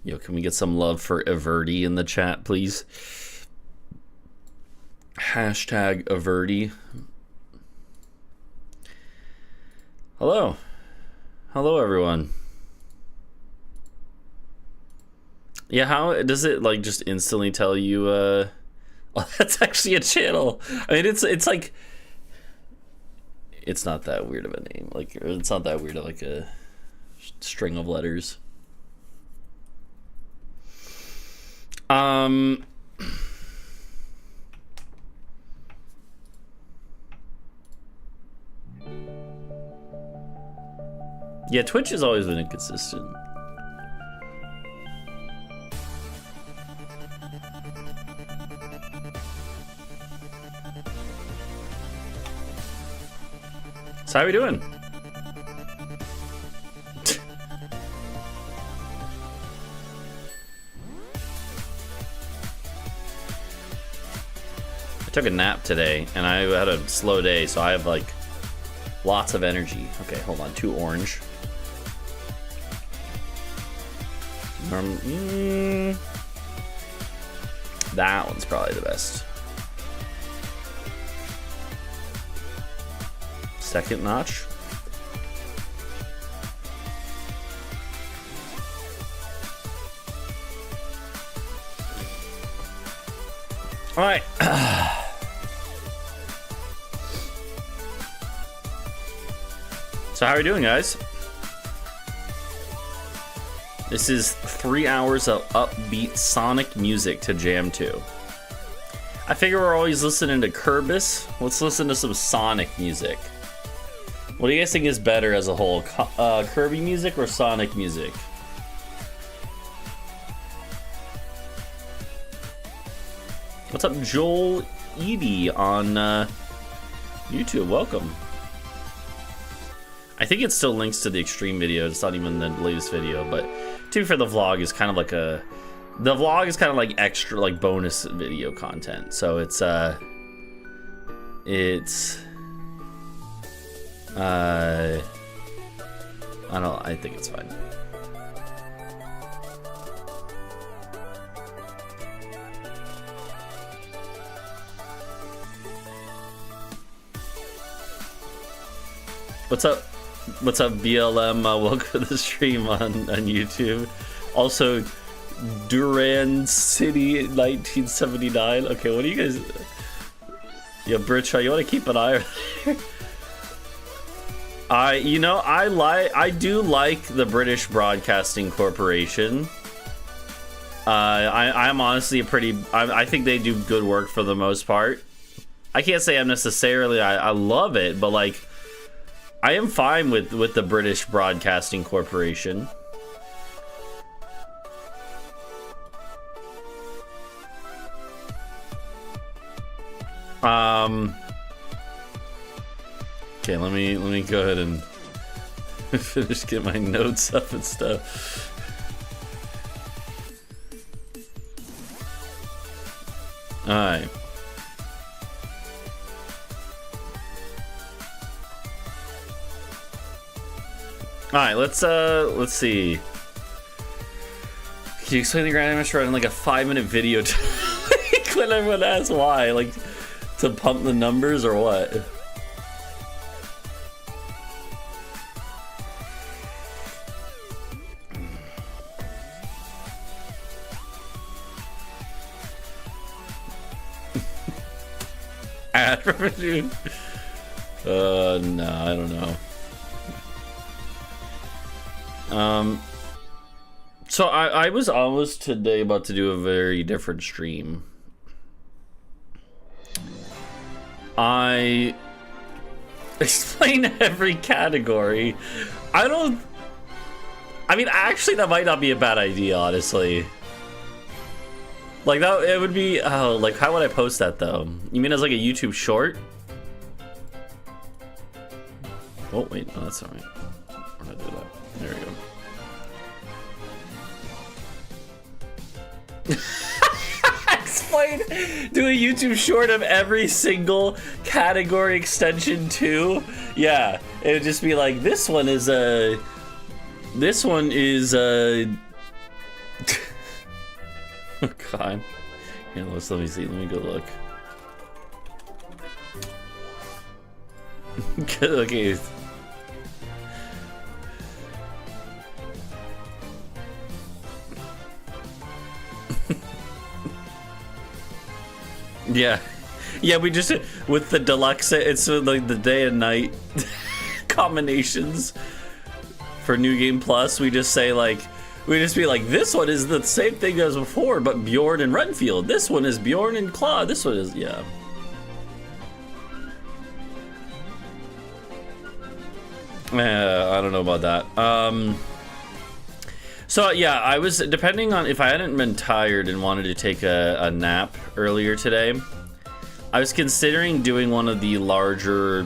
Yo, can we get some love for Averti in the chat, please? Hashtag Averti. Hello. Hello, everyone. Yeah, how does it like just instantly tell you oh, that's actually a channel. I mean, it's like it's not that weird of a name. Like it's not that weird of like a string of letters. Yeah, Twitch has always been inconsistent. So how are we doing? I took a nap today and I had a slow day, so I have like lots of energy. Okay, hold on, 2 orange. That one's probably the best. Second notch. All right. So how are we doing, guys? This is 3 hours of upbeat sonic music to jam to. I figure we're always listening to Kerbis. Let's listen to some Sonic music. What do you guys think is better as a whole? Kirby music or Sonic music? What's up, Joel Edie on YouTube? Welcome. I think it still links to the extreme video. It's not even the latest video, but to be fair, the vlog is kind of like the vlog is kind of like extra, like bonus video content. So it's I think it's fine. What's up? What's up, BLM? Welcome to the stream on YouTube. Also, Duran City 1979. Okay, what do you guys? Yo, Britcha, you want to keep an eye on there? I do like the British Broadcasting Corporation. I'm honestly I think they do good work for the most part. I can't say I'm necessarily I love it, but like I am fine with the British Broadcasting Corporation. Okay, let me go ahead and finish get my notes up and stuff. All right. All right, let's see. Can you explain the grandmaster in like a 5-minute video? When everyone asks why, like to pump the numbers or what? Ad revenue? No, I don't know. So I was almost today about to do a very different stream. I explain every category. I mean, actually, that might not be a bad idea, honestly. Like, that, it would be, oh, like, how would I post that, though? You mean as, like, a YouTube short? Oh, wait, no, that's all right. We're gonna do that. There we go. Explain, do a YouTube short of every single category extension too. Yeah, it would just be like, this one is Oh God. Here, let me see. Let me go look. Okay. Yeah. Yeah, we just, with the deluxe, it's like the day and night combinations for New Game Plus. We just say like, we just be like, this one is the same thing as before, but Bjorn and Renfield. This one is Bjorn and Claw. This one is, yeah. I don't know about that. So yeah, I was, depending on if I hadn't been tired and wanted to take a nap earlier today, I was considering doing one of the larger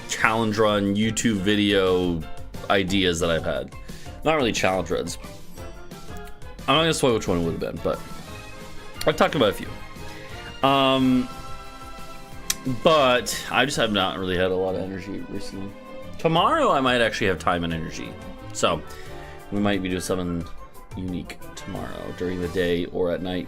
challenge run YouTube video ideas that I've had. Not really challenge runs. I'm not gonna say which one it would have been, but I've talked about a few. But I just have not really had a lot of energy recently. Tomorrow I might actually have time and energy, so we might be doing something unique tomorrow during the day or at night.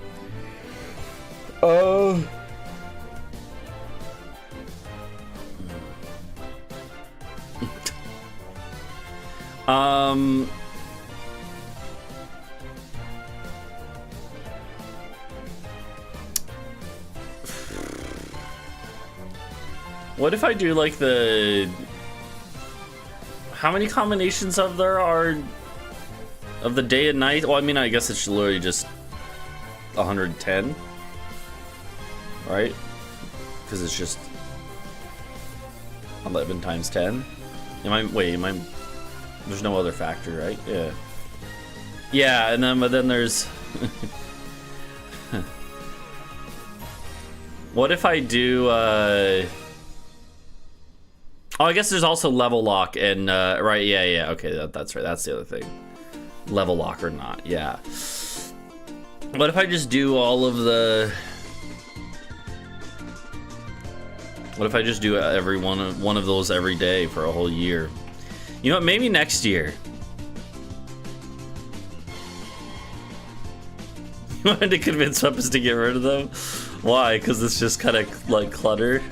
What if I do like the... How many combinations of there are of the day and night? Well, I mean, I guess it's literally just 110, right? Because it's just 11 times 10. There's no other factor, right? Yeah. Yeah, and then, but then there's... What if I do, Oh, I guess there's also level lock and, right, yeah, okay, that's right, that's the other thing. Level lock or not, yeah. What if I just do all of the... What if I just do every one of those every day for a whole year? You know what, maybe next year. You wanted to convince Peppers to get rid of them? Why? Because it's just kind of like clutter?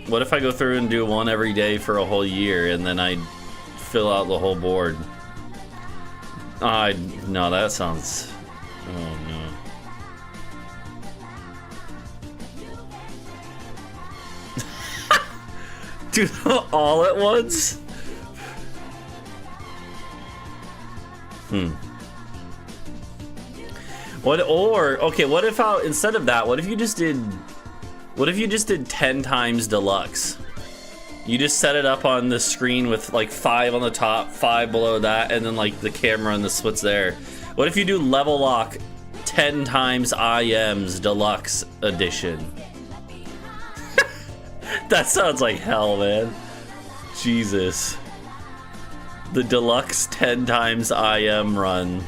What if I go through and do one every day for a whole year and then I fill out the whole board? No, that sounds... Oh no. Do them all at once? What if instead of that, what if you just did 10 times deluxe? You just set it up on the screen with like 5 on the top, 5 below that, and then like the camera and the splits there. What if you do level lock 10 times IM's deluxe edition? That sounds like hell, man. Jesus. The deluxe 10 times IM run.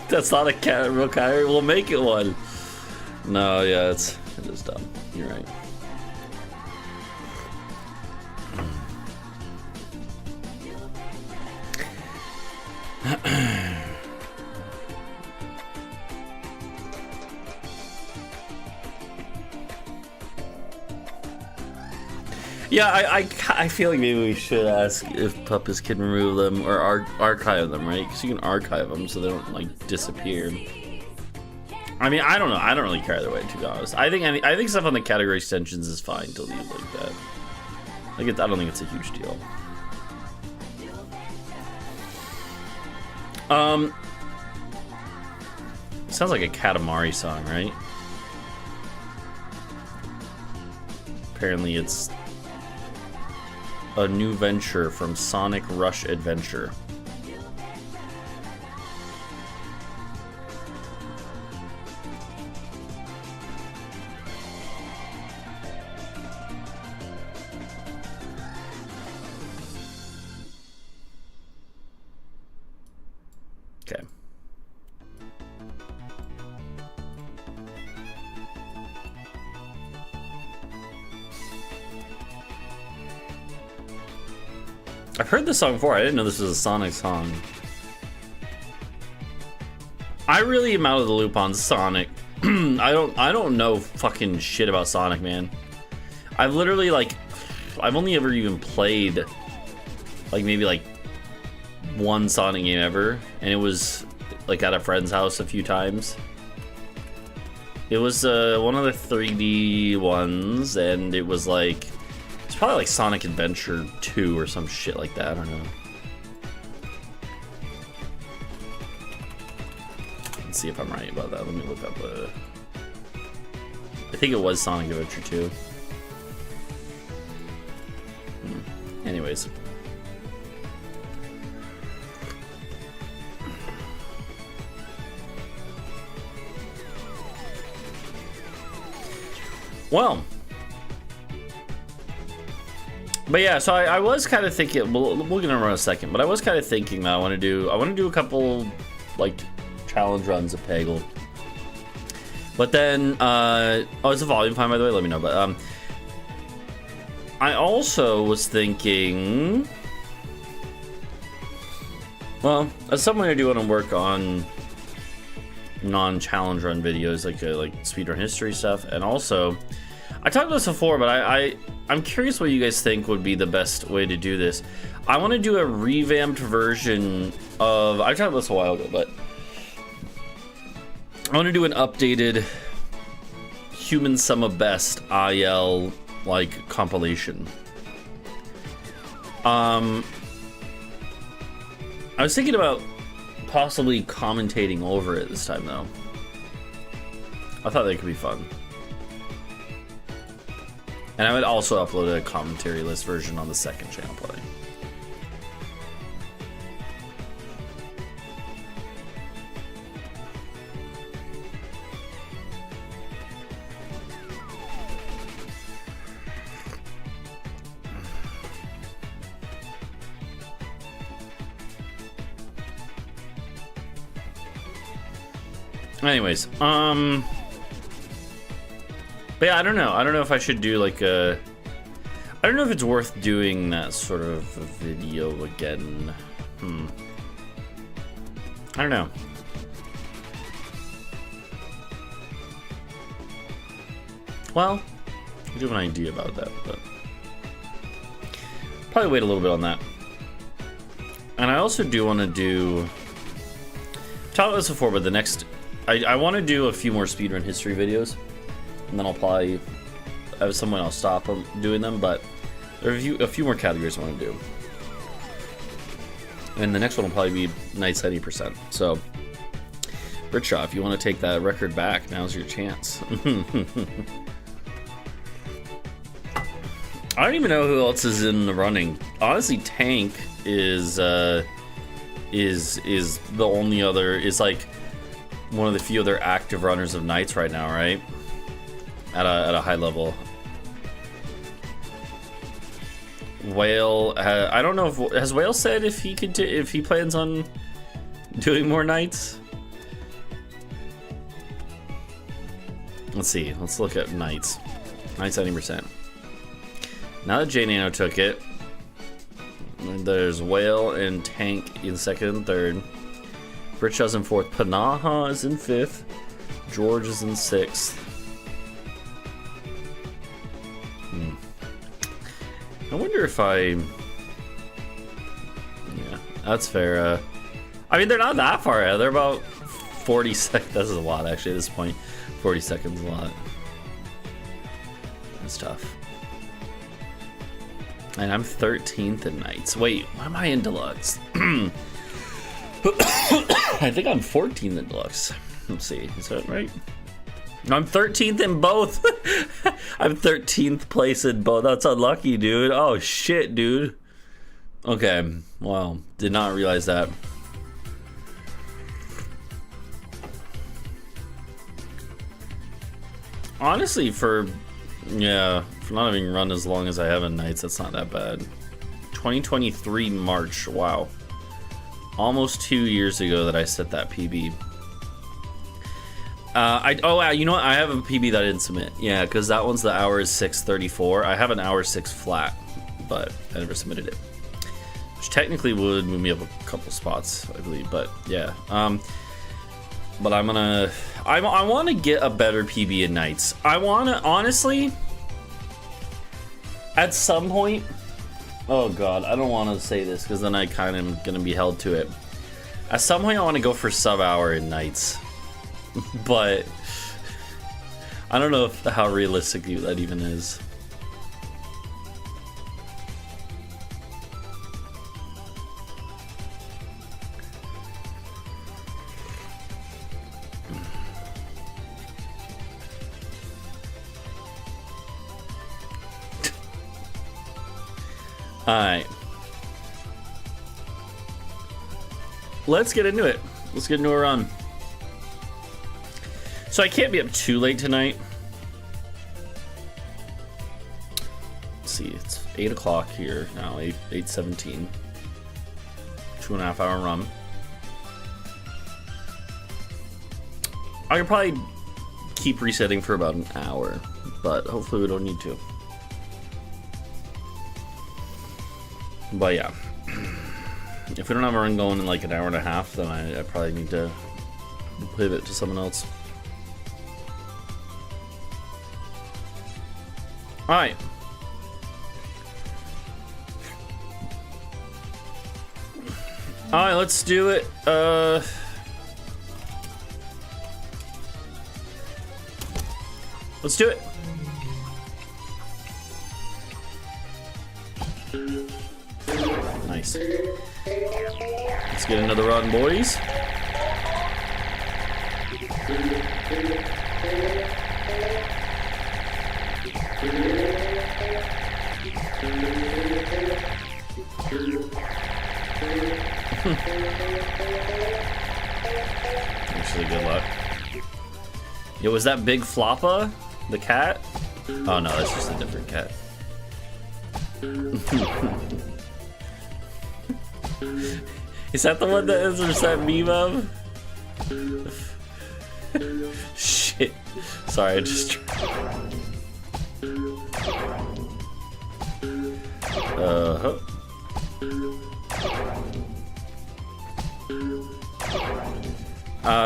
That's not a real carry. We'll make it one. No, yeah, it is dumb. You're right. Yeah, I feel like maybe we should ask if Puppets can remove them or archive them, right? Because you can archive them so they don't like disappear. I mean, I don't know. I don't really care either way, to be honest. I think stuff on the category extensions is fine to leave like that. I don't think it's a huge deal. Sounds like a Katamari song, right? Apparently it's a new venture from Sonic Rush Adventure. Okay. I've heard this song before. I didn't know this was a Sonic song. I really am out of the loop on Sonic. I don't know fucking shit about Sonic, man. I've literally I've only ever even played maybe one Sonic game ever, and it was at a friend's house a few times. It was one of the 3D ones, and it was it's probably Sonic Adventure 2 or some shit like that. I don't know. Let's see if I'm right about that. Let me look up. I think it was Sonic Adventure 2. Anyways. Well. But yeah, so I was kind of thinking, we'll get into it in a second, but I was kind of thinking that I want to do a couple challenge runs of Peggle. But then oh, is the volume fine, by the way? Let me know. But I also was thinking, well, as someone I do want to work on non-challenge run videos, like speedrun history stuff, and also I talked about this before, but I'm curious what you guys think would be the best way to do this. I want to do a revamped version of, I talked about this a while ago, but I want to do an updated Human Sum of Best IL compilation. I was thinking about possibly commentating over it this time, though. I thought that could be fun. And I would also upload a commentary list version on the second channel play. Anyways, but yeah, I don't know. I don't know if I should do I don't know if it's worth doing that sort of video again. I don't know. Well, I do have an idea about that, but probably wait a little bit on that. And I also do want to do, I've talked about this before, but the next, I want to do a few more speedrun history videos, and then I'll probably have someone else stop doing them, but there are a few more categories I want to do. And the next one will probably be Nights 90%. So, Richard, if you want to take that record back, now's your chance. I don't even know who else is in the running. Honestly, Tank is the only other, is one of the few other active runners of Nights right now, right? At a high level. Whale, I don't know if has Whale said if he could if he plans on doing more Nights. Let's see. Let's look at Nights. Nights 90%. Now that J Nano took it, there's Whale and Tank in second and third. Britshaw's in fourth. Panaha is in fifth. George is in sixth. I wonder if yeah, that's fair. I mean, they're not that far out. They're about 40 seconds. This is a lot, actually, at this point. 40 seconds is a lot. That's tough. And I'm 13th in Nights. Wait, why am I in Deluxe? I think I'm 14th in Deluxe. Let's see, is that right? I'm 13th in both. I'm 13th place in both. That's unlucky, dude. Oh, shit, dude. Okay, wow. Did not realize that. Honestly, for not having run as long as I have in Nights, that's not that bad. 2023 March, wow. Almost 2 years ago that I set that PB. You know what? I have a PB that I didn't submit. Yeah, because that one's the hour is 6:34. I have an hour 6 flat, but I never submitted it. which technically would move me up a couple spots, I believe. But yeah, but I want to get a better PB in Nights. I want to, honestly, at some point, oh god, I don't want to say this because then I kind of am going to be held to it. At some point I want to go for sub-hour in Nights, but I don't know how realistic that even is. Alright. Let's get into it. Let's get into a run. So I can't be up too late tonight. Let's see, it's 8 o'clock here now, 8:17. 2.5 hour run. I could probably keep resetting for about an hour, but hopefully we don't need to. But yeah, if we don't have a run going in like an hour and a half, then I probably need to pivot to someone else. Alright. Alright, let's do it. Let's do it. Nice. Let's get another run, boys. Actually, good luck. Yo, was that Big Floppa? The cat? Oh no, that's just a different cat. Is that the one that is that meme of? Shit. Sorry, I just... Uh-huh.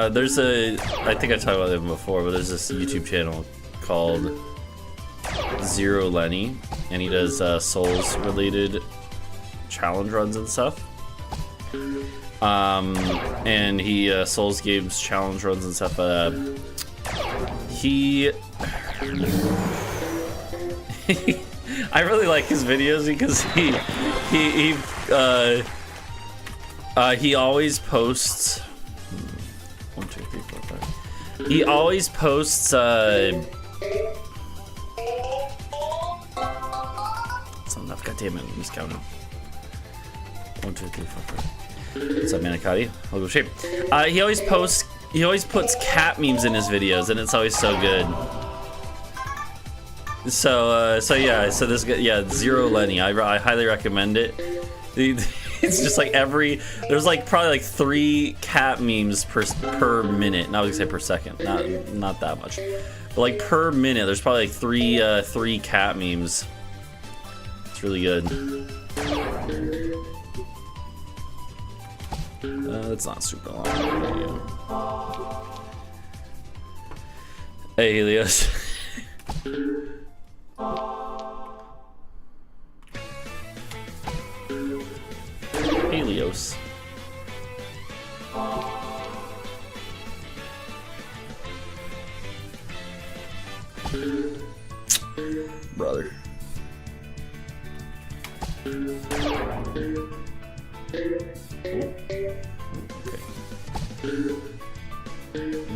There's I think I talked about it before, but there's this YouTube channel called Zero Lenny, and he does Souls-related challenge runs and stuff. And he Souls games challenge runs and stuff. He I really like his videos because he always posts 1, 2, 3, 4, 5. He always posts it's not enough, goddammit, I'm just counting. 1, 2, 3, 4, 5. What's up, Manicotti? I'll go shape. He always puts cat memes in his videos, and it's always so good. So yeah, so this guy, yeah, Zero Lenny, I highly recommend it. It's just like there's like probably like 3 cat memes per minute. Not I was gonna say per second, not that much, but like per minute, there's probably like 3 cat memes. It's really good. It's not super long video. Hey, Helios. Helios. Brother.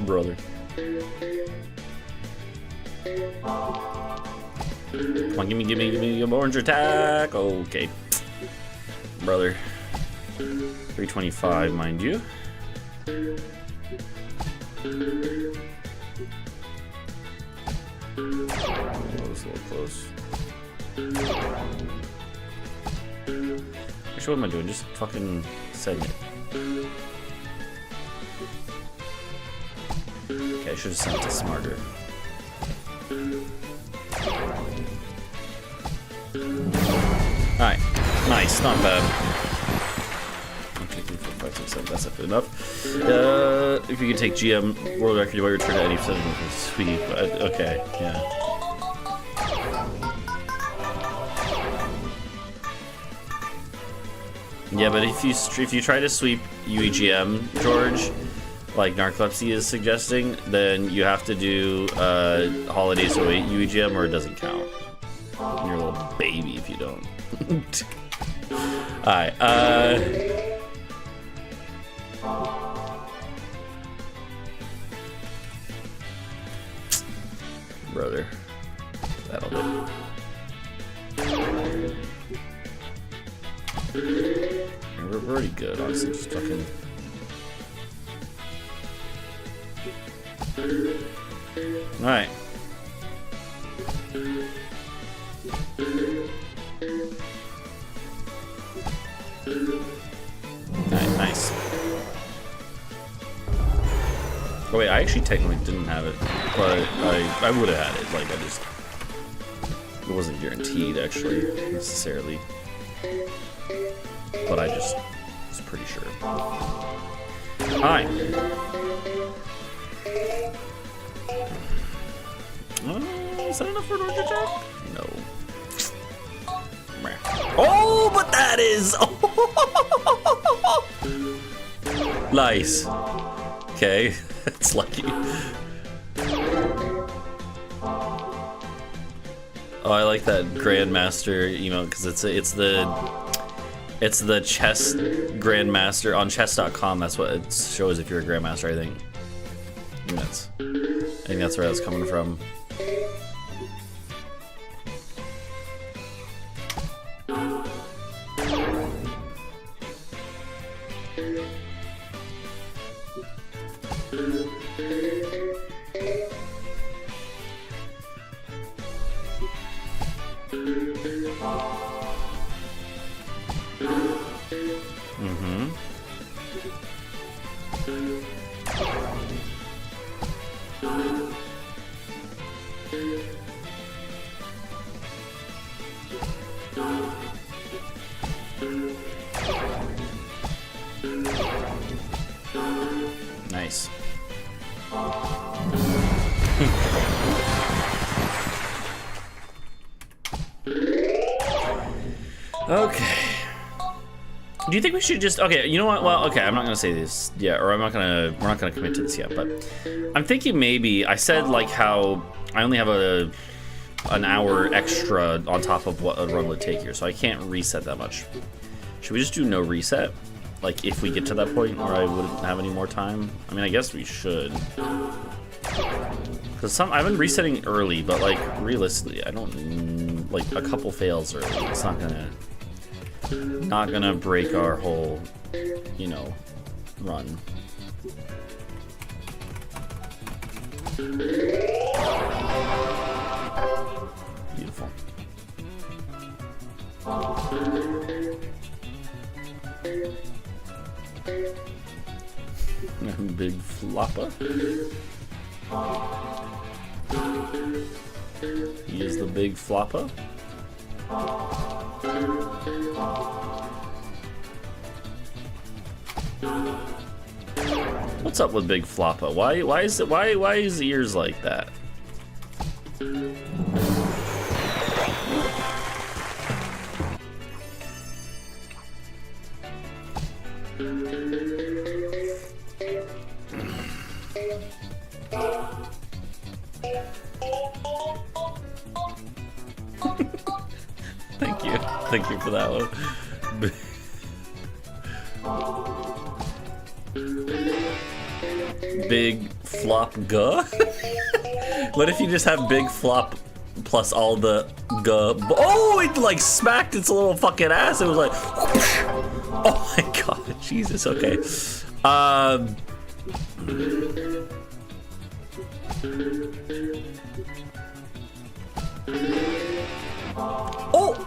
Brother. Come on, give me a orange attack. Okay. Brother. 325, mind you. That was a little close. Actually, what am I doing? Just fucking setting it. Okay, I should have sent it smarter. Alright, nice, not bad. that's not good enough. If you can take GM world record while you return to any sweep. Okay, yeah. Yeah, but if you try to sweep UEGM, George, like Narcolepsy is suggesting, then you have to do Holidays 08 UEGM or it doesn't count. You're a little baby if you don't. Alright, brother. That'll do. We're already good, honestly, just fucking... Alright. Alright, nice. Oh wait, I actually technically didn't have it, but I would have had it, like I just... It wasn't guaranteed, actually, necessarily. But I just was pretty sure. Hi. Is that enough for an orange attack? No. Oh, but that is... Nice. Okay, that's lucky. Oh, I like that Grandmaster emote because it's the chess Grandmaster on chess.com. That's what it shows if you're a Grandmaster, I think. I think that's where that's coming from. Nice. Okay. Do you think we should just... Okay, you know what? Well, okay, I'm not gonna say this yet, or we're not gonna commit to this yet, but I'm thinking maybe I said like how I only have an hour extra on top of what a run would take here, so I can't reset that much. Should we just do no reset? Like if we get to that point where I wouldn't have any more time? I mean, I guess we should. Cause I've been resetting early, but like realistically, I don't like a couple fails early. It's not gonna break our whole, you know, run. Beautiful. Big flopper. He is the big flopper. What's up with Big Floppa? Why is his ears like that? Thank you for that one. Big flop guh? What if you just have big flop plus all the guh? Oh, it like smacked its little fucking ass. It was like, oh my god, Jesus. Okay.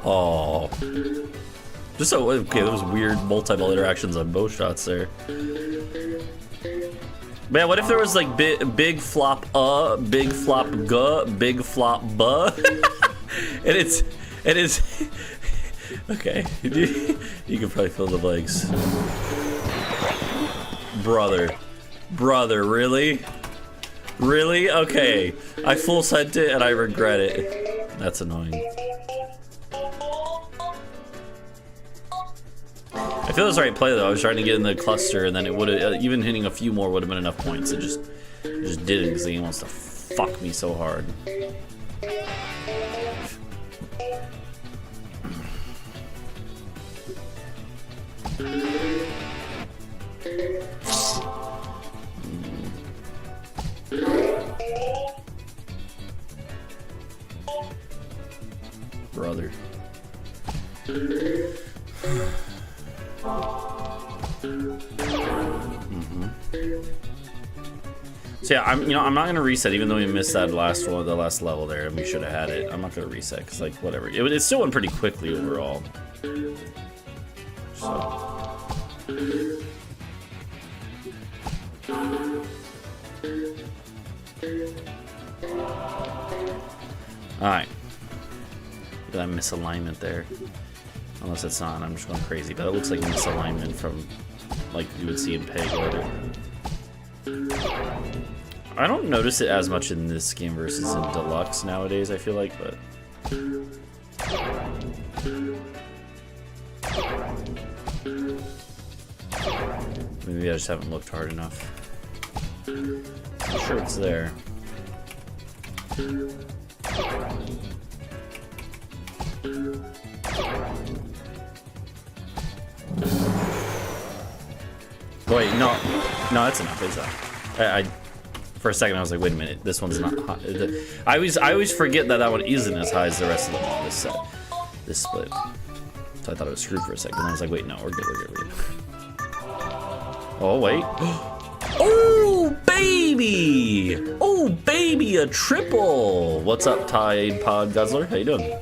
Oh. Just so, okay, there was weird multi-ball interactions on both shots there. Man, what if there was like big flop big flop guh, big flop buh? and it's okay. You can probably fill the blanks. Brother, really? Really? Okay. I full sent it and I regret it. That's annoying. I feel it's the right play though. I was trying to get in the cluster and then it would have, even hitting a few more would have been enough points. It just didn't because he wants to fuck me so hard. Brother. So yeah, I'm not gonna reset even though we missed that last one, the last level there, and we should have had it. I'm not gonna reset because like whatever. It still went pretty quickly overall. So. All right. That misalignment there. Unless it's not, I'm just going crazy. But it looks like a misalignment from like you would see in Peggle. I don't notice it as much in this game versus in Deluxe nowadays, I feel like, but maybe I just haven't looked hard enough. I'm sure it's there. Wait, no, that's enough. It's I for a second I was like, wait a minute, this one's not high. I always forget that one isn't as high as the rest of them on this set, this split. So I thought it was screwed for a second. And I was like, wait, no, we're good. Oh wait. Oh baby! Oh baby, a triple! What's up, Tide Pod Guzzler? How you doing?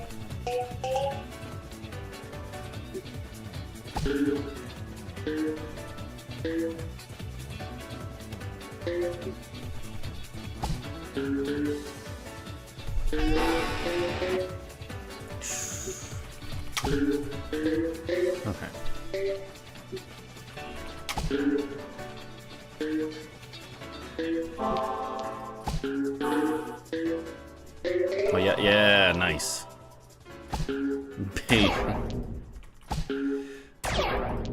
Okay. Oh yeah, nice. Baby.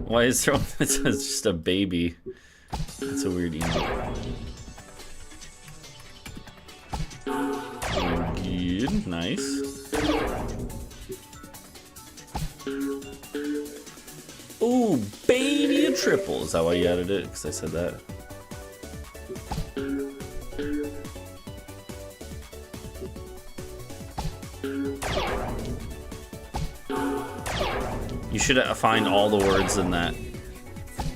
Why is there? It's just a baby. It's a weird email. Good, nice. Ooh, baby, a triple. Is that why you added it? Because I said that. You should find all the words in that.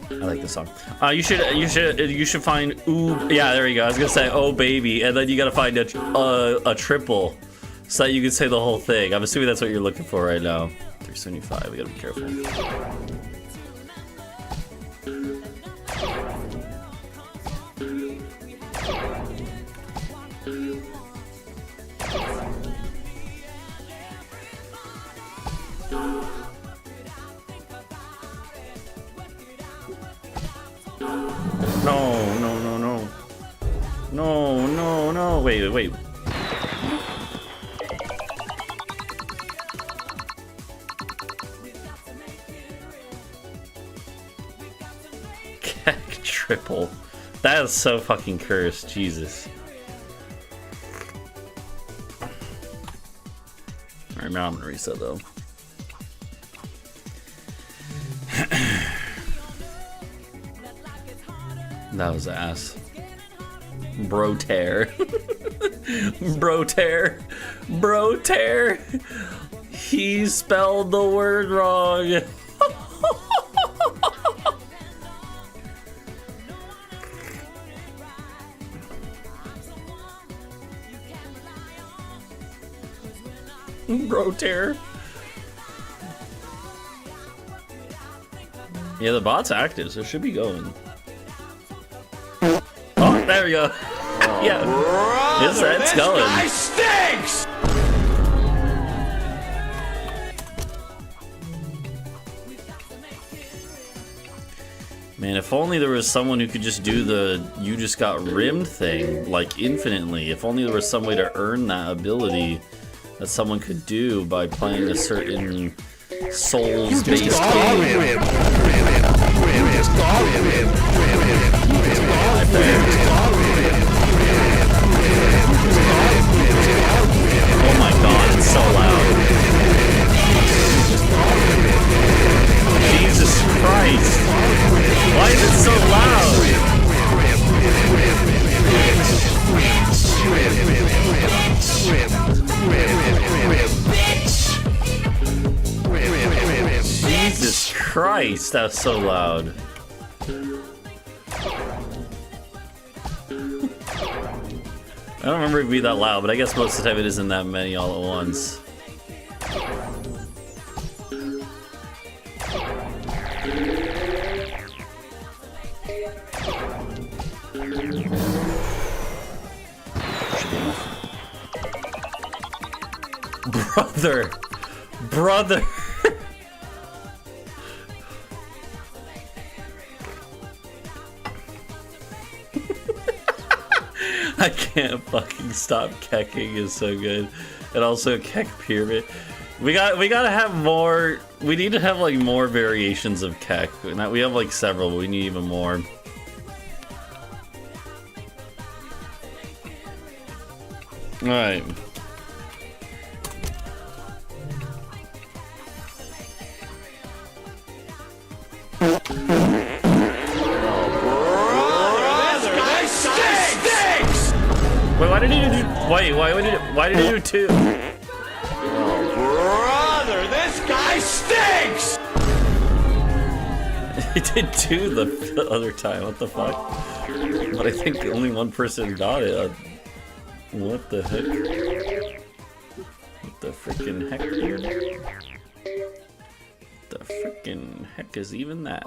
I like this song. You should find ooh. Yeah, there you go. I was gonna say oh baby, and then you gotta find a triple, so that you can say the whole thing. I'm assuming that's what you're looking for right now. 375. We gotta be careful. No. Wait. Triple. That is so fucking cursed. Jesus. Alright, now I'm gonna reset though. That was ass. Bro tear. Bro tear. He spelled the word wrong. Bro tear. Yeah, the bot's active, so it should be going. Oh, there we go. Yeah, it's going. Guy stinks. Man, if only there was someone who could just do the you just got rimmed thing, like infinitely. If only there was some way to earn that ability that someone could do by playing a certain Souls-based game. Oh my god, it's so loud. Jesus Christ! Why is it so loud? Jesus Christ, that's so loud. I don't remember it being that loud, but I guess most of the time it isn't that many all at once. Brother! I can't fucking stop kecking is so good. And also keck pyramid. We gotta have more. We need to have like more variations of keck. We have like several, but we need even more. Alright. Wait, why did he do? Why did he do two? Brother, this guy stinks! He did two the other time. What the fuck? But I think only one person got it. What the heck? What the freaking heck, dude? The freaking heck is even that?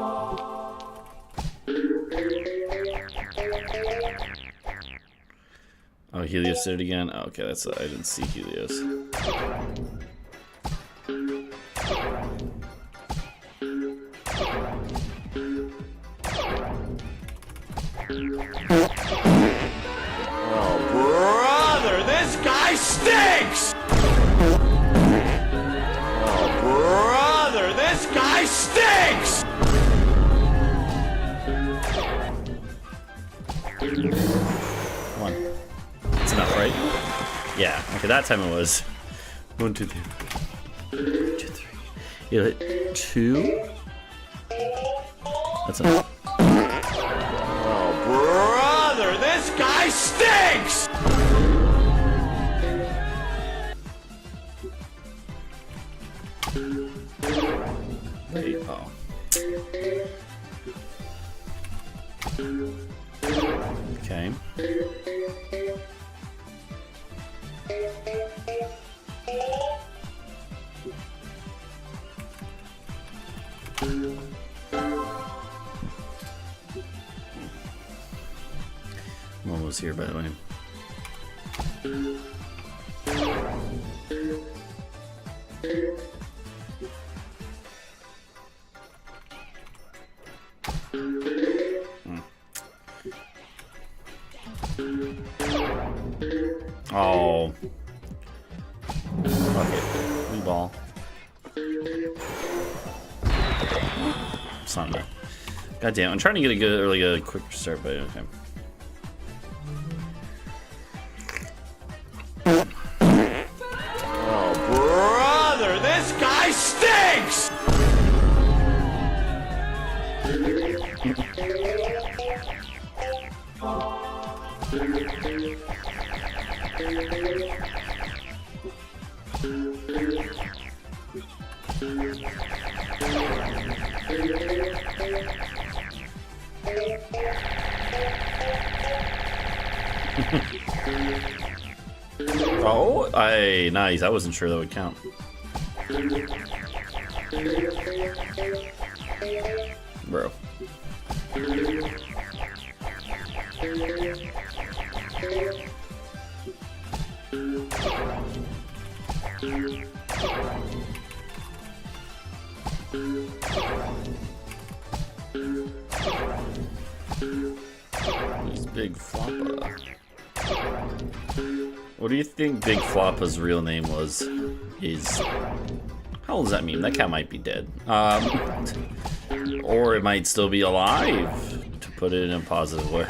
Oh, Helios did it again? Oh, okay, that's I didn't see Helios. Oh, brother, this guy stinks! Oh, brother, this guy stinks! One. That's enough, right? Yeah. Okay, that time it was. 1, 2, 3. 1, 2, 3. You hit 2. That's enough. Oh, brother, this guy stinks! Wait, oh. Okay. I'm almost here, by the way. Oh. Fuck it. Blue ball. It's not enough. God damn, I'm trying to get a good, or like a quick start, but okay. Oh, brother, this guy stinks! Oh, nice. I wasn't sure that would count. Bro. He's Big Floppa. What do you think Big Floppa's real name was? How old does that mean? That cat might be dead. Or it might still be alive, to put it in a positive way.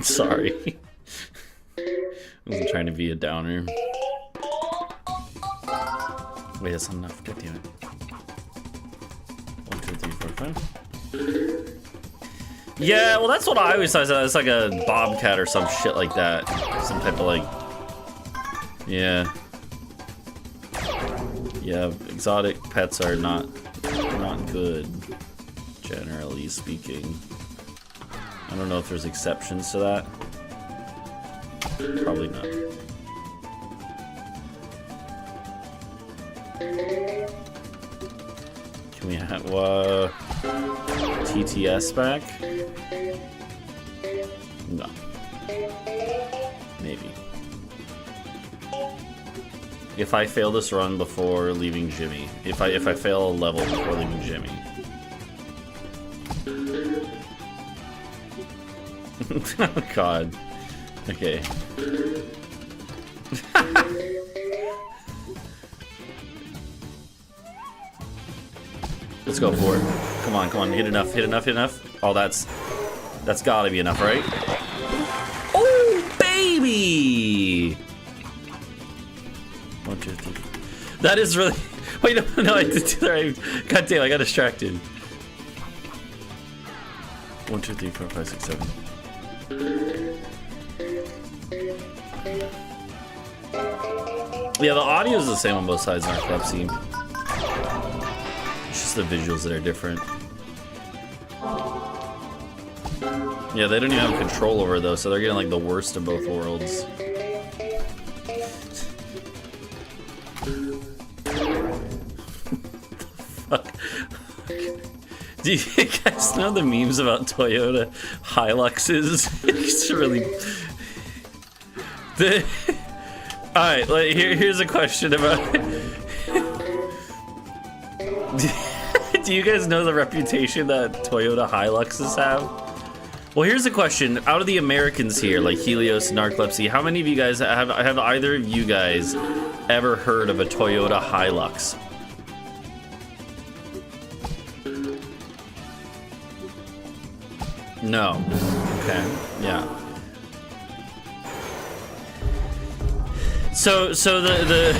Sorry. I wasn't trying to be a downer. Wait, that's not enough. God damn it. 1, 2, 3, 4, 5. Yeah, well, that's what I always thought. It's like a bobcat or some shit like that. Some type of like. Yeah. Yeah, exotic pets are not good, generally speaking. I don't know if there's exceptions to that. Probably not. Can we have TTS back? No. Maybe. If I fail this run before leaving Jimmy. If I fail a level before leaving Jimmy. Oh god. Okay. Let's go for it. Come on, come on. Hit enough, hit enough, hit enough. Oh, that's gotta be enough, right? Oh, baby! 1, 2, 3. That is really... Wait, no, I did do that right. God damn, I got distracted. 1, 2, 3, 4, 5, 6, 7. Yeah, the audio is the same on both sides in Narcolepsy. It's just the visuals that are different. Yeah, they don't even have control over it though, so they're getting like the worst of both worlds. Fuck. Do you guys know the memes about Toyota Hiluxes? It's really... Alright, like, here's a question about... Do you guys know the reputation that Toyota Hiluxes have? Well, here's a question. Out of the Americans here, like Helios and Narcolepsy, how many of you guys have either of you guys ever heard of a Toyota Hilux? No. Okay. Yeah. So the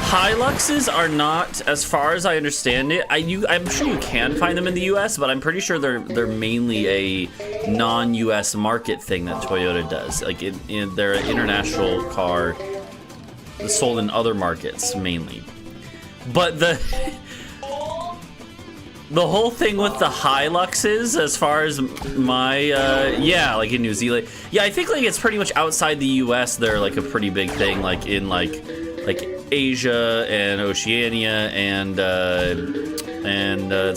Hiluxes are not, as far as I understand it. I'm sure you can find them in the U.S., but I'm pretty sure they're mainly a non-U.S. market thing that Toyota does. Like they're an international car sold in other markets mainly. But the whole thing with the Hiluxes, as far as my, yeah, like in New Zealand, yeah, I think like it's pretty much outside the U.S. They're like a pretty big thing, like in like Asia and Oceania and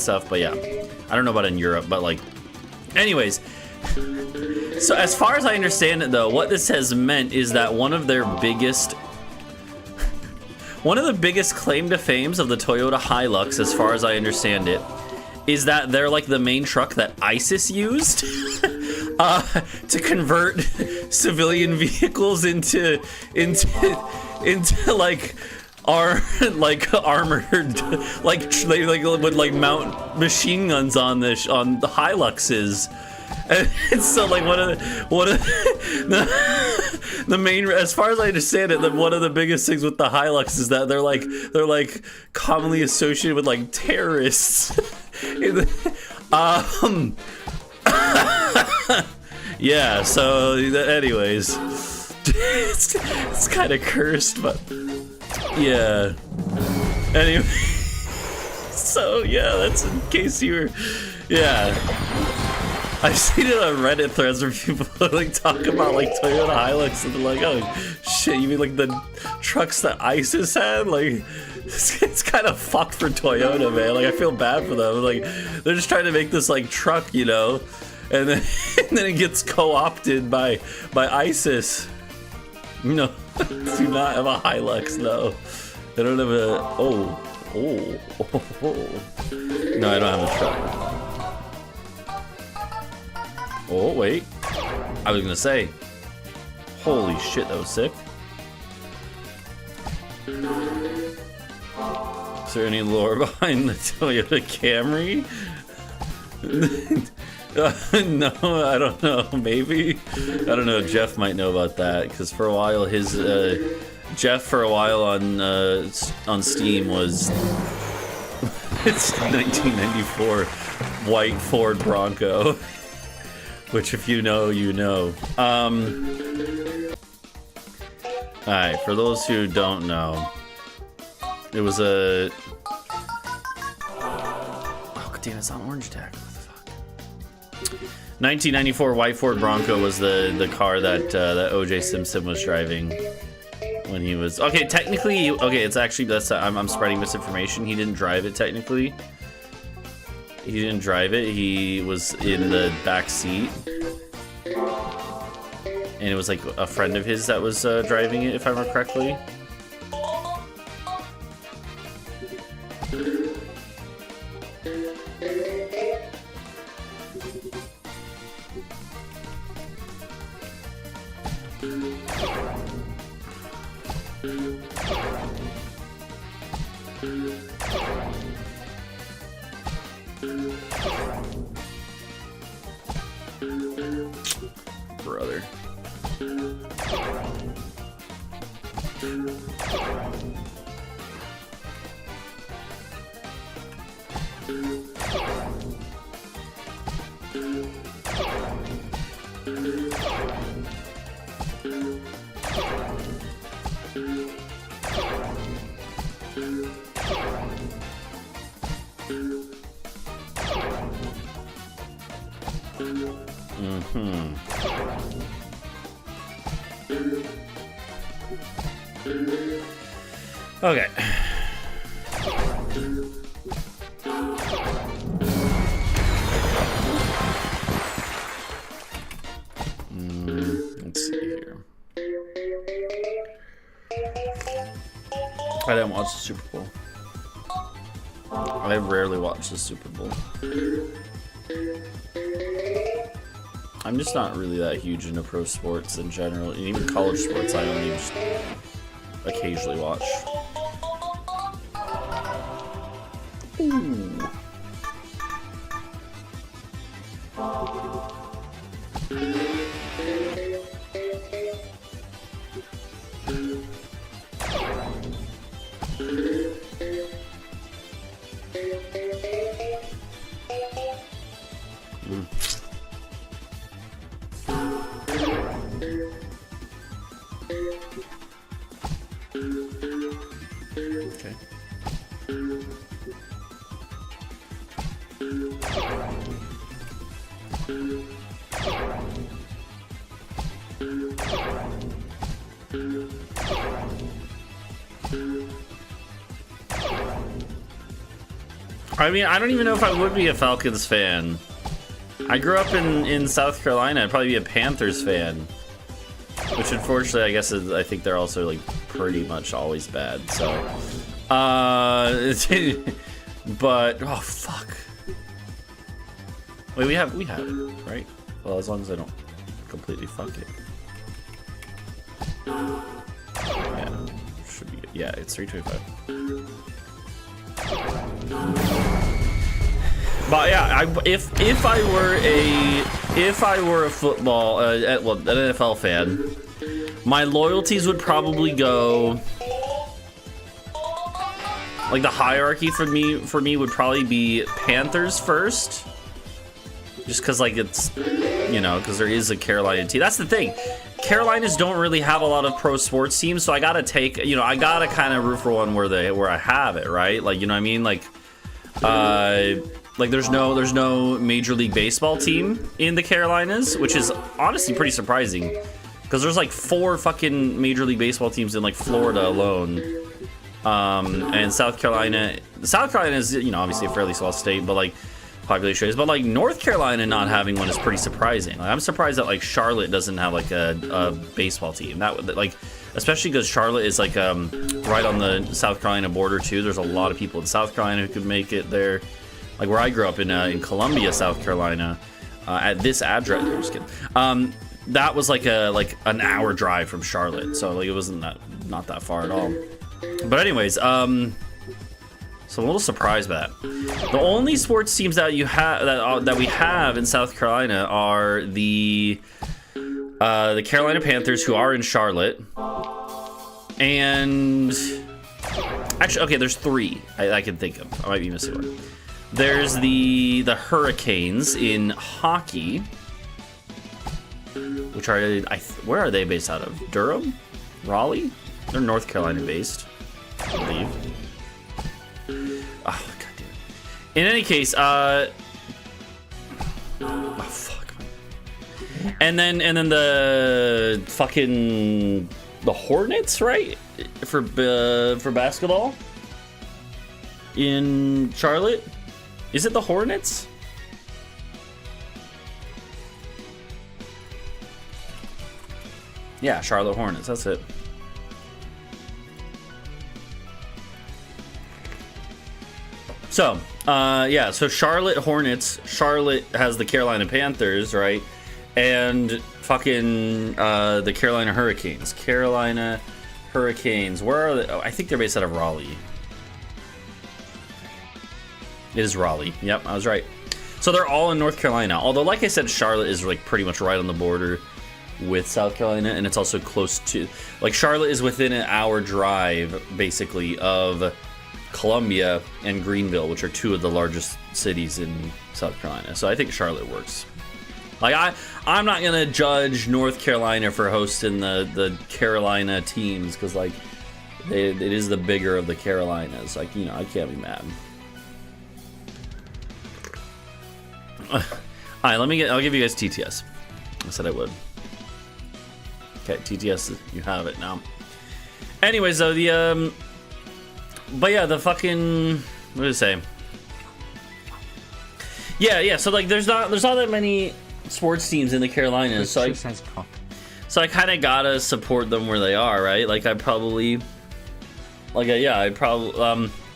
stuff. But yeah, I don't know about in Europe, but like, anyways. So as far as I understand it, though, what this has meant is that one of the biggest claim to fames of the Toyota Hilux, as far as I understand it, is that they're like the main truck that ISIS used to convert civilian vehicles into like armored, like they would like mount machine guns on the Hiluxes. And so like one of the main, as far as I understand it, one of the biggest things with the Hilux is that they're like commonly associated with like terrorists. Yeah, so anyways, it's kind of cursed, but yeah. Anyway, so yeah, that's in case you were, yeah. I've seen it on Reddit threads where people like talk about like Toyota Hilux and they're like, oh shit, you mean like the trucks that ISIS had? Like, it's kind of fucked for Toyota, man. Like, I feel bad for them. Like, they're just trying to make this like truck, you know, and then it gets co-opted by ISIS. No, do not have a Hilux. No, I don't have a. Oh. No, I don't have a truck. Oh wait, I was gonna say. Holy shit, that was sick. Is there any lore behind the Toyota Camry? No, I don't know. Maybe. I don't know. Jeff might know about that because for a while his Jeff for a while on Steam was it's 1994 white Ford Bronco, which if you know, you know. All right, for those who don't know, it was a. Oh damn! It's on orange tag. 1994 white Ford Bronco was the car that that O.J. Simpson was driving when he was okay. Technically, okay, it's actually that's I'm spreading misinformation. He didn't drive it technically. He didn't drive it. He was in the back seat, and it was like a friend of his that was driving it, if I remember correctly. Brother. Okay. Let's see here. I didn't watch the Super Bowl. I rarely watch the Super Bowl. I'm just not really that huge into pro sports in general, and even college sports I only just occasionally watch. Ooh. Okay. I mean, I don't even know if I would be a Falcons fan. I grew up in South Carolina. I'd probably be a Panthers fan. Which, unfortunately, I guess I think they're also, like, pretty much always bad, so. But, oh, fuck. Wait, we have it, right? Well, as long as I don't completely fuck it. Yeah, should be good. Yeah, it's 325. But yeah, if I were a football, well, an NFL fan, my loyalties would probably go. Like the hierarchy for me would probably be Panthers first, just because like it's, you know, because there is a Carolina team. That's the thing. Carolinas don't really have a lot of pro sports teams, so I gotta take, you know, I gotta kind of root for one where I have it, right? Like, you know what I mean? Like there's no Major League Baseball team in the Carolinas, which is honestly pretty surprising, because there's like 4 fucking Major League Baseball teams in like Florida alone. And South Carolina is, you know, obviously a fairly small state, but like population is, but like North Carolina not having one is pretty surprising. Like, I'm surprised that like Charlotte doesn't have like a baseball team. That would like, especially because Charlotte is like right on the South Carolina border too. There's a lot of people in South Carolina who could make it there. Like where I grew up in Columbia, South Carolina, at this address. I'm just kidding. That was like an hour drive from Charlotte, so like it wasn't not that far at all. But anyways, so I'm a little surprised by that. The only sports teams that you have that we have in South Carolina are the Carolina Panthers, who are in Charlotte, and actually, okay, there's three I can think of. I might be missing one. There's the Hurricanes in hockey, which are where are they based out of? Durham, Raleigh? They're North Carolina based, I believe. Oh, god damn it. In any case, oh fuck. And then the fucking the Hornets, right? For basketball in Charlotte. Is it the Hornets? Yeah, Charlotte Hornets. That's it. So, yeah, so Charlotte Hornets, Charlotte has the Carolina Panthers, right? And fucking the Carolina Hurricanes. Carolina Hurricanes, where are they? Oh, I think they're based out of Raleigh. It is Raleigh. Yep, I was right. So they're all in North Carolina. Although, like I said, Charlotte is like pretty much right on the border with South Carolina, and it's also close to, like, Charlotte is within an hour drive, basically, of Columbia and Greenville, which are two of the largest cities in South Carolina. So I think Charlotte works. Like, I'm not gonna judge North Carolina for hosting the Carolina teams, because like it is the bigger of the Carolinas. Like, you know, I can't be mad. All right, I'll give you guys TTS. I said I would. Okay, TTS, you have it now. Anyways, though, but yeah, the fucking, what did I say? Yeah. So like, there's not that many sports teams in the Carolinas, so I kind of gotta support them where they are, right? Like, I'd probably.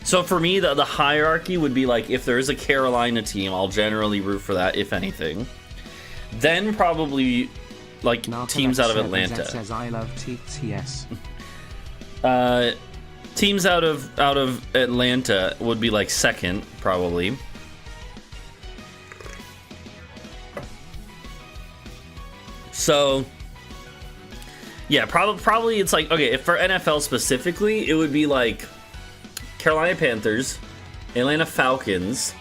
So for me, the hierarchy would be like, if there is a Carolina team, I'll generally root for that, if anything. Then probably like teams out of Atlanta. Says I love TTS. Teams out of Atlanta would be like second, probably. So yeah, probably it's like, okay, if for NFL specifically, it would be like Carolina Panthers, Atlanta Falcons,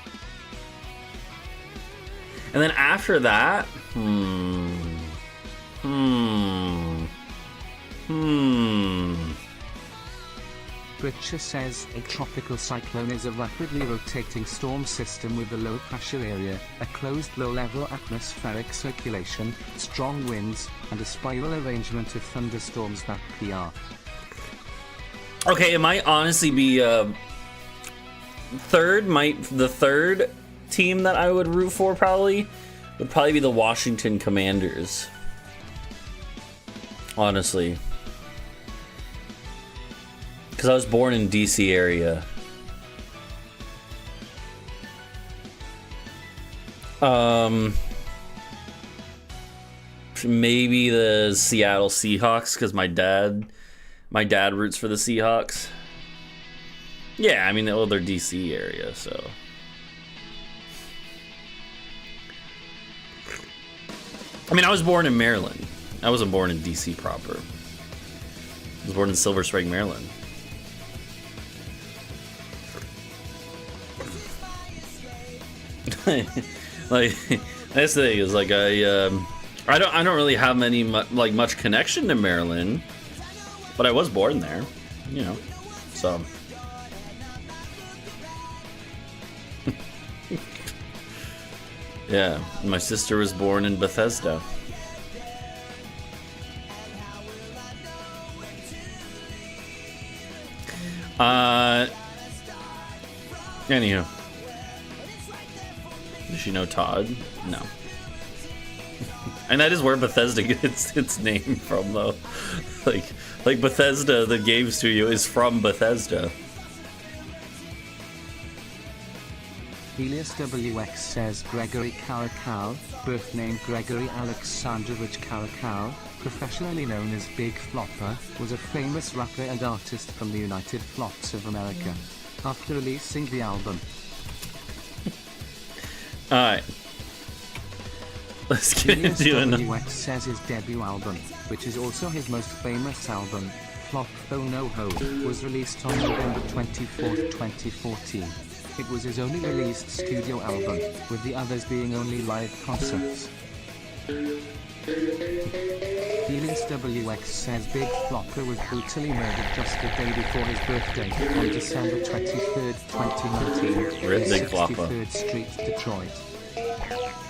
and then after that, Britcher says a tropical cyclone is a rapidly rotating storm system with a low pressure area, a closed low-level atmospheric circulation, strong winds, and a spiral arrangement of thunderstorms that PR. Okay, it might honestly be the third team that I would root for would probably be the Washington Commanders. Honestly. Because I was born in DC area. Maybe the Seattle Seahawks, because my dad roots for the Seahawks. Yeah, I mean, well, they're DC area, so. I mean, I was born in Maryland. I wasn't born in DC proper. I was born in Silver Spring, Maryland. Like, that's the thing, is like I don't really have much connection to Maryland, but I was born there, you know, so. Yeah, my sister was born in Bethesda. Anywho. Does she know Todd? No. And that is where Bethesda gets its name from, though. Like Bethesda, the game studio, is from Bethesda. Helios WX says Gregory Caracal, birth name Gregory Alexandrovich Caracal, professionally known as Big Flopper, was a famous rapper and artist from the United Flops of America. After releasing the album. Alright. Let's get into it. WX says his debut album, which is also his most famous album, Flop Tho No Ho, was released on November 24, 2014. It was his only released studio album, with the others being only live concerts. Helios WX says Big Flopper was brutally murdered just a day before his birthday, on December 23, 2019, Rip in Big Flopper. 63rd Street, Detroit.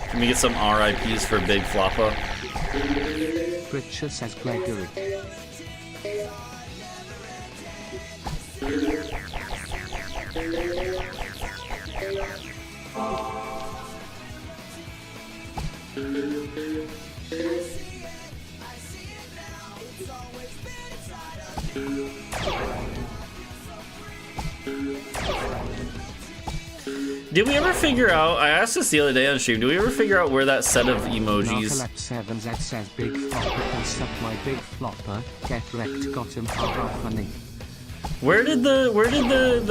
Can we get some RIPs for Big Flopper? Pritchard says Gregory. Did we ever figure out, I asked this the other day on stream, did we ever figure out where that set of emojis... Narcolepsy7Z says Big Flopper can suck my Big Flopper, get wrecked, got him, haha funny. Where did the Helios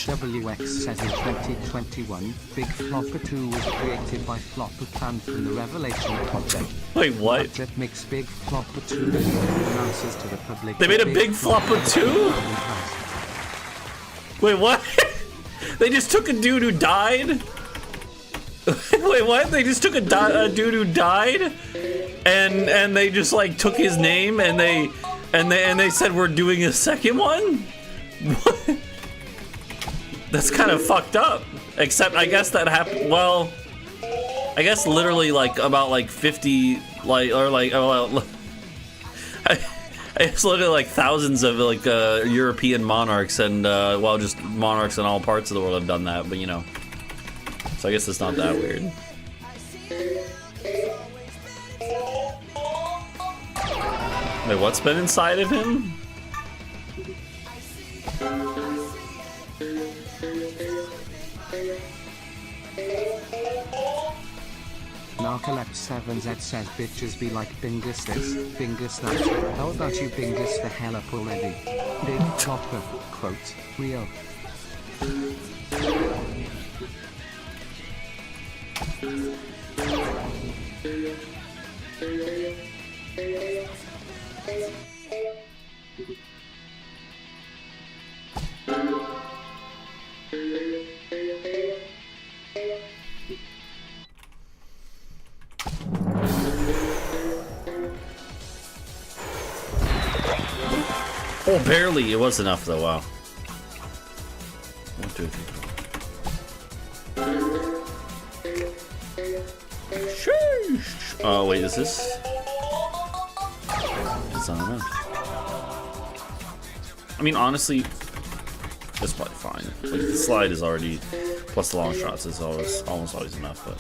WX says in 2021, Big Flopper 2 was created by Flopper Clan from the Revelation Project. Wait, what? Project makes Big Flopper 2 announces to the public. They made a Big Flopper 2? Wait, what? They just took a dude who died? Wait, what? They just took a dude who died? And they just like took his name and they said we're doing a second one? What? That's kind of fucked up. Except I guess that happened, well, I guess literally like about like 50 like or like it's literally like thousands of like European monarchs and well, just monarchs in all parts of the world have done that, but you know. So I guess it's not that weird. Wait, what's been inside of him? Narcolepsy7Z says bitches be like Bingus this, Bingus that. How about you Bingus the hell up already? Big Flopper, quote, real. Oh, barely. It was enough, though. Wow. 1, 2, 3. Sheesh. Oh, wait. Is this? It's not enough. I mean, honestly, that's probably fine. Like, the slide is already, plus the long shots is almost always enough. But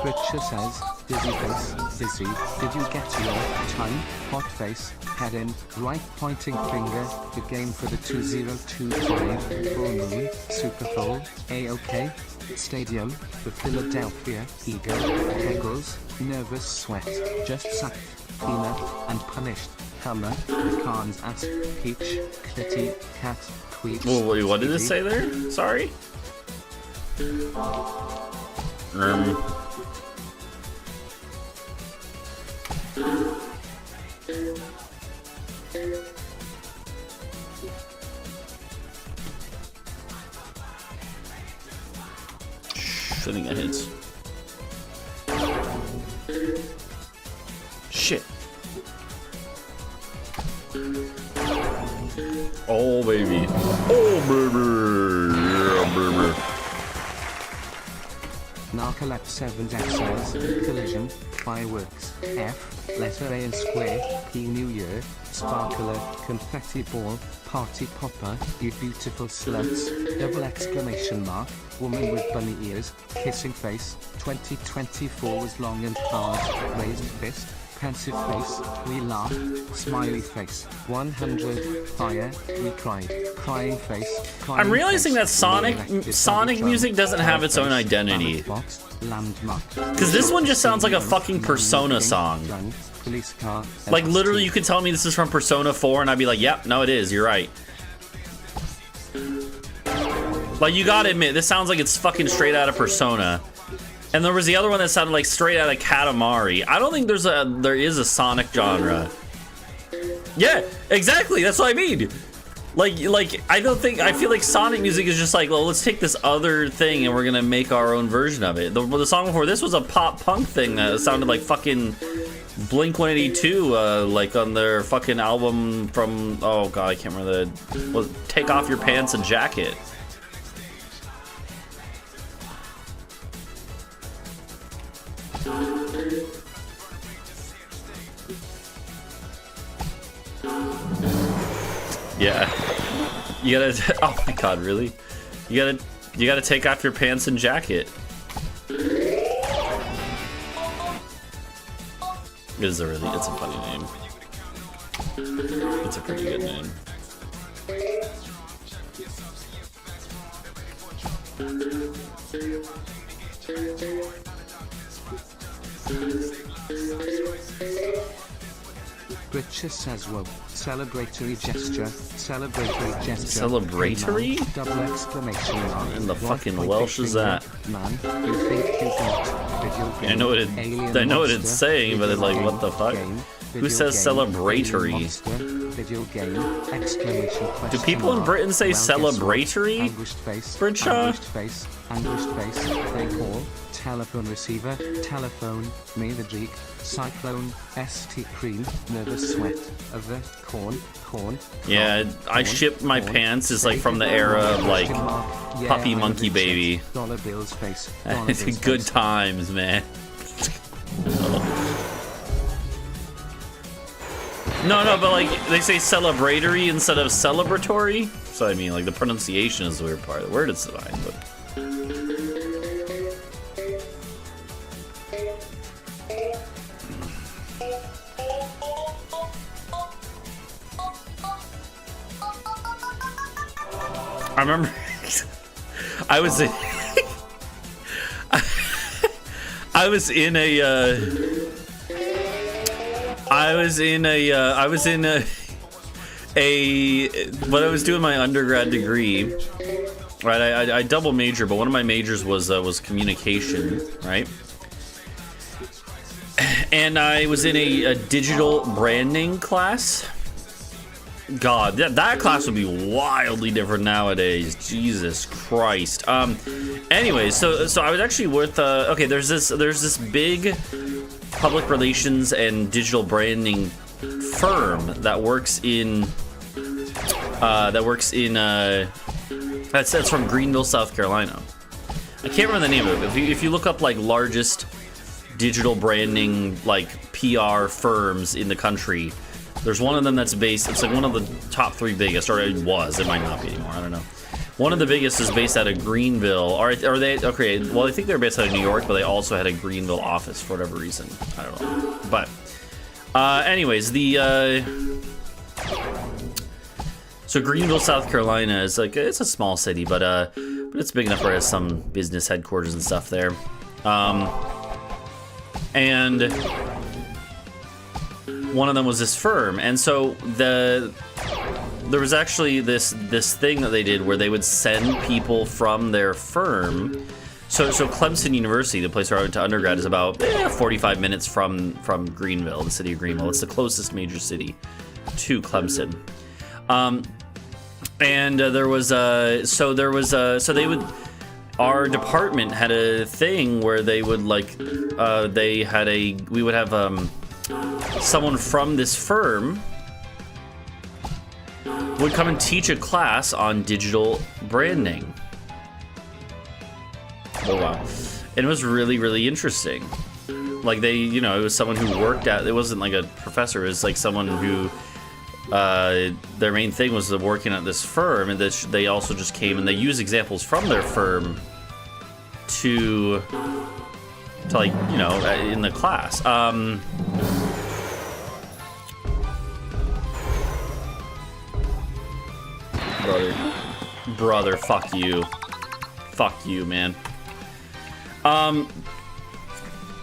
Richard says, Dizzy face, Dizzy, did you get your tongue, hot face, head in, right pointing finger, the game for the 2025, full moon, super bowl, A-OK, stadium, the Philadelphia, Eagle, Peggles, nervous sweat, just sucked, peanut, and punished, Hummer, Pecan's ass, peach, clitty, cat, queef. whoa, wait, what did it say there? Sorry. I think that hits. Shit. Oh baby. Oh baby. Yeah, baby. Narcolepsy 7 XLs, collision, fireworks, F, letter A and square, P New Year, sparkler, confetti ball, party popper, you beautiful sluts, double exclamation mark, woman with bunny ears, kissing face, 2024 was long and hard, raised fist, pensive face, we laugh, smiley face, 100, fire, we cried, crying face, crying I'm realizing face, that Sonic music doesn't have its own identity. Because this one just sounds like a fucking Persona song. Like literally you could tell me this is from Persona 4 and I'd be like, yep, no it is, you're right. Like you gotta admit, this sounds like it's fucking straight out of Persona. And there was the other one that sounded like straight out of Katamari. I don't think there is a Sonic genre. Yeah, exactly. That's what I mean. Like I feel like Sonic music is just like, well, let's take this other thing and we're gonna make our own version of it. The song before this was a pop punk thing that sounded like fucking Blink 182, like on their fucking album from, oh god, I can't remember Take Off Your Pants and Jacket. Yeah, you gotta. Oh my god, really? You gotta take off your pants and jacket. It's a funny name. It's a pretty good name. Britcher says, whoa, celebratory gesture, celebratory gesture. Celebratory? Man, double exclamation mark. In the fucking Welsh is that? Man, you think you got video game, I know what it's saying, but it's like, what the fuck? Who says celebratory? Video game, exclamation question. Do people in Britain say celebratory? Anguished face, Britcher? anguished face, anguished face, they call, telephone receiver, telephone, me the Greek, cyclone, ST cream, nervous sweat, of the corn. Yeah, I shipped my pants is like from the era of like Puppy Monkey Baby. Dollar bills face. Good times, man. No, but like they say celebratory instead of celebratory. So I mean, like the pronunciation is the weird part. The word is fine, but. I remember I was in when I was doing my undergrad degree, right? I double major, but one of my majors was communication, right? And I was in a digital branding class. God, that class would be wildly different nowadays. Jesus Christ. Anyways, so I was actually with okay, there's this big public relations and digital branding firm that works in that's from Greenville, South Carolina. I can't remember the name of it. If you look up like largest digital branding like PR firms in the country, there's one of them that's based, it's like one of the top 3 biggest, or it was, it might not be anymore, I don't know. One of the biggest is based out of Greenville, or they, okay, well I think they're based out of New York, but they also had a Greenville office for whatever reason, I don't know. But, anyways, so Greenville, South Carolina is like, it's a small city, but it's big enough where it has some business headquarters and stuff there. And one of them was this firm, and so there was actually this thing that they did where they would send people from their firm. So Clemson University, the place where I went to undergrad, is about 45 minutes from Greenville, the city of Greenville. It's the closest major city to Clemson. And there was our department had a thing where they would like we would have someone from this firm would come and teach a class on digital branding. Oh wow. And it was really, really interesting. Like they, you know, it was someone who worked at, it wasn't like a professor, it was like someone who, their main thing was working at this firm, and they also just came and they used examples from their firm to like, you know, in the class. Brother, fuck you. Fuck you, man.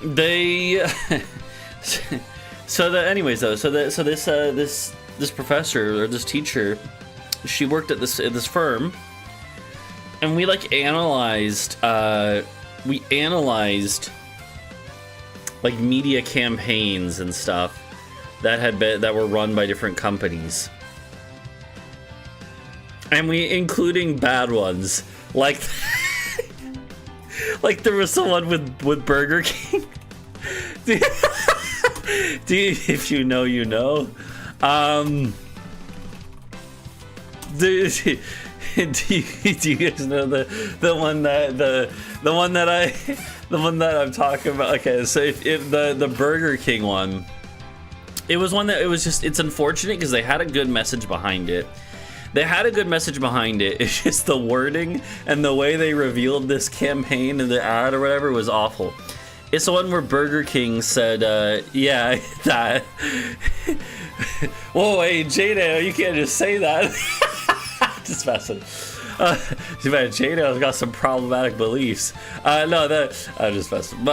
They anyways though, this professor or this teacher, she worked at this firm, and we like analyzed like media campaigns and stuff that were run by different companies. And including bad ones, like like there was someone with Burger King. If you know, you know. Do you guys know the one that I'm talking about? Okay, so if the Burger King one, it was one that it's unfortunate because they had a good message behind it. It's just the wording and the way they revealed this campaign and the ad or whatever was awful. It's the one where Burger King said, yeah, that. Whoa, hey, J-Nail, you can't just say that. Just messing. Too bad J-Nail's got some problematic beliefs. I'm just messing.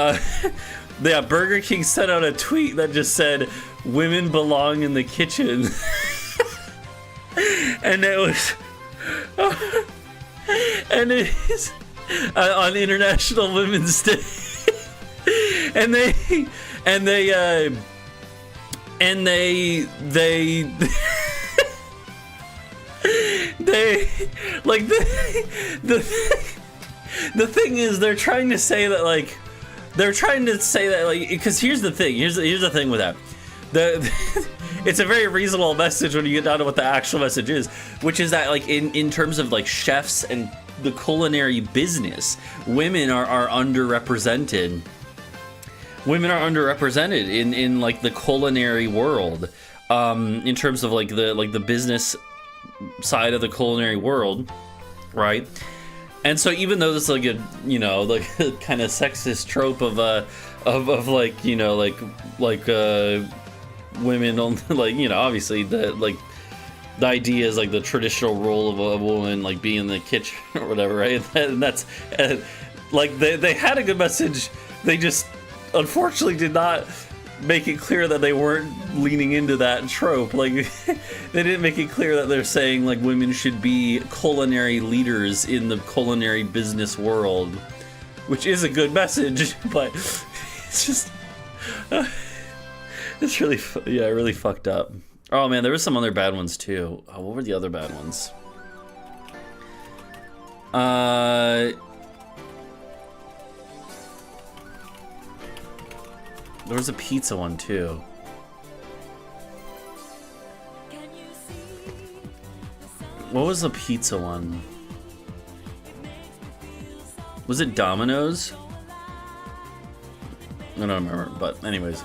Yeah, Burger King sent out a tweet that just said, "Women belong in the kitchen." And it was, and it is on International Women's Day, and they like the thing is they're trying to say that like because here's the thing with that. It's a very reasonable message when you get down to what the actual message is, which is that like in terms of like chefs and the culinary business, women are underrepresented. Women are underrepresented in like the culinary world, in terms of like the business side of the culinary world, right? And so even though this is like a, you know, like a kind of sexist trope of like, you know, like women on, like, you know, obviously the idea is like the traditional role of a woman like being in the kitchen or whatever, right? And that's like they had a good message. They just unfortunately did not make it clear that they weren't leaning into that trope. Like they didn't make it clear that they're saying like women should be culinary leaders in the culinary business world, which is a good message, but it's just it's really really fucked up. Oh man, there were some other bad ones too. Oh, what were the other bad ones? There was a pizza one too. What was the pizza one? Was it Domino's? I don't remember, but anyways.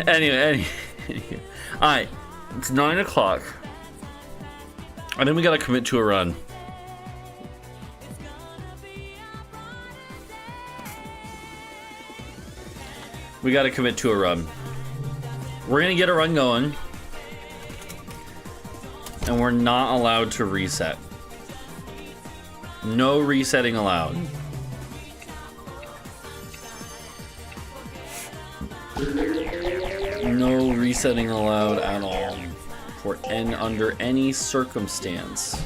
Anyway. Alright, it's 9 o'clock. And then we gotta commit to a run. We gotta commit to a run. We're gonna get a run going. And we're not allowed to reset. No resetting allowed. No resetting allowed at all. Under any circumstance.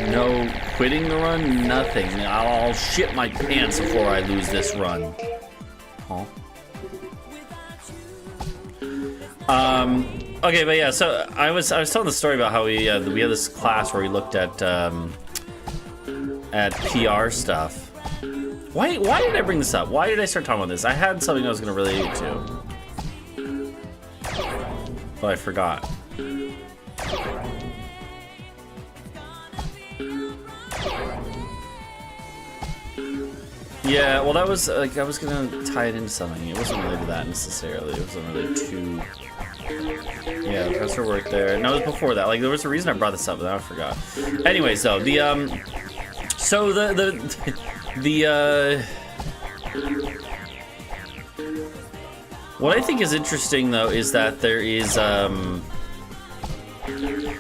No quitting the run, nothing. I'll shit my pants before I lose this run. Huh? Okay, but yeah, so I was telling the story about how we had this class where we looked at PR stuff. Why did I bring this up? Why did I start talking about this? I had something I was gonna relate to, but I forgot. Yeah, well, that was like I was gonna tie it into something. It wasn't related to that necessarily. It wasn't really too. Yeah, the professor worked there. No, it was before that. Like there was a reason I brought this up, but I forgot. Anyways, though so what I think is interesting though is that there is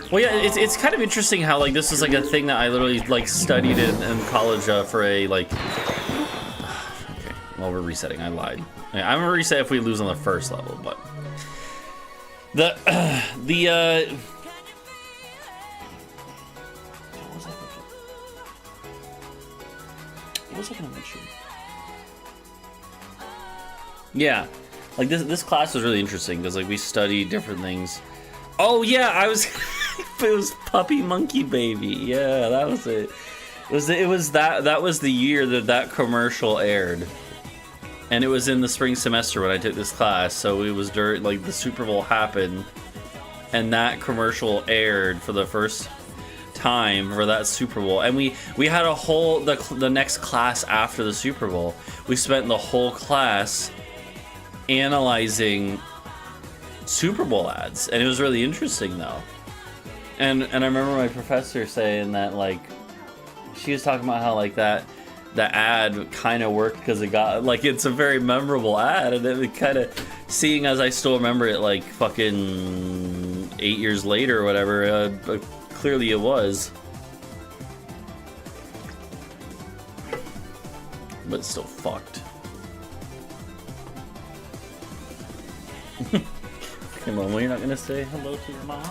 well, yeah, it's kind of interesting how like this is like a thing that I literally like studied in college for a like. Okay, well we're resetting. I lied. Yeah, I'm gonna reset if we lose on the first level, but what was I gonna mention? Yeah, like this class was really interesting because like we studied different things. Oh yeah, I was. It was Puppy Monkey Baby. Yeah, that was it. It was that was the year that commercial aired, and it was in the spring semester when I took this class. So it was during like the Super Bowl happened, and that commercial aired for the first time for that Super Bowl. And we had a whole the next class after the Super Bowl. We spent the whole class analyzing Super Bowl ads, and it was really interesting though. And I remember my professor saying that like she was talking about how like the ad kind of worked because it got like it's a very memorable ad, and it kind of seeing as I still remember it like fucking 8 years later or whatever. Clearly it was, but still fucked. Come on, you're not gonna say hello to your mom?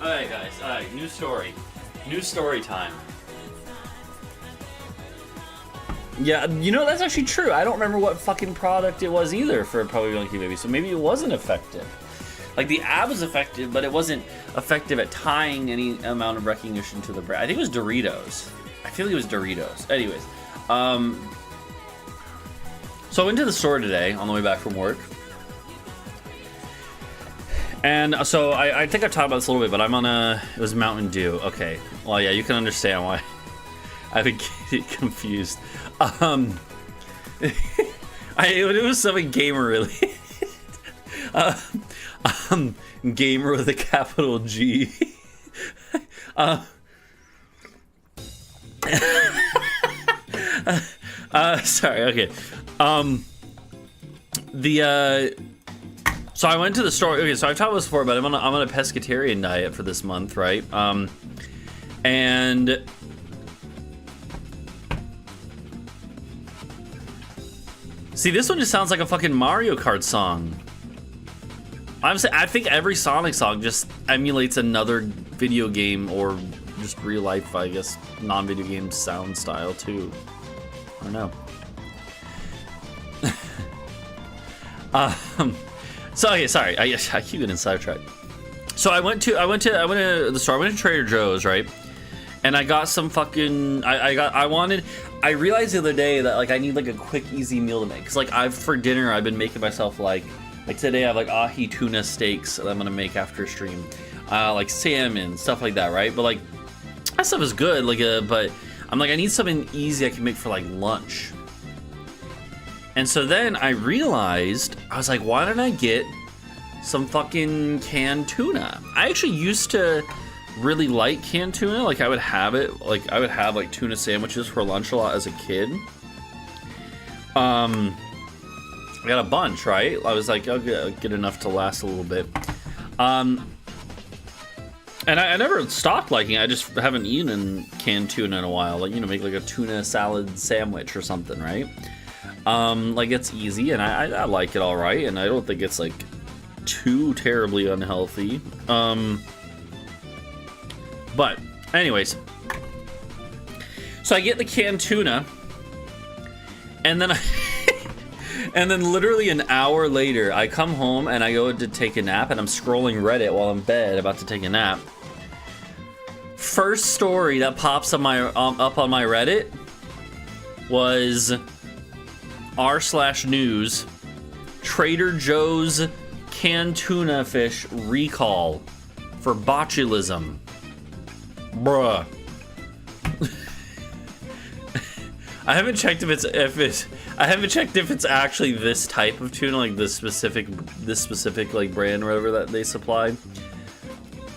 Alright guys, alright, new story. New story time. Yeah, you know, that's actually true. I don't remember what fucking product it was either for Puppy Monkey Baby, so maybe it wasn't effective. Like, the ad was effective, but it wasn't effective at tying any amount of recognition to the brand. I think it was Doritos. I feel like it was Doritos. Anyways, so I went to the store today on the way back from work. And so I think I've talked about this a little bit, but I'm on it was Mountain Dew. Okay. Well, yeah, you can understand why I've been getting confused. It was something gamer related. Gamer with a capital G. Sorry, okay. So I went to the store. Okay, so I've talked about this before, but I'm on a pescatarian diet for this month, right? And see, this one just sounds like a fucking Mario Kart song. I think every Sonic song just emulates another video game or just real life, I guess, non-video game sound style too. I don't know. So okay, sorry, I keep getting sidetracked. So I went to the store. I went to Trader Joe's, right? And I got some fucking. I realized the other day that like I need like a quick, easy meal to make. Cause like for dinner I've been making myself like today I have like ahi tuna steaks that I'm gonna make after stream, like salmon stuff like that, right? But like that stuff is good, but I'm like I need something easy I can make for like lunch. And so then I realized, I was like, why don't I get some fucking canned tuna? I actually used to really like canned tuna. Like I would have like tuna sandwiches for lunch a lot as a kid. I got a bunch, right? I was like, I'll get enough to last a little bit. And I never stopped liking it. I just haven't eaten canned tuna in a while. Like, you know, make like a tuna salad sandwich or something, right? Like it's easy and I like it all right, and I don't think it's like too terribly unhealthy. But, anyways. So I get the canned tuna, and then and then literally an hour later, I come home and I go to take a nap, and I'm scrolling Reddit while I'm in bed about to take a nap. First story that pops up on my Reddit was r/news Trader Joe's canned tuna fish recall for botulism. Bruh. I haven't checked if it's actually this type of tuna, like this specific like brand or whatever that they supply.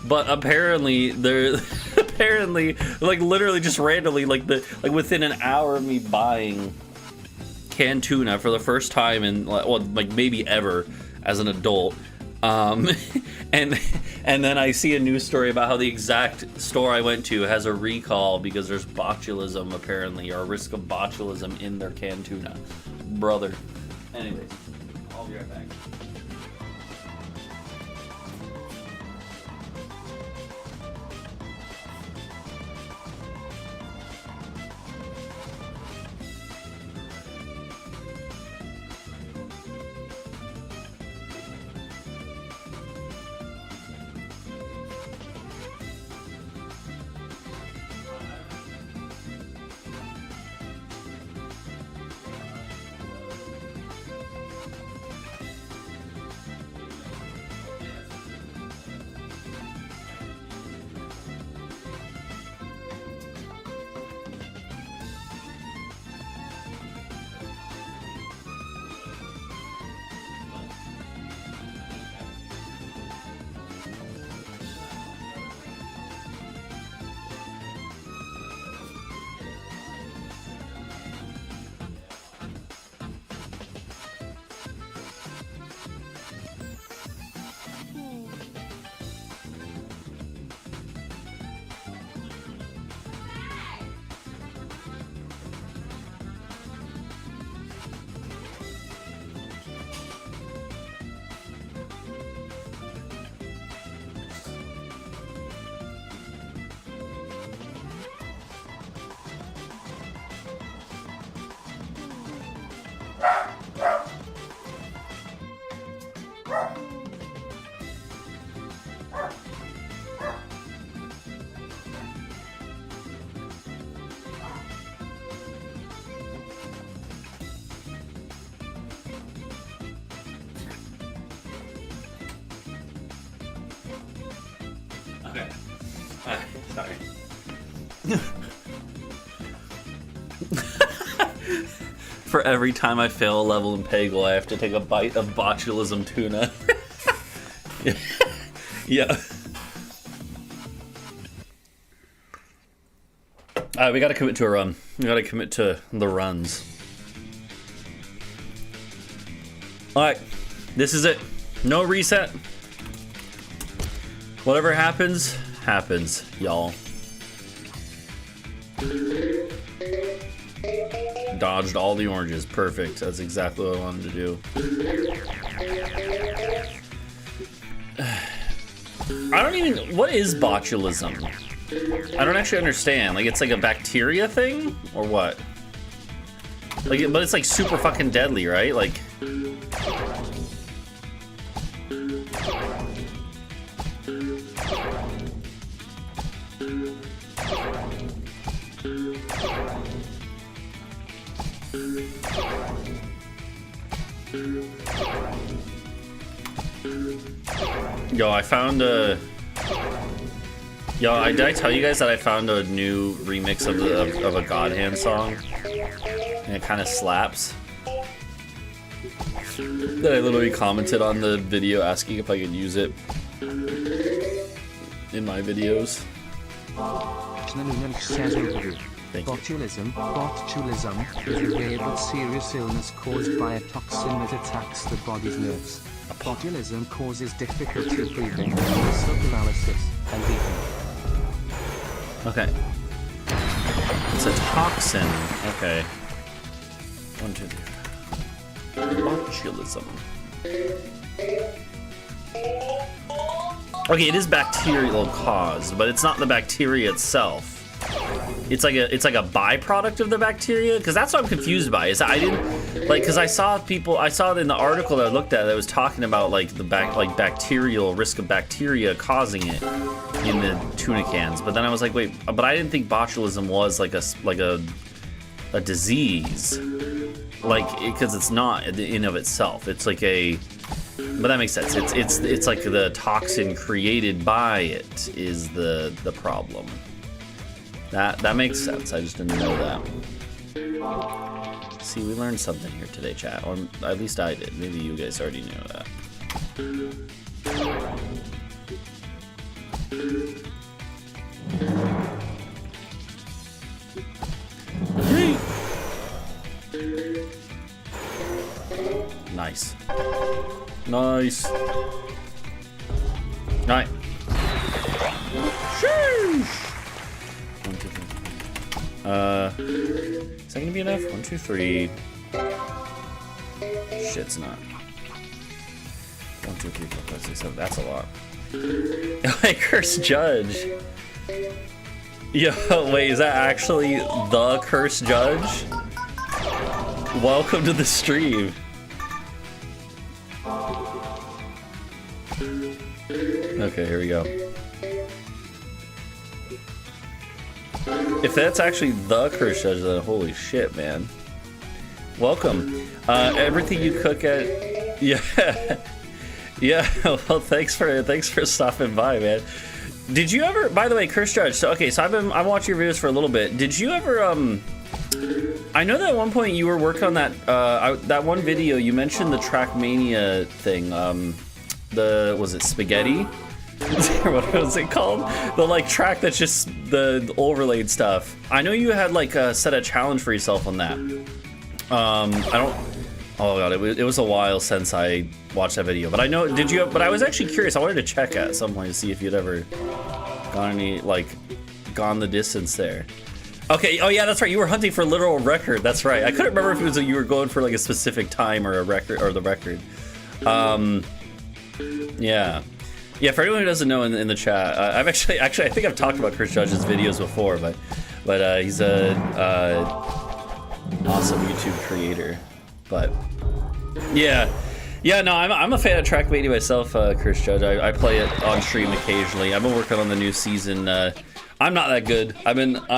But apparently like literally just randomly like within an hour of me buying canned tuna for the first time in like maybe ever as an adult, and then I see a news story about how the exact store I went to has a recall because there's botulism apparently, or a risk of botulism in their canned tuna. Brother. Anyways, I'll be right back. Okay. Sorry. For every time I fail a level in Peggle, I have to take a bite of botulism tuna. Yeah. Alright, we gotta commit to a run. We gotta commit to the runs. Alright, this is it. No reset. Whatever happens, happens, y'all. Dodged all the oranges. Perfect. That's exactly what I wanted to do. I don't even... What is botulism? I don't actually understand. Like, it's like a bacteria thing? Or what? Like, but it's like super fucking deadly, right? Like... Yo, I found a... Yo, did I tell you guys that I found a new remix of a God Hand song? And it kind of slaps. That I literally commented on the video asking if I could use it in my videos. Botulism is a rare but serious illness caused by a toxin that attacks the body's nerves. Botulism causes difficulty breathing, muscle paralysis, and eating. Okay. It's a toxin. Okay. 1, 2, 3. Botulism. Okay, it is bacterial caused, but it's not the bacteria itself. It's like a byproduct of the bacteria, because that's what I'm confused by. Is I didn't like, because I saw it in the article that I looked at that was talking about like the bacterial risk of bacteria causing it in the tuna cans. But then I was like, wait, but I didn't think botulism was like a disease, like, because it's not in of itself. It's like a, but that makes sense. It's like the toxin created by it is the problem. That makes sense. I just didn't know that. See, we learned something here today, chat. Or at least I did. Maybe you guys already knew that. Nice. Nice. Alright. Sheesh. 1, 2, 3. Is that gonna be enough? 1, 2, 3. Shit's not. 1, 2, 3, 4, 5, 6, 7. That's a lot. I curse judge. Yo, wait, is that actually the curse judge? Welcome to the stream. Okay, here we go. If that's actually the curse judge, then holy shit, man. Welcome. Everything you cook at, yeah, yeah. Well, thanks for stopping by, man. Did you ever? By the way, curse judge. So okay, so I've watched your videos for a little bit. Did you ever? I know that at one point you were working on that that one video. You mentioned the Trackmania thing. Was it spaghetti? What was it called? The like track that's just the overlaid stuff. I know you had like set a challenge for yourself on that. I don't. Oh god, it was a while since I watched that video. But I know, did you? But I was actually curious. I wanted to check at some point to see if you'd ever gone the distance there. Okay. Oh yeah, that's right. You were hunting for a literal record. That's right. I couldn't remember if it was you were going for like a specific time or a record or the record. Yeah. Yeah, for anyone who doesn't know in the chat, I've actually I think I've talked about Chris Judge's videos before, but he's a awesome YouTube creator. But yeah, no, I'm a fan of Trackmania myself, Chris Judge. I play it on stream occasionally. I've been working on the new season. I'm not that good. I'm at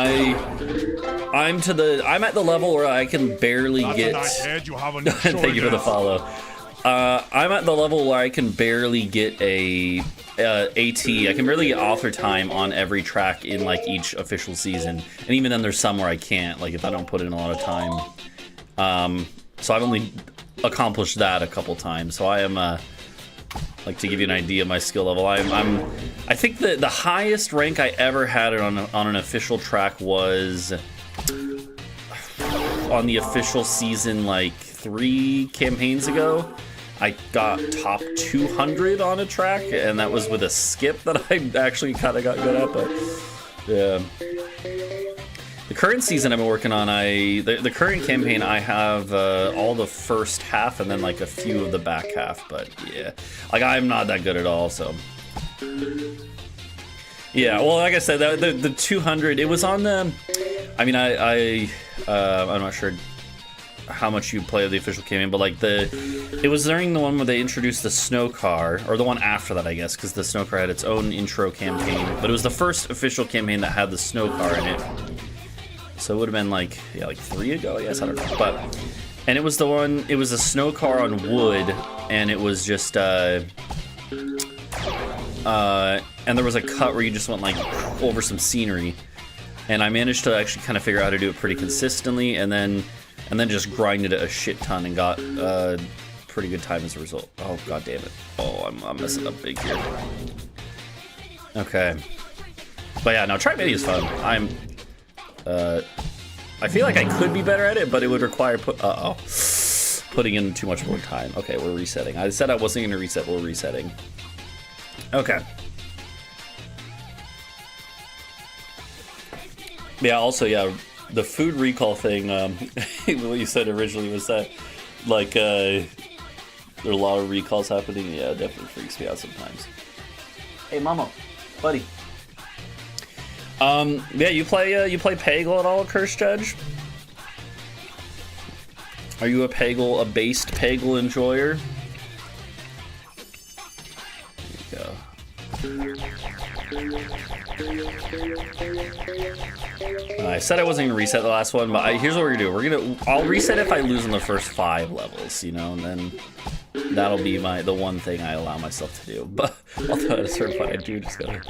the level where I can barely get. Nice head you have on your Thank you for the follow. I'm at the level where I can barely get a AT. I can barely get author time on every track in like each official season, and even then there's some where I can't, like if I don't put in a lot of time. So I've only accomplished that a couple times. So I am like, to give you an idea of my skill level, I think that the highest rank I ever had on an official track was on the official season like 3 campaigns ago. I got top 200 on a track, and that was with a skip that I actually kind of got good at. But yeah, the current season I've been working on, the current campaign, I have all the first half and then like a few of the back half. But yeah, like I'm not that good at all. So yeah, well, like I said, the 200, it was on the. I mean, I'm not sure how much you play of the official campaign, but like it was during the one where they introduced the snow car, or the one after that, I guess, because the snow car had its own intro campaign, but it was the first official campaign that had the snow car in it. So it would have been like 3 ago, I guess, I don't know. But and it was a snow car on wood, and it was just and there was a cut where you just went like over some scenery, and I managed to actually kind of figure out how to do it pretty consistently, and then just grinded it a shit ton and got pretty good time as a result. Oh god damn it! Oh, I'm messing up big here. Okay, but yeah, no, Trackmania is fun. I feel like I could be better at it, but it would require putting in too much more time. Okay, we're resetting. I said I wasn't going to reset. We're resetting. Okay. Yeah. Also, yeah. The food recall thing, what you said originally was that, like, there are a lot of recalls happening. Yeah, it definitely freaks me out sometimes. Hey, Mama, buddy. Yeah, you play Peggle at all, Curse Judge? Are you a based Peggle enjoyer? There you go. I said I wasn't gonna reset the last one, but here's what we're gonna do. I'll reset if I lose in the first 5 levels, you know, and then that'll be the one thing I allow myself to do. But although at a certain point I do just gotta.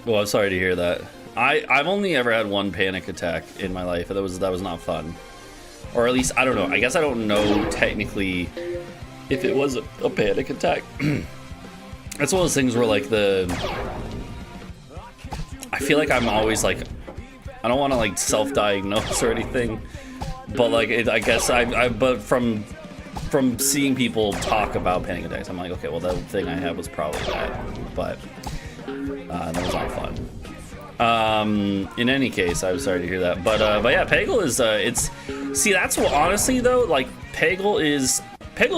Well, I'm sorry to hear that. I've only ever had one panic attack in my life, and that was not fun. Or at least I don't know. I guess I don't know technically if it was a panic attack. It's one of those things where like I feel like I'm always like, I don't want to like self-diagnose or anything, but like I guess but from seeing people talk about panic attacks, I'm like, okay, well that thing I had was probably that, but that was not fun. In any case, I'm sorry to hear that, but yeah, Peggle is see, that's what, honestly though, like Peggle's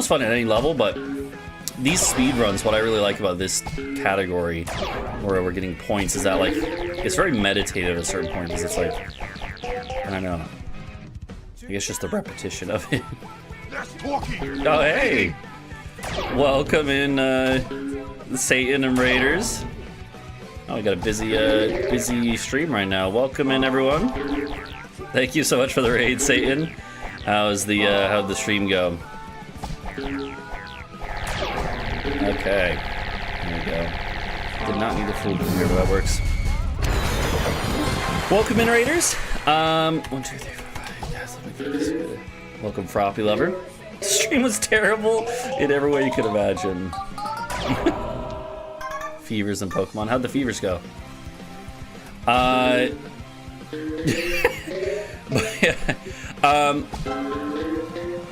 fun at any level, but these speed runs, what I really like about this category where we're getting points is that like it's very meditative at a certain point, because it's like, I don't know, I guess just the repetition of it. Oh hey, welcome in Satan and Raiders. Oh, we got a busy stream right now. Welcome in, everyone. Thank you so much for the raid, Satan. How'd the stream go? Okay, there we go. Did not need the full here, but that works. Welcome in, Raiders. 1, 2, 3, 4, 5. Yes, let me get this good. Welcome, Froppy Lover. The stream was terrible in every way you could imagine. Fevers and Pokemon. How'd the fevers go? But yeah.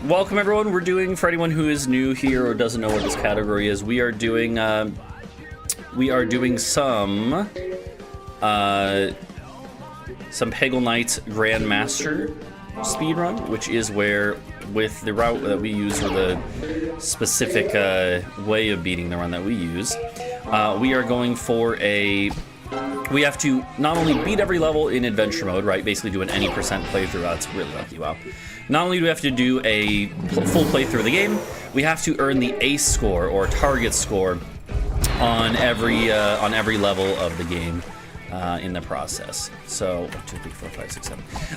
Welcome everyone. We're doing, for anyone who is new here or doesn't know what this category is, we are doing some Peggle Knights Grandmaster speedrun, which is where, with the route that we use, or the specific way of beating the run that we use, we are going for we have to not only beat every level in adventure mode, right, basically do an any percent playthrough. That's really lucky, wow. Not only do we have to do a full playthrough of the game, we have to earn the ace score, or target score, on every level of the game in the process. So 1, 2, 3, 4, 5, 6,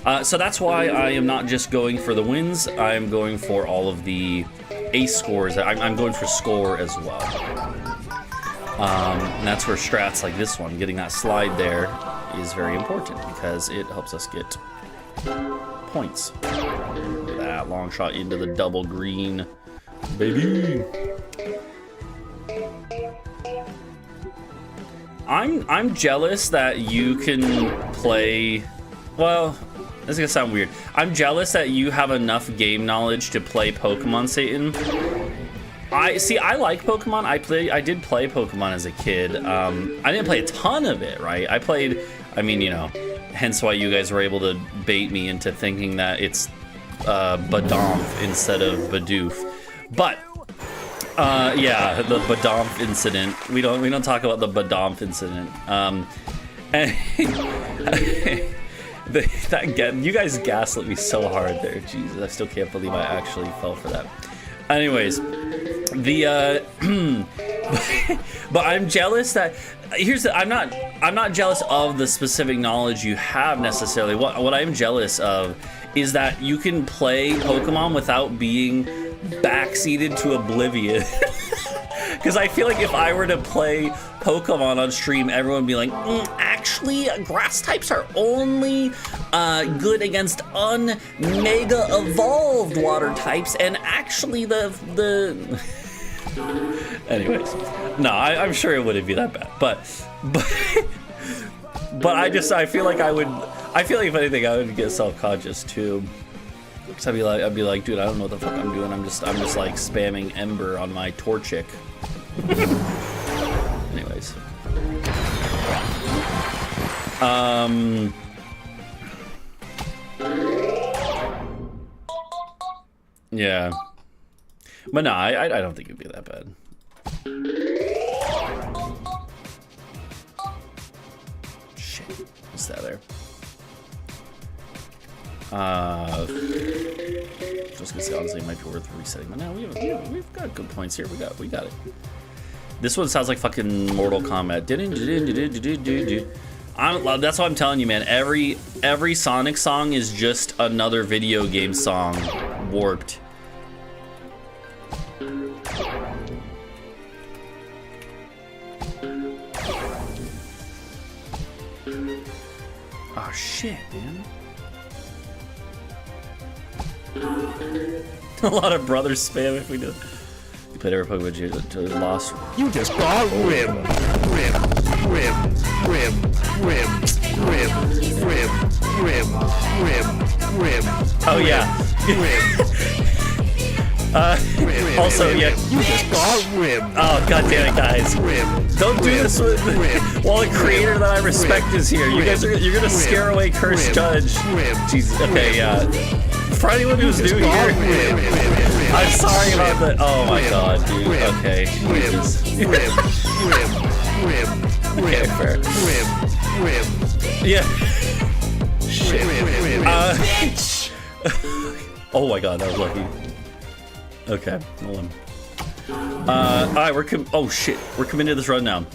7. So that's why I am not just going for the wins. I am going for all of the ace scores. I'm going for score as well. And that's where strats like this one, getting that slide there, is very important, because it helps us get points. Look at that long shot into the double green, baby. I'm jealous that you can play. Well, this is gonna sound weird. I'm jealous that you have enough game knowledge to play Pokemon, Satan. I like Pokemon. I did play Pokemon as a kid. I didn't play a ton of it, right? I played, I mean, you know, hence why you guys were able to bait me into thinking that it's Badoomph instead of Bidoof. But yeah, the Badoomph incident. We don't talk about the Badoomph incident. You guys gaslit me so hard there. Jesus, I still can't believe I actually fell for that. Anyways, but I'm jealous that I'm not jealous of the specific knowledge you have necessarily. What I'm jealous of is that you can play Pokemon without being backseated to oblivion. Because I feel like if I were to play Pokemon on stream, everyone would be like, actually, grass types are only good against un-mega evolved water types, and actually the anyways, no, I'm sure it wouldn't be that bad, but I feel like if anything I would get self-conscious too. Cause I'd be like, dude, I don't know what the fuck I'm doing. I'm just like spamming Ember on my Torchic. Anyways. Yeah. But no, I don't think it'd be that bad. shit. What's that there? Just gonna say, honestly, it might be worth resetting. But now we've got good points here. We got it. This one sounds like fucking Mortal Kombat. That's what I'm telling you, man. Every Sonic song is just another video game song warped. Oh shit, man. A lot of brothers spam if we do. You played every Pokemon to lost. You just got rim. Oh yeah. Also, yeah. You just got rim. Oh god damn it, guys! Don't do this with while a creator that I respect is here. You guys you're gonna scare away Cursed Judge. Jesus. Okay, yeah. For anyone who's new here, I'm sorry about that. Oh my god, dude. Okay. Jesus. Okay, fair. Yeah. Shit. Oh my god, that was lucky. Okay, hold on. Alright, oh shit, we're committed to this run now.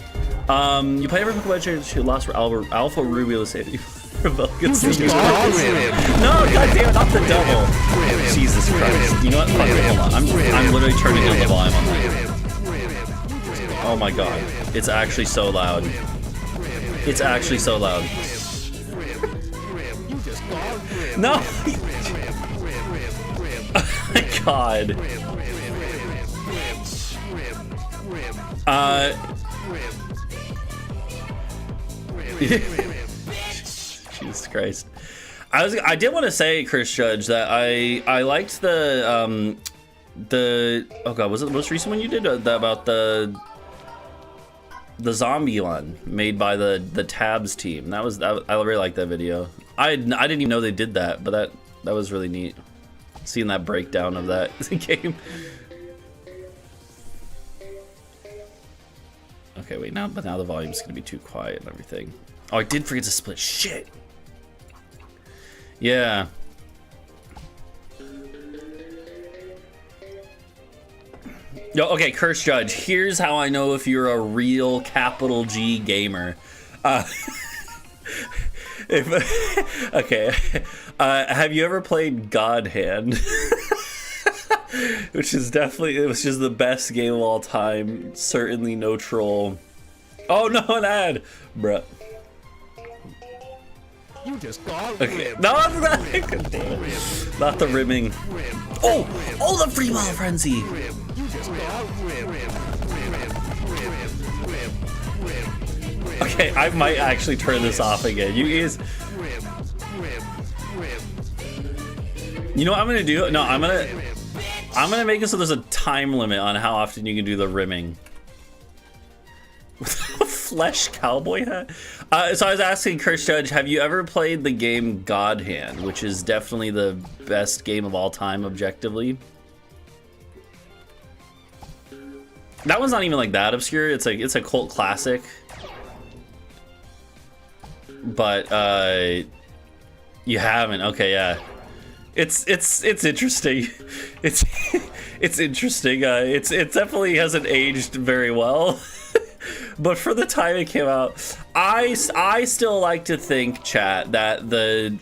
You play every Pokemon who lost for Alpha Ruby, let's say. No, goddamn, not the double. Jesus Christ. You know what? Fuck it, hold on. I'm literally turning down the volume on that. Oh my god. It's actually so loud. It's actually so loud. No! Oh my god. Jesus Christ. I did want to say, Chris Judge, that I liked the oh god, was it the most recent one you did about the zombie one made by the Tabs team? I really liked that video. I didn't even know they did that, but that was really neat. Seeing that breakdown of that game. Okay, wait, but now the volume's gonna be too quiet and everything. Oh, I did forget to split. Shit. Yeah. Yo, okay, Curse Judge. Here's how I know if you're a real capital G gamer. Okay. Have you ever played God Hand? Which is it was just the best game of all time. Certainly no troll. Oh no, an ad, bruh. You just got okay. No, I'm not. Not the rimming. Oh, the free ball frenzy. You just got Okay, I might actually turn this off again. You guys. You know what I'm gonna do? No, I'm gonna make it so there's a time limit on how often you can do the rimming. With a flesh cowboy hat? So I was asking Curse Judge, have you ever played the game God Hand, which is definitely the best game of all time, objectively? That one's not even like that obscure. It's a cult classic. But you haven't. Okay, yeah. It's interesting. It's interesting. It definitely hasn't aged very well. But for the time it came out, I still like to think, chat, that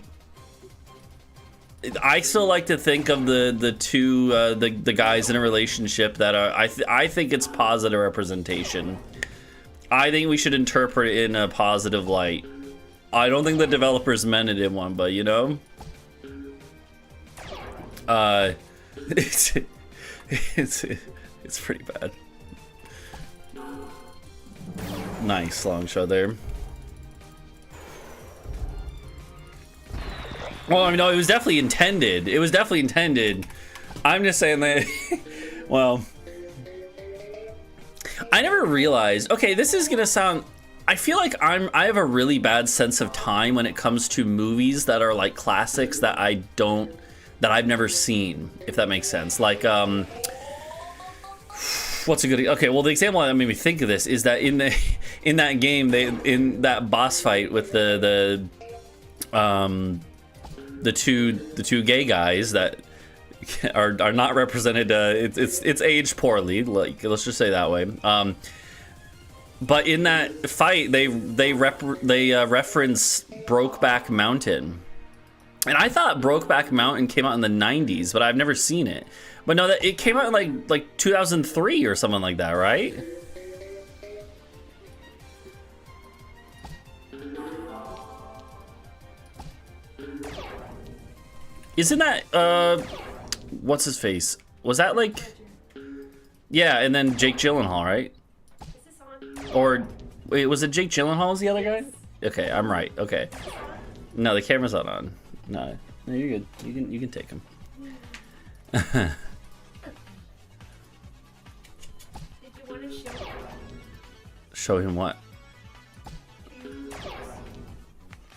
I still like to think of the two the guys in a relationship that are I think it's positive representation. I think we should interpret it in a positive light. I don't think the developers meant it in one, but you know, it's pretty bad. Nice long shot there. Well, I mean, no, it was definitely intended. It was definitely intended. I'm just saying that. Well, I never realized. Okay, this is gonna sound. I feel like I have a really bad sense of time when it comes to movies that are like classics that I've never seen, if that makes sense. Like, what What's a good? Okay, well, the example that made me think of this is that in that game, in that boss fight with the two gay guys that are not represented. It's aged poorly. Like, let's just say that way. But in that fight, they reference Brokeback Mountain, and I thought Brokeback Mountain came out in the '90s, but I've never seen it. But no, that it came out in like 2003 or something like that, right? Isn't that what's his face? Was that like? Yeah, and then Jake Gyllenhaal, right? Or wait, was it Jake Gyllenhaal was the other guy? Okay, I'm right. Okay. No, the camera's not on. No, you're good. You can take him. Did you want to show him? Show him what?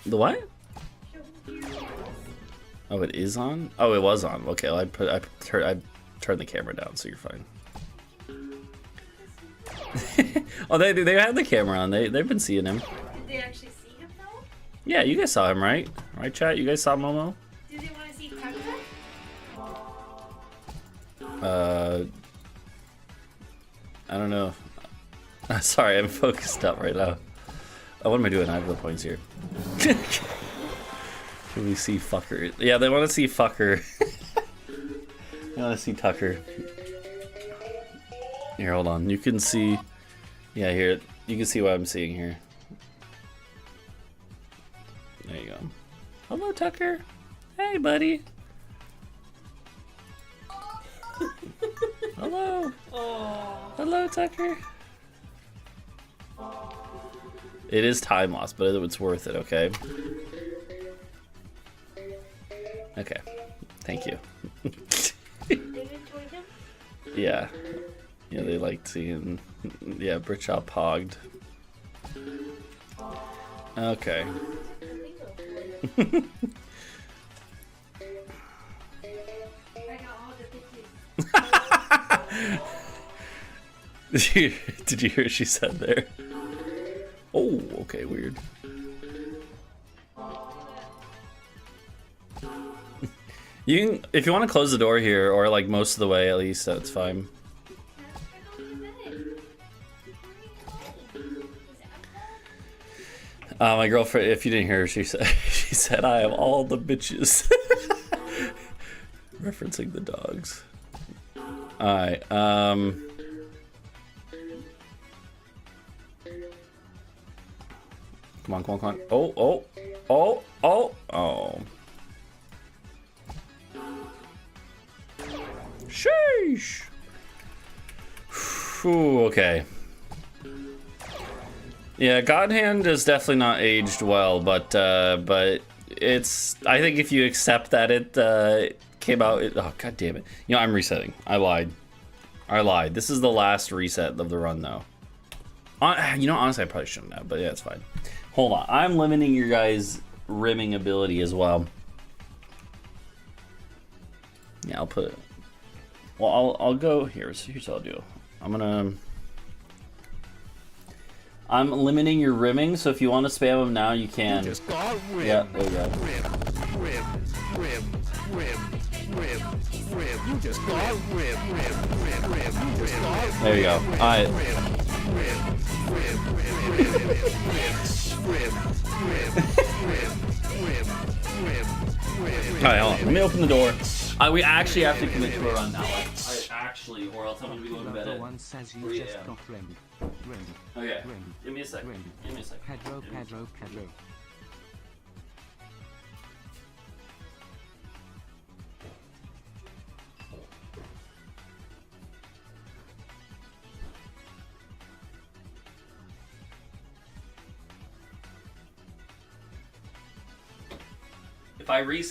The what? Oh, it is on? Oh, it was on. Okay, well, I turned the camera down, so you're fine. Oh, they had the camera on. They've been seeing him. Did they actually see him though? Yeah, you guys saw him, right? Right, chat? You guys saw Momo? Did they want to see Peggle? I don't know. Sorry, I'm focused up right now. Oh, what am I doing? I have the points here. Can we see fucker? Yeah, they want to see fucker. They want to see Tucker. Here, hold on. You can see. Yeah, here. You can see what I'm seeing here. There you go. Hello, Tucker. Hey, buddy. Hello. Oh. Hello, Tucker. It is time loss, but it's worth it, okay? Okay. Thank you. They enjoyed him? Yeah. Yeah, they liked seeing... Yeah, Britchop hogged. Okay. I got all the bitches. Did you hear what she said there? Oh, okay, weird. You can, if you want to close the door here, or like most of the way at least, that's fine. My girlfriend, if you didn't hear her, she said I have all the bitches. Referencing the dogs. Alright, come on, come on, come on. Oh, oh, oh, oh, oh. Sheesh. Whew, okay. Yeah, Godhand is definitely not aged well, but it's. I think if you accept that it came out. Oh, god damn it! You know, I'm resetting. I lied. This is the last reset of the run, though. You know, honestly, I probably shouldn't have, but yeah, it's fine. Hold on, I'm limiting your guys' rimming ability as well. Yeah, I'll put it. Well, I'll go here. Here's what I'll do. I'm limiting your rimming, so if you want to spam them now, you can. Just got rim. Yeah, there you go. Rim. You just got rim. You just got rim. There you go. Alright. Alright, hold on. Let me open the door. We actually have to commit to a run now. Or else I'm gonna be going to bed at one says 3 you just a.m. got rimmed. Okay. Rim. Give me a sec. Rim. Give me a sec. Pedro.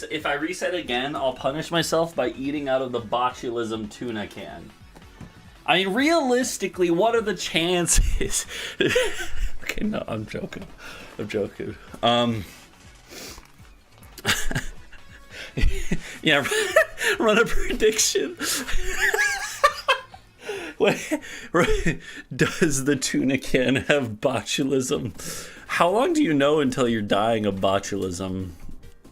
If I reset again, I'll punish myself by eating out of the botulism tuna can. I mean, realistically, what are the chances? Okay, no, I'm joking. Yeah, run a prediction. Does the tuna can have botulism? How long do you know until you're dying of botulism?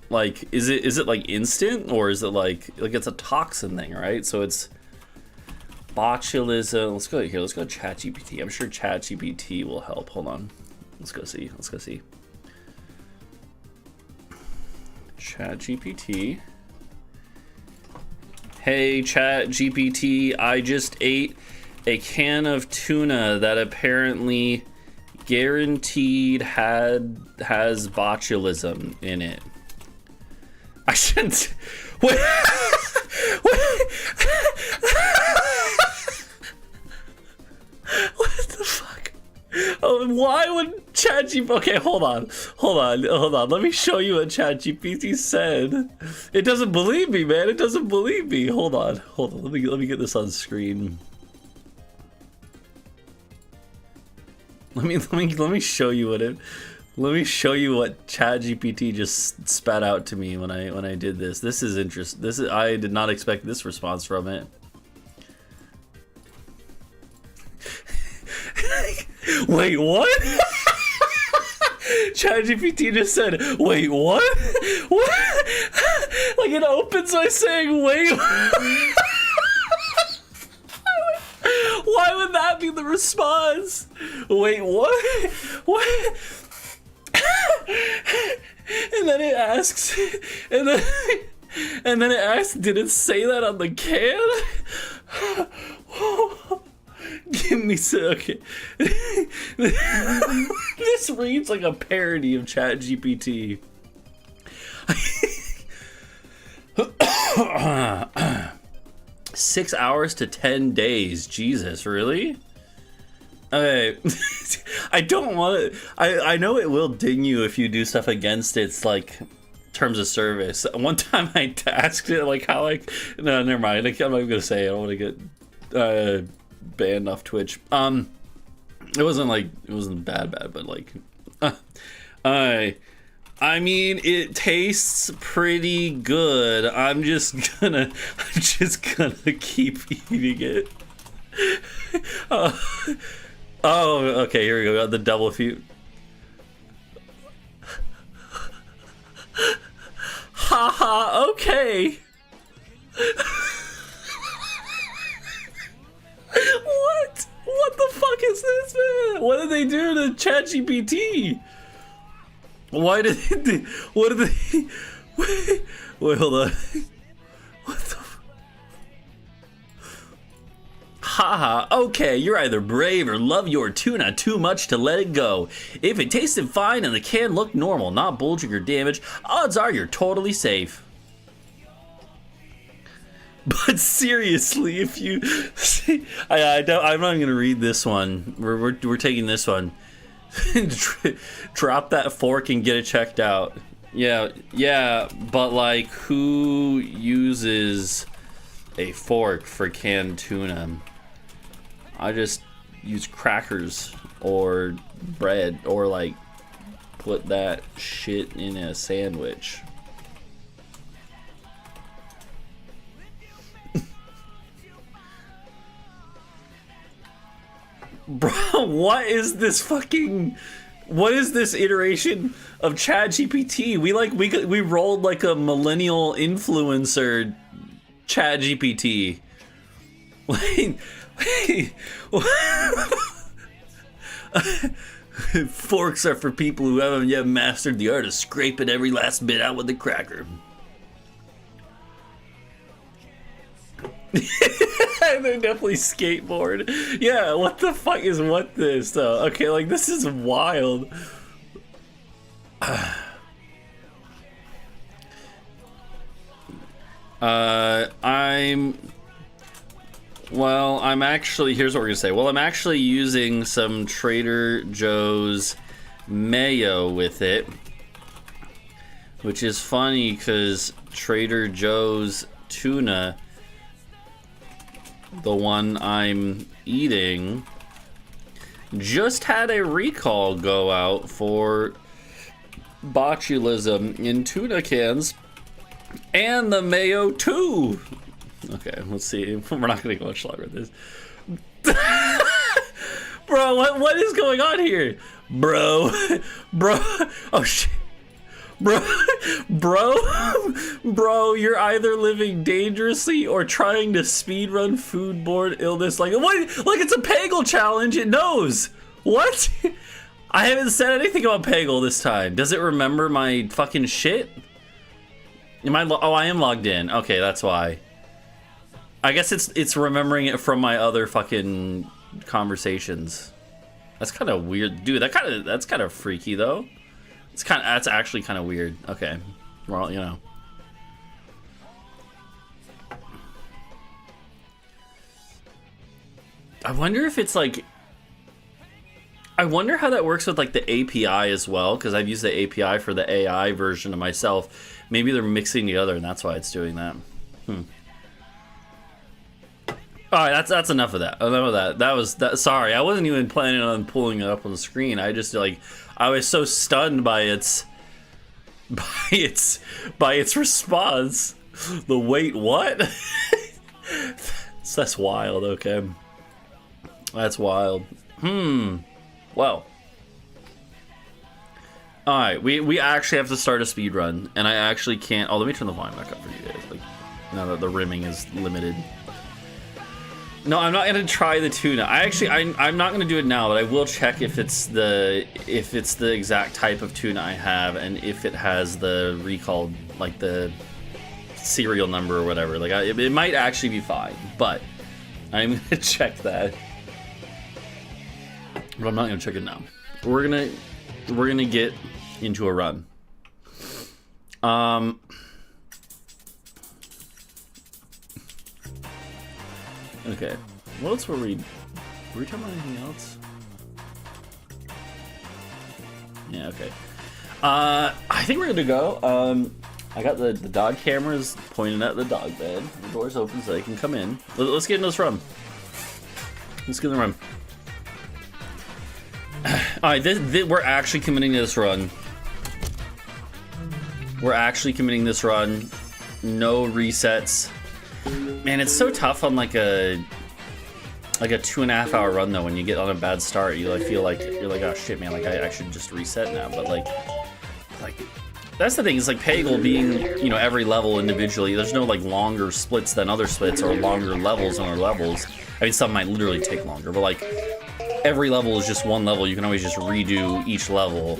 Like, is it like instant, or is it like it's a toxin thing, right? So it's botulism. Let's go here. Let's go to ChatGPT. I'm sure ChatGPT will help. Hold on. Let's go see. ChatGPT. Hey, ChatGPT. I just ate a can of tuna that apparently guaranteed has botulism in it. I shouldn't. What? What the fuck? Oh, why would ChatGPT? Okay, hold on. Let me show you what ChatGPT said. It doesn't believe me, man. It doesn't believe me. Hold on. Let me get this on screen. Let me show you what it. Let me show you what ChatGPT just spat out to me when I did this. This is interesting. I did not expect this response from it. Wait, what? ChatGPT just said, wait, what? What? Like it opens by saying, wait. Why would that be the response? Wait, what? What? And then it asks, and then it asks, did it say that on the can? Give me some. Okay. This reads like a parody of ChatGPT. 6 hours to 10 days. Jesus, really? Okay. I don't want it. I know it will ding you if you do stuff against its like terms of service. One time I asked it like how like no, never mind. I'm not gonna say. I don't want to get banned off Twitch. It wasn't bad, but like, I mean, it tastes pretty good. I'm just gonna keep eating it. Oh, okay. Here we go. Got the double feud. Haha. Okay. What? What the fuck is this, man? What did they do to ChatGPT? Why did they? What did they? Wait, hold on. What the? Haha, okay, you're either brave or love your tuna too much to let it go. If it tasted fine and the can looked normal, not bulging or damaged, odds are you're totally safe. But seriously, if you, I'm not gonna read this one. We're taking this one. Drop that fork and get it checked out. Yeah, but like, who uses a fork for canned tuna? I just use crackers or bread or like put that shit in a sandwich. Bro, what is this iteration of ChatGPT? We rolled like a millennial influencer ChatGPT. Wait. Forks are for people who haven't yet mastered the art of scraping every last bit out with the cracker. They're definitely skateboard. Yeah, what the fuck is what this though? Okay, like this is wild. I'm actually, here's what we're gonna say. Well, I'm actually using some Trader Joe's mayo with it, which is funny because Trader Joe's tuna, the one I'm eating, just had a recall go out for botulism in tuna cans, and the mayo too. Okay, let's see. We're not gonna go much longer with this. Bro, what is going on here? Bro. Oh shit. Bro, you're either living dangerously or trying to speedrun foodborne illness. Like, what? Like, it's a Peggle challenge. It knows. What? I haven't said anything about Peggle this time. Does it remember my fucking shit? Am I? Oh, I am logged in. Okay, that's why. I guess it's remembering it from my other fucking conversations. That's kind of weird, dude. That's kind of freaky though. That's actually kind of weird. Okay, well, you know. I wonder if it's like. I wonder how that works with like the API as well, because I've used the API for the AI version of myself. Maybe they're mixing together, and that's why it's doing that. All right, that's enough of that. Enough of that. That was that. Sorry, I wasn't even planning on pulling it up on the screen. I just like. I was so stunned by its response. The wait, what? That's wild. Okay, that's wild. Well, all right. We actually have to start a speed run, and I actually can't. Oh, let me turn the volume back up for you guys. Like, now that the rimming is limited. No, I'm not gonna try the tuna. I'm not gonna do it now, but I will check if it's the exact type of tuna I have, and if it has the recalled, like the serial number or whatever. Like it might actually be fine, but I'm gonna check that. But I'm not gonna check it now. We're gonna get into a run. Okay. What else were we talking about anything else? Yeah, okay. I think we're good to go. I got the dog cameras pointing at the dog bed. The door's open so they can come in. Let's get in this run. Let's get in the run. Alright, we're actually committing to this run. We're actually committing this run. No resets. Man, it's so tough on like a 2.5 hour run though. When you get on a bad start, you like feel like you're like, oh shit, man, like I should just reset now. But like that's the thing. Is like Peggle being, you know, every level individually. There's no like longer splits than other splits or longer levels than other levels. I mean, some might literally take longer, but like every level is just one level. You can always just redo each level,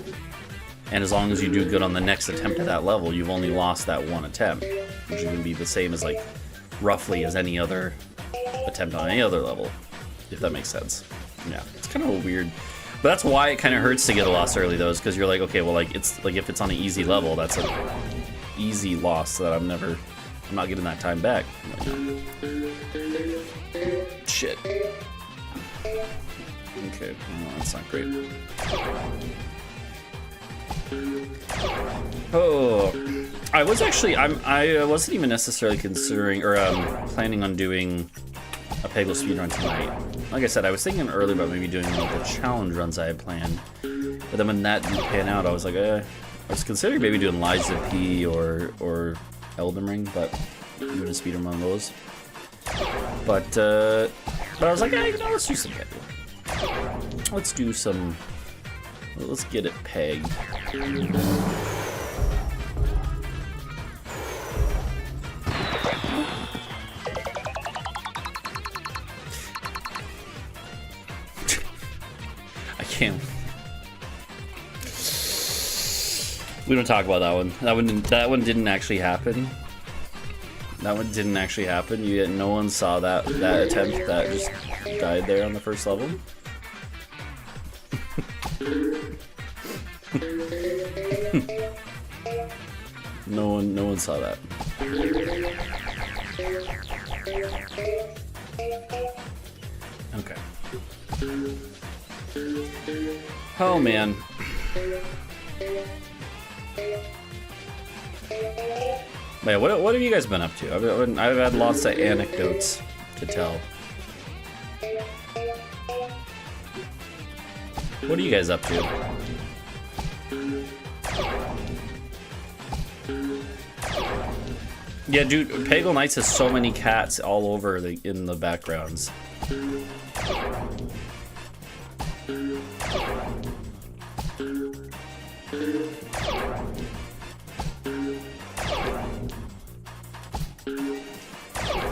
and as long as you do good on the next attempt at that level, you've only lost that one attempt, which is going to be the same as like roughly as any other attempt on any other level, if that makes sense. Yeah, it's kind of a weird, but that's why it kind of hurts to get a loss early though, is because you're like, okay, well, like it's like if it's on an easy level, that's an easy loss that I'm not getting that time back. Shit. Okay, well, that's not great. Oh, I wasn't even necessarily considering or planning on doing a Peggle speedrun tonight. Like I said, I was thinking earlier about maybe doing one of the challenge runs I had planned, but then when that didn't pan out, I was like, I was considering maybe doing Lies of P or Elden Ring, but doing a speedrun on those. But I was like, hey, let's do some Peggle. Let's get it pegged. I can't. We don't talk about that one. That one didn't actually happen. That one didn't actually happen. No one saw that attempt that just died there on the first level. No one saw that. Okay. Oh man. Man, what have you guys been up to? I've had lots of anecdotes to tell. What are you guys up to? Yeah, dude, Peggle Nights has so many cats all over in the backgrounds.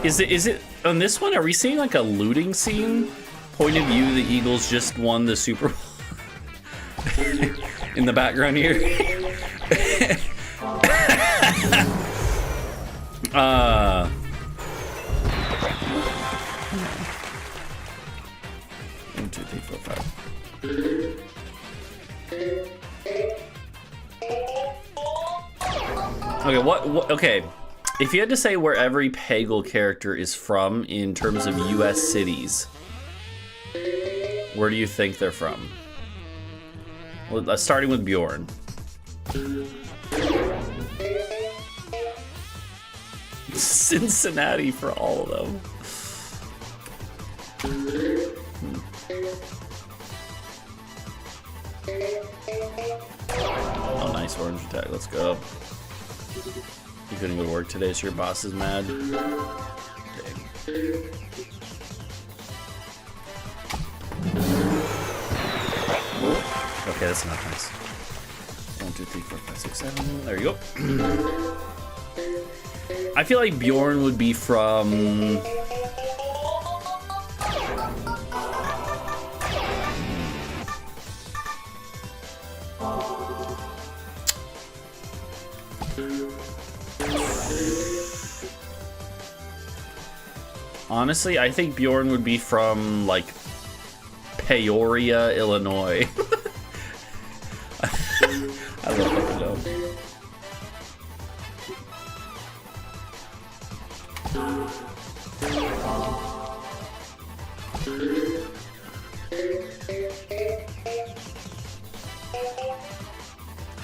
Is it on this one? Are we seeing like a looting scene? Point of view, the Eagles just won the Super Bowl. In the background here. 1, 2, 3, 4, 5. Okay, what? Okay, if you had to say where every Peggle character is from in terms of U.S. cities, where do you think they're from? Well, starting with Bjorn. Cincinnati for all of them. Oh, nice orange attack. Let's go. You couldn't go to work today, so your boss is mad. Dang. Okay, that's not nice. 1, 2, 3, 4, 5, 6, 7. There you go. I feel like Bjorn would be from. Honestly, I think Bjorn would be from like Peoria, Illinois. I love that though.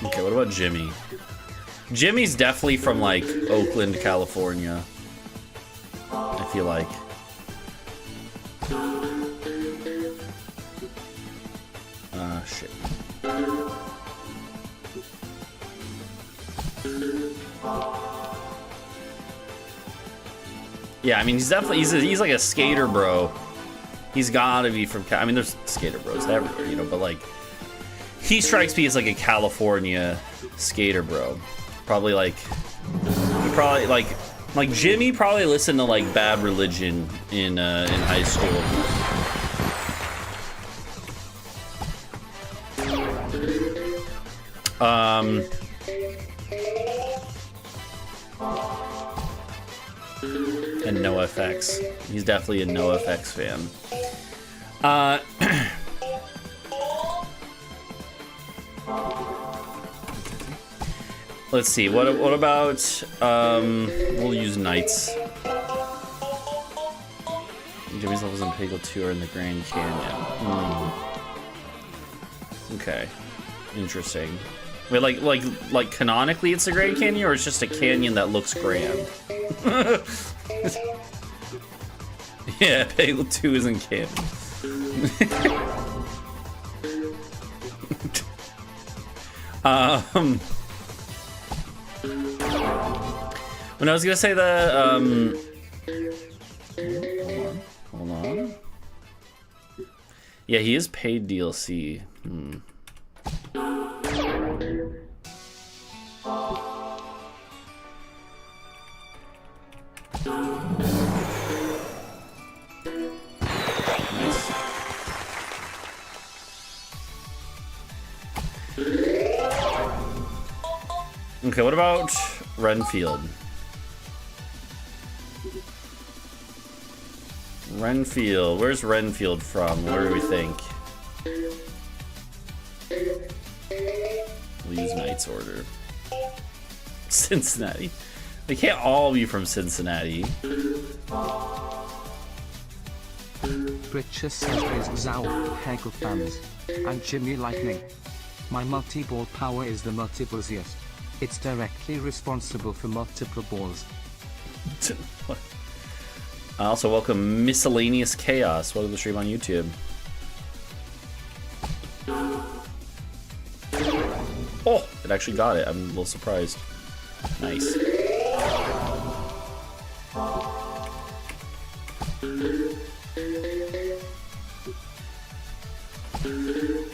Okay, what about Jimmy? Jimmy's definitely from like Oakland, California. I feel like. Shit. Yeah, I mean, he's definitely, he's like a skater bro. He's gotta be from, I mean, there's skater bros everywhere, you know, but like, he strikes me as like a California skater bro. Probably like Jimmy probably listened to like Bad Religion in high school. And NoFX. He's definitely a NoFX fan. Let's see. What about we'll use Knights. Jimmy's levels in Peggle 2 are in the Grand Canyon. Okay. Interesting. Wait, like canonically it's a Grand Canyon, or it's just a canyon that looks grand? Yeah, Peggle 2 isn't canon. When I was gonna say the hold on. Yeah, he is paid DLC. Nice. Okay, what about Renfield? Renfield, where's Renfield from? Where do we think? We'll use Knight's Order. Cincinnati. They can't all be from Cincinnati. Britcher says his Zao Peggle fans. And Jimmy Lightning. My multi-ball power is the multibusiest. It's directly responsible for multiple balls. Also, welcome Miscellaneous Chaos. Welcome to the stream on YouTube. Oh, it actually got it. I'm a little surprised. Nice.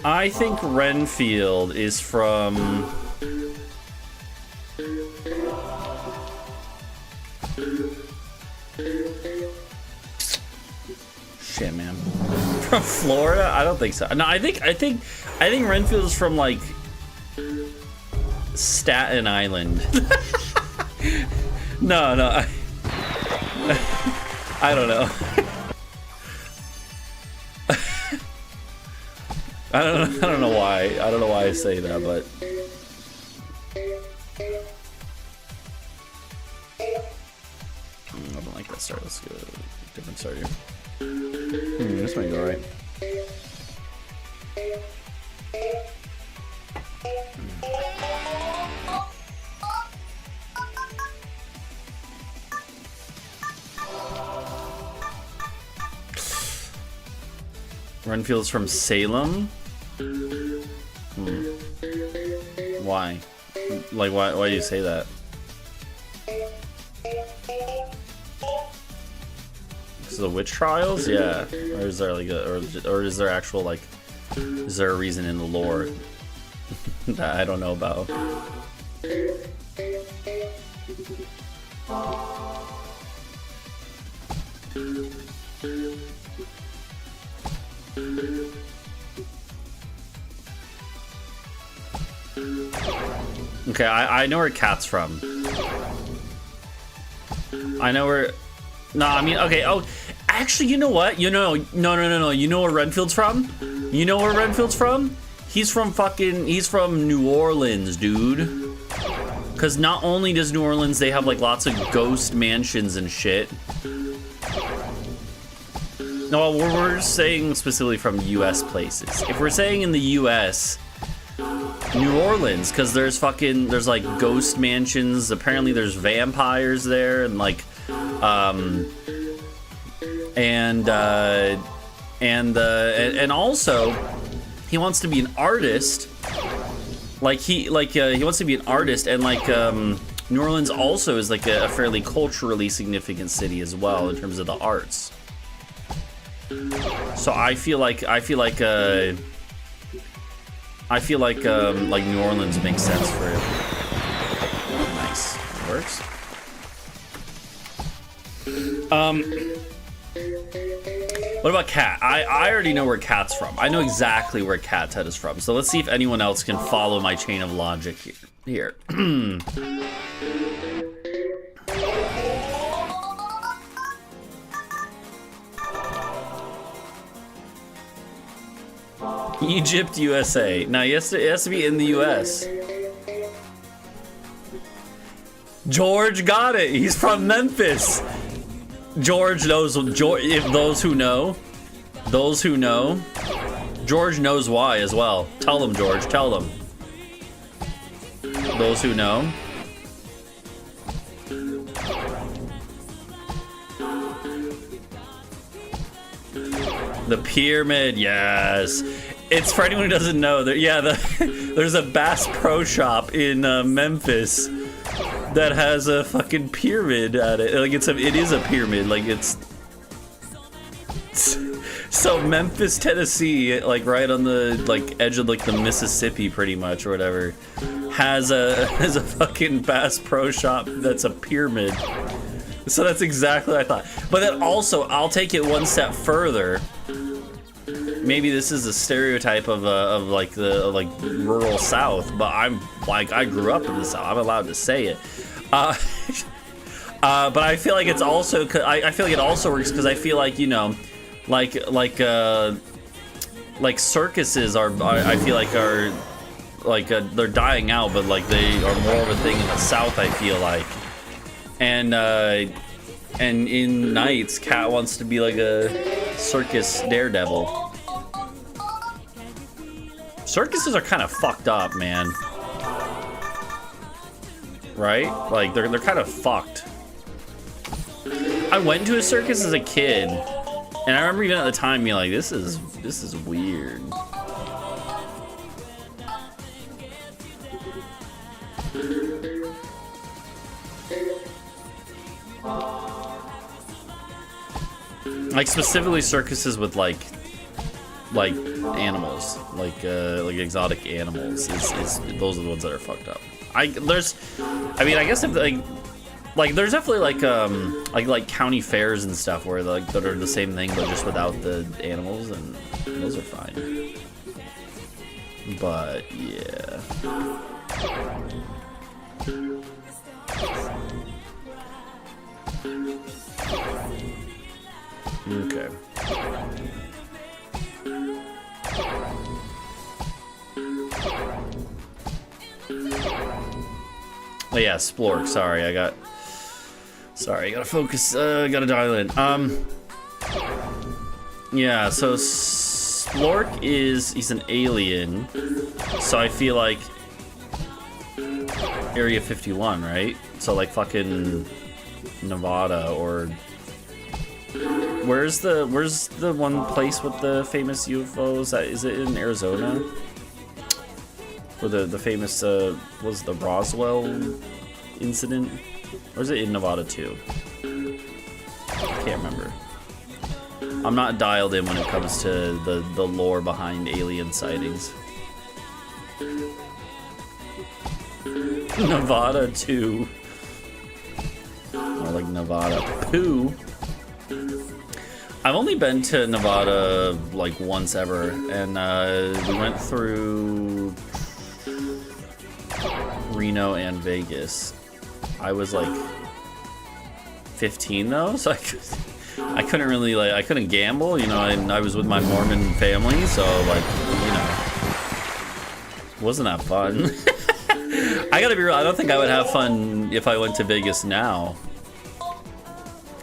I think Renfield is from... Shit, man. From Florida? I don't think so. No, I think Renfield is from like Staten Island. No, I don't know. I don't know why. I don't know why I say that, but I don't like that start. Let's go different start here. This might go right. Renfield's from Salem? Why? Like, why do you say that? Because of the witch trials? Yeah. Or is there like or is there actual, like, is there a reason in the lore that I don't know about? Okay, I know where Cat's from. I know where... No, I mean, okay, oh, actually, you know what? No. You know where Renfield's from? You know where Renfield's from? He's from New Orleans, dude. Because not only does New Orleans, they have, like, lots of ghost mansions and shit. No, we're saying specifically from U.S. places. If we're saying in the U.S., New Orleans, because there's like ghost mansions. Apparently there's vampires there, and like and also he wants to be an artist. He wants to be an artist, and like New Orleans also is like a fairly culturally significant city as well in terms of the arts. So I feel like New Orleans makes sense for it. Nice. Works. What about Cat? I already know where Cat's from. I know exactly where Cat's head is from. So let's see if anyone else can follow my chain of logic here. Egypt, USA. Now, it has to be in the US. George got it. He's from Memphis. George knows. If those who know, George knows why as well. Tell them, George. Tell them. Those who know. The pyramid, yes. It's for anyone who doesn't know. There's a Bass Pro Shop in Memphis that has a fucking pyramid at it. Like it is a pyramid. Like it's so Memphis, Tennessee, like right on the like edge of like the Mississippi, pretty much or whatever, has a fucking Bass Pro Shop that's a pyramid. So that's exactly what I thought. But then also, I'll take it one step further. Maybe this is a stereotype of like the rural South, but I'm like I grew up in the South. I'm allowed to say it. But I feel like it's also I feel like it also works because I feel like, you know, like circuses I feel like are like they're dying out, but like they are more of a thing in the South, I feel like. And in Nights, Cat wants to be like a circus daredevil. Circuses are kind of fucked up, man. Right? Like they're kind of fucked. I went to a circus as a kid, and I remember even at the time being like, this is weird. Like specifically circuses with like animals, like exotic animals. Is those are the ones that are fucked up. I mean, I guess if like there's definitely like county fairs and stuff where like that are the same thing but just without the animals, and those are fine. But yeah. Okay. Oh yeah, Splork. Sorry, I gotta focus. Gotta dial in. Yeah. So Splork he's an alien. So I feel like Area 51, right? So like fucking Nevada or where's the one place with the famous UFOs? Is it in Arizona? Where the famous was the Roswell incident? Or is it in Nevada too? I can't remember. I'm not dialed in when it comes to the lore behind alien sightings. Nevada 2. More like Nevada poo. I've only been to Nevada like once ever, and we went through Reno and Vegas. I was like 15 though, so I couldn't really I couldn't gamble, you know. I was with my Mormon family, so like, you know, wasn't that fun. I gotta be real, I don't think I would have fun if I went to Vegas now.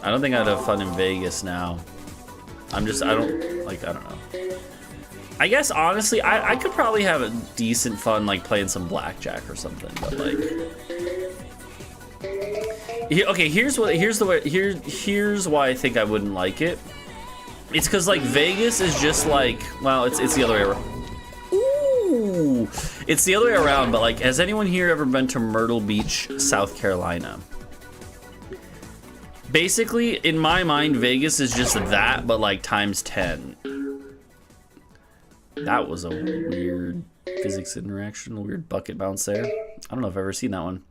I don't think I'd have fun in Vegas now. I don't know. I guess honestly, I could probably have a decent fun like playing some blackjack or something, but like, okay, here's why I think I wouldn't like it. It's because like Vegas is just like, well, it's the other way around. Ooh, it's the other way around. But like, has anyone here ever been to Myrtle Beach, South Carolina? Basically, in my mind, Vegas is just that, but like times 10. That was a weird physics interaction, a weird bucket bounce there. I don't know if I've ever seen that one.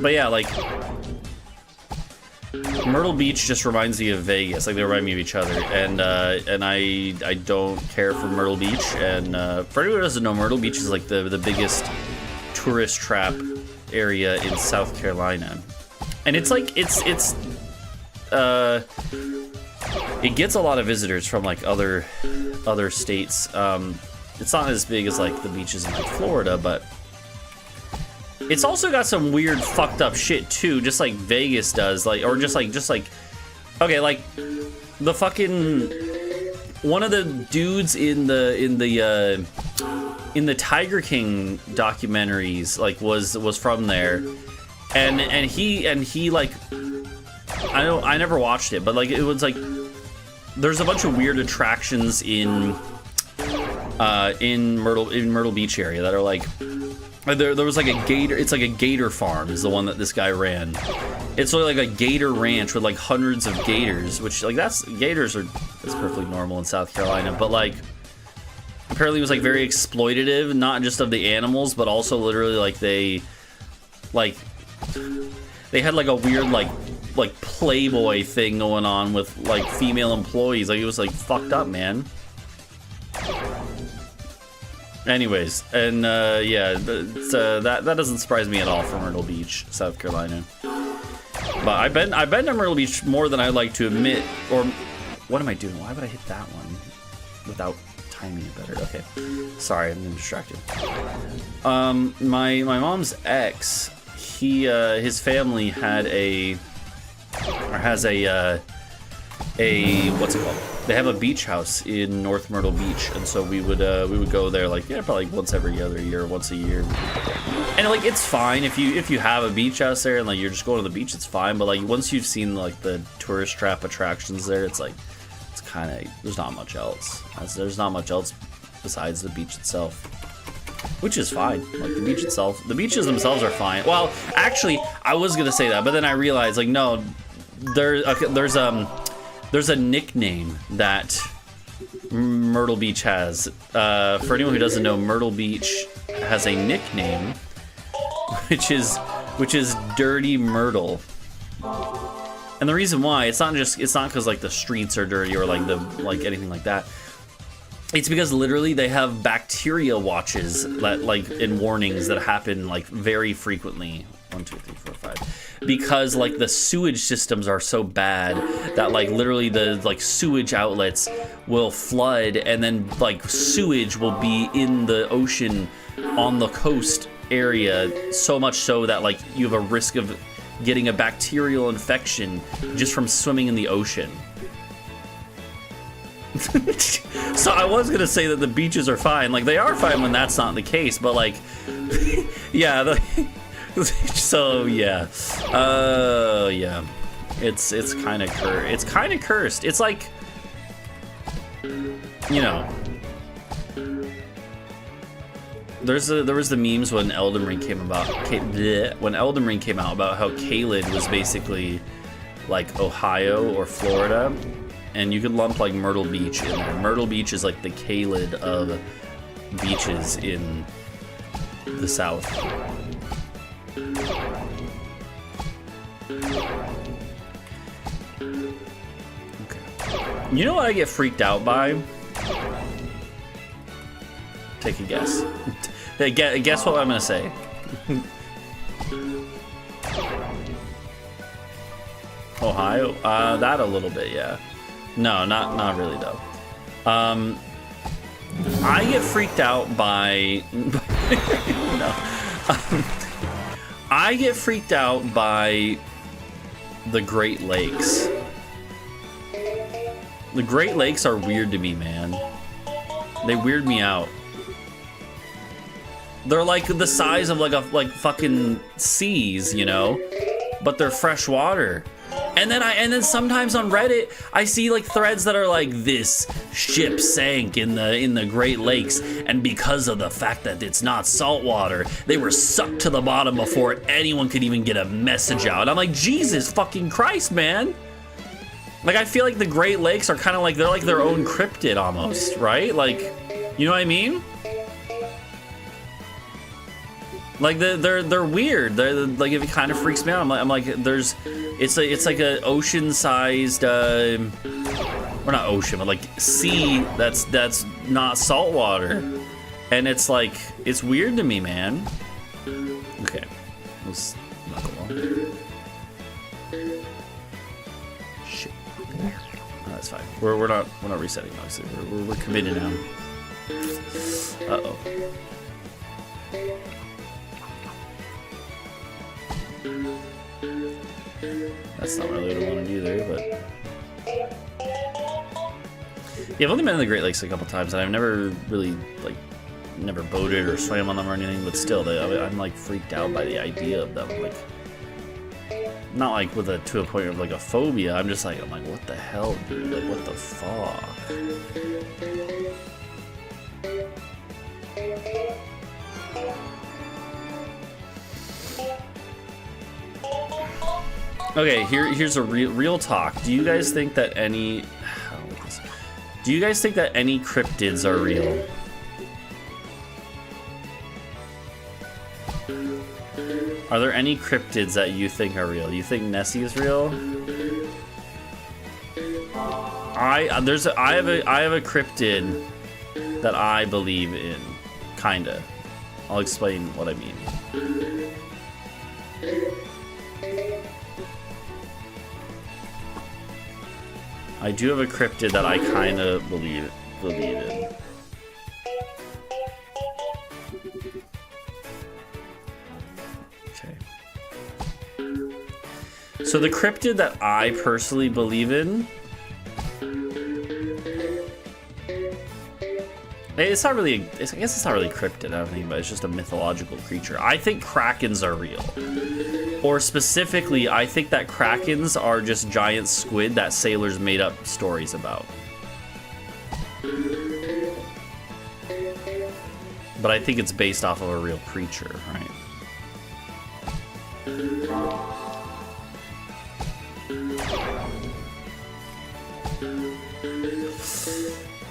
But yeah, like Myrtle Beach just reminds me of Vegas. Like they remind me of each other, and I don't care for Myrtle Beach. And for anyone who doesn't know, Myrtle Beach is like the biggest tourist trap area in South Carolina, and it's like it gets a lot of visitors from like other states. It's not as big as like the beaches in like Florida, but it's also got some weird fucked up shit too, just like Vegas does. Like, or just like okay, like the fucking one of the dudes in the Tiger King documentaries like was from there, and he like, I never watched it, but like it was like there's a bunch of weird attractions in Myrtle Beach area that are like, there was like a gator. It's like a gator farm is the one that this guy ran. It's sort of like a gator ranch with like hundreds of gators, which like that's perfectly normal in South Carolina, but like apparently it was like very exploitative, not just of the animals, but also literally like they had like a weird like Playboy thing going on with like female employees. Like it was like fucked up, man. Anyways, and yeah, that doesn't surprise me at all for Myrtle Beach, South Carolina. But I've been to Myrtle Beach more than I'd like to admit. Or what am I doing? Why would I hit that one without timing it better? Okay, sorry, I'm getting distracted. My mom's ex, his family has a what's it called? They have a beach house in North Myrtle Beach, and so we would go there like, yeah, probably once every other year, once a year. And like it's fine if you have a beach house there and like you're just going to the beach, it's fine. But like once you've seen like the tourist trap attractions there, it's like it's kind of, there's not much else. There's not much else besides the beach itself, which is fine. Like the beaches themselves are fine. Well, actually, I was gonna say that, but then I realized like no. there's a nickname that Myrtle Beach has. For anyone who doesn't know, Myrtle Beach has a nickname, which is Dirty Myrtle. And the reason why, it's not because like the streets are dirty or like anything like that. It's because literally they have bacteria watches that like in warnings that happen like very frequently. 1, 2, 3, 4, 5. Because like the sewage systems are so bad that like literally the like sewage outlets will flood, and then like sewage will be in the ocean on the coast area, so much so that like you have a risk of getting a bacterial infection just from swimming in the ocean. So I was gonna say that the beaches are fine. Like they are fine when that's not the case, but like, yeah. So yeah, yeah. It's kind of cursed. It's like, you know. There was the memes when Elden Ring came out about how Caelid was basically like Ohio or Florida, and you could lump like Myrtle Beach in there. Myrtle Beach is like the Caelid of beaches in the South. Okay. You know what I get freaked out by? Take a guess. Guess what I'm gonna say. Ohio? That a little bit, yeah. No, not really though. I get freaked out by no. I get freaked out by the Great Lakes. The Great Lakes are weird to me, man. They weird me out. They're like the size of like fucking seas, you know, but they're fresh water. And then sometimes on Reddit I see like threads that are like, this ship sank in the Great Lakes, and because of the fact that it's not salt water, they were sucked to the bottom before anyone could even get a message out. I'm like, Jesus fucking Christ, man. Like I feel like the Great Lakes are kind of like, they're like their own cryptid almost, right? Like, you know what I mean? Like they're weird. They're like, it kind of freaks me out. I'm like it's like a ocean-sized, or not ocean, but like sea that's not salt water, and it's like, it's weird to me, man. Okay, let's not go long. Shit, no, that's fine. We're not resetting, obviously. We're committed now. Uh-oh. That's not really what I wanted either, but yeah, I've only been in the Great Lakes a couple times, and I've never really never boated or swam on them or anything. But still, I'm like freaked out by the idea of them. Like, not like to a point of like a phobia. I'm like, what the hell, dude? Like, what the fuck? Okay, here's a real talk. Do you guys think that any cryptids are real? Are there any cryptids that you think are real? You think Nessie is real? I have a cryptid that I believe in, kinda. I'll explain what I mean. I do have a cryptid that I kind of believe in. Okay. So the cryptid that I personally believe in, it's not really, I guess it's not really cryptid, I don't think, but it's just a mythological creature. I think krakens are real. Or specifically, I think that krakens are just giant squid that sailors made up stories about. But I think it's based off of a real creature, right?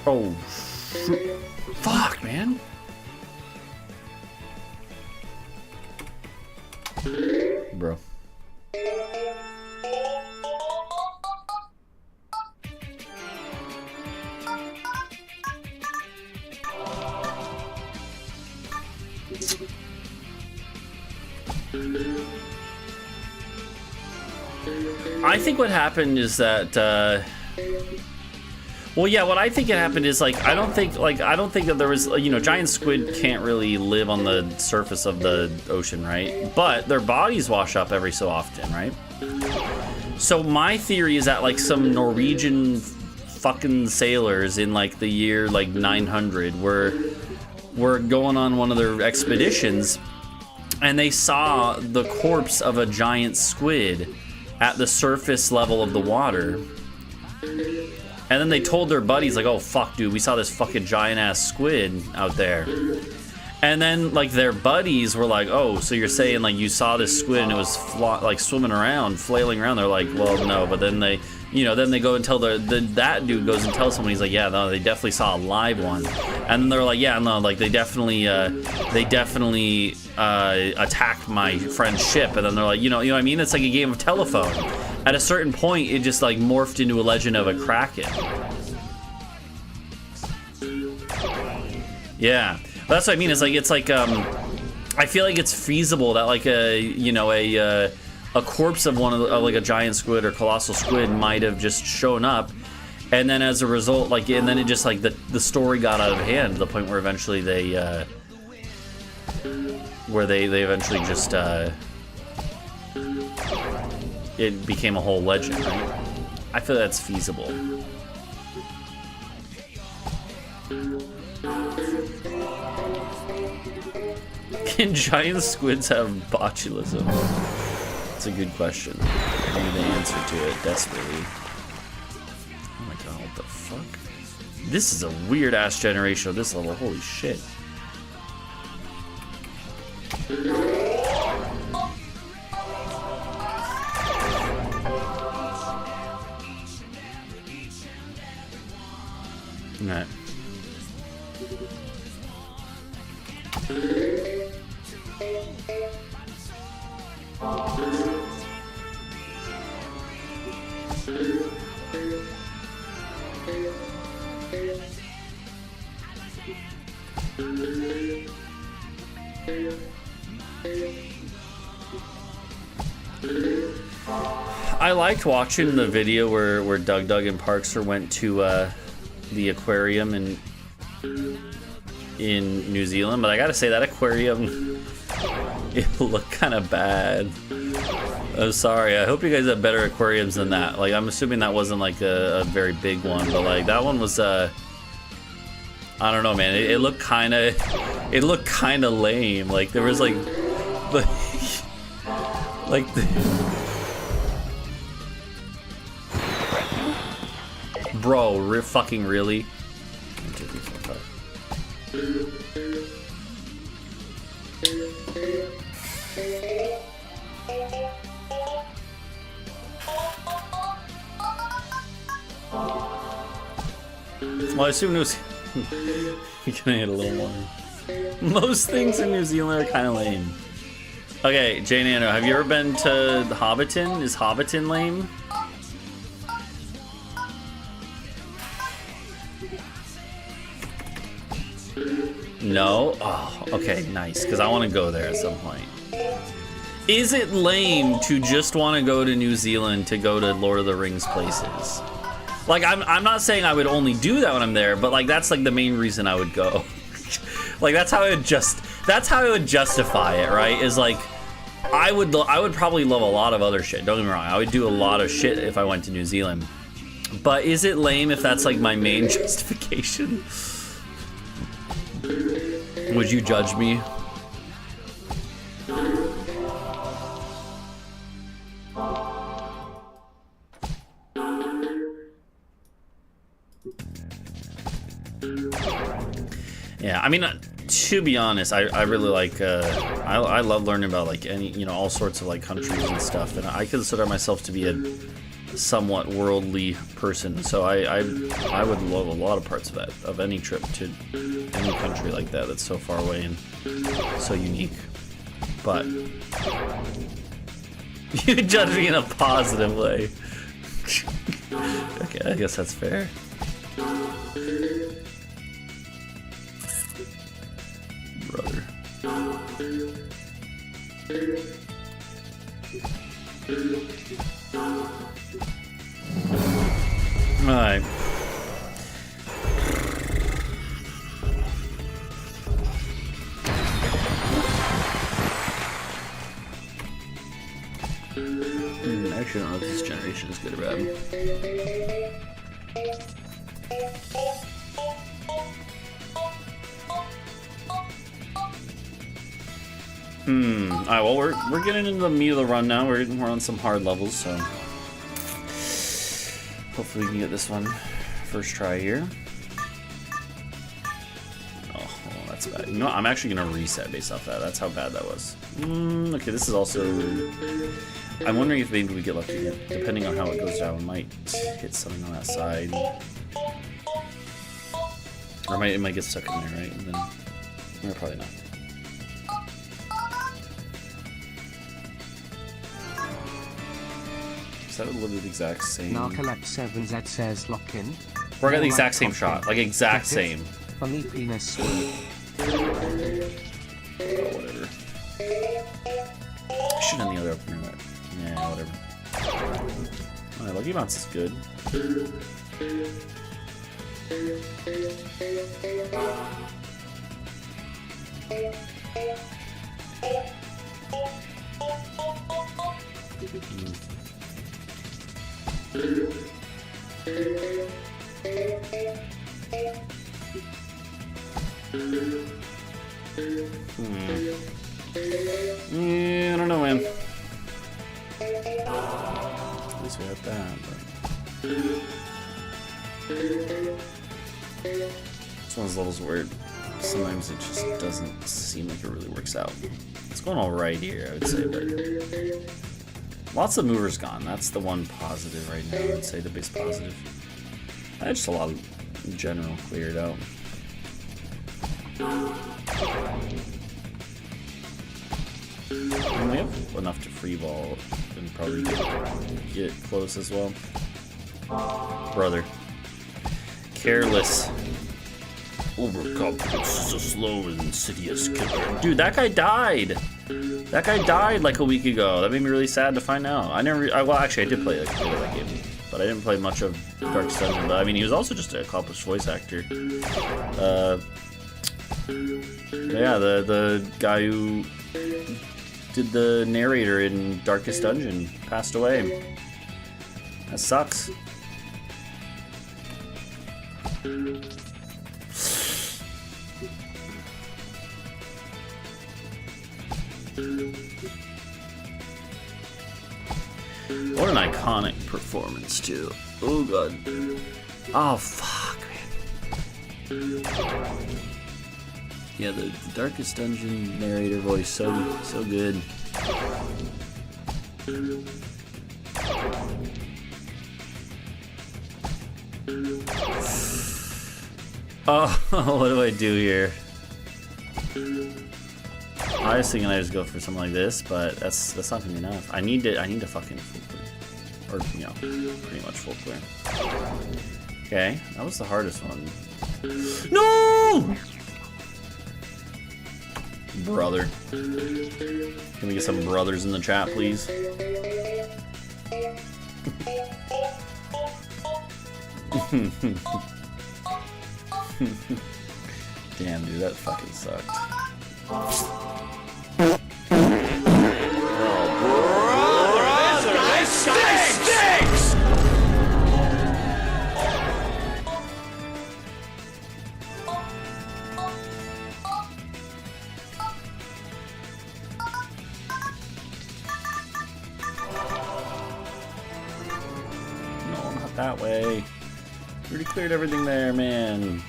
Oh, shoot. Fuck, man. Bro. I think what happened is that, well, yeah, what I think it happened is, like, I don't think that there was, you know, giant squid can't really live on the surface of the ocean, right? But their bodies wash up every so often, right? So my theory is that, like, some Norwegian fucking sailors in, like, the year, like, 900 were going on one of their expeditions, and they saw the corpse of a giant squid at the surface level of the water. And then they told their buddies, like, oh, fuck, dude, we saw this fucking giant-ass squid out there. And then, like, their buddies were like, oh, so you're saying, like, you saw this squid and it was, like, swimming around, flailing around. They're like, well, no. But then they, you know, then they go and tell that dude goes and tells someone, he's like, yeah, no, they definitely saw a live one. And then they're like, yeah, no, like, they definitely attacked my friend's ship. And then they're like, you know what I mean? It's like a game of telephone. At a certain point, it just, like, morphed into a legend of a kraken. Yeah, but that's what I mean. It's like I feel like it's feasible that, like, a corpse of one of like a giant squid or colossal squid might have just shown up, and then as a result, like, and then it just, like, the story got out of hand to the point where eventually they eventually just it became a whole legend, right? I feel that's feasible. Can giant squids have botulism? That's a good question. I need the answer to it desperately. Oh my god, what the fuck? This is a weird ass generation of this level. Holy shit. Alright. I liked watching the video where Doug and Parkser went to the aquarium in New Zealand, but I gotta say that aquarium, it looked kind of bad. I'm sorry. I hope you guys have better aquariums than that. Like, I'm assuming that wasn't like a very big one, but like that one was I don't know, man. It looked kind of lame. Like there was like bro, fucking really? Well, I assume New Zealand. You can hit a little more. Most things in New Zealand are kind of lame. Okay, Jay Nano, have you ever been to Hobbiton? Is Hobbiton lame? No? Oh, okay, nice, because I want to go there at some point. Is it lame to just want to go to New Zealand to go to Lord of the Rings places? Like, I'm not saying I would only do that when I'm there, but like that's like the main reason I would go. Like that's how I would justify it, right? Is like I would probably love a lot of other shit. Don't get me wrong. I would do a lot of shit if I went to New Zealand. But is it lame if that's like my main justification? Would you judge me? Yeah, I mean, to be honest, I really like, I love learning about, like, any, you know, all sorts of, like, countries and stuff, and I consider myself to be a somewhat worldly person, so I would love a lot of parts of that, of any trip to any country like that that's so far away and so unique. But you judge me in a positive way. Okay, I guess that's fair. Brother. Alright. Actually, I don't know if this generation is good or bad. Alright, well, we're getting into the meat of the run now. We're on some hard levels, so hopefully we can get this one first try here. Oh, that's bad. You know what? I'm actually gonna reset based off that. That's how bad that was. Okay, this is also... I'm wondering if maybe we get lucky again. Depending on how it goes down, we might hit something on that side. Or it might get stuck in there, right? And then... No, probably not. Is that literally the exact same? Narcolepts7Z says lock in. We're got the exact same shot. Like, exact same. Funny penis. Oh, whatever. Shoot on the other opener. Yeah, whatever. Alright, Lucky Bounce is good. Yeah, I don't know, man. At least we had that. But... It's one of those levels where sometimes it just doesn't seem like it really works out. It's going alright here, I would say, but lots of movers gone. That's the one positive right now, I would say, the biggest positive. Just a lot of general cleared out. And we have enough to free ball and probably get close as well. Brother. Careless. Overconfidence is a slow and insidious killer. Dude, that guy died! That guy died like a week ago. That made me really sad to find out. Well, actually, I did play like a bit of that game, but I didn't play much of Darkest Dungeon. But I mean, he was also just an accomplished voice actor. Yeah, the guy who did the narrator in Darkest Dungeon passed away. That sucks. What an iconic performance, too. Oh, God. Oh, fuck, man. Yeah, the Darkest Dungeon narrator voice, so good. Oh, what do I do here? I was thinking I just go for something like this, but that's not gonna be enough. I need to fucking full clear, or you know, pretty much full clear. Okay, that was the hardest one. No, brother. Can we get some brothers in the chat, please? Damn, dude, that fucking sucked. No, not that way. Already cleared everything there, man.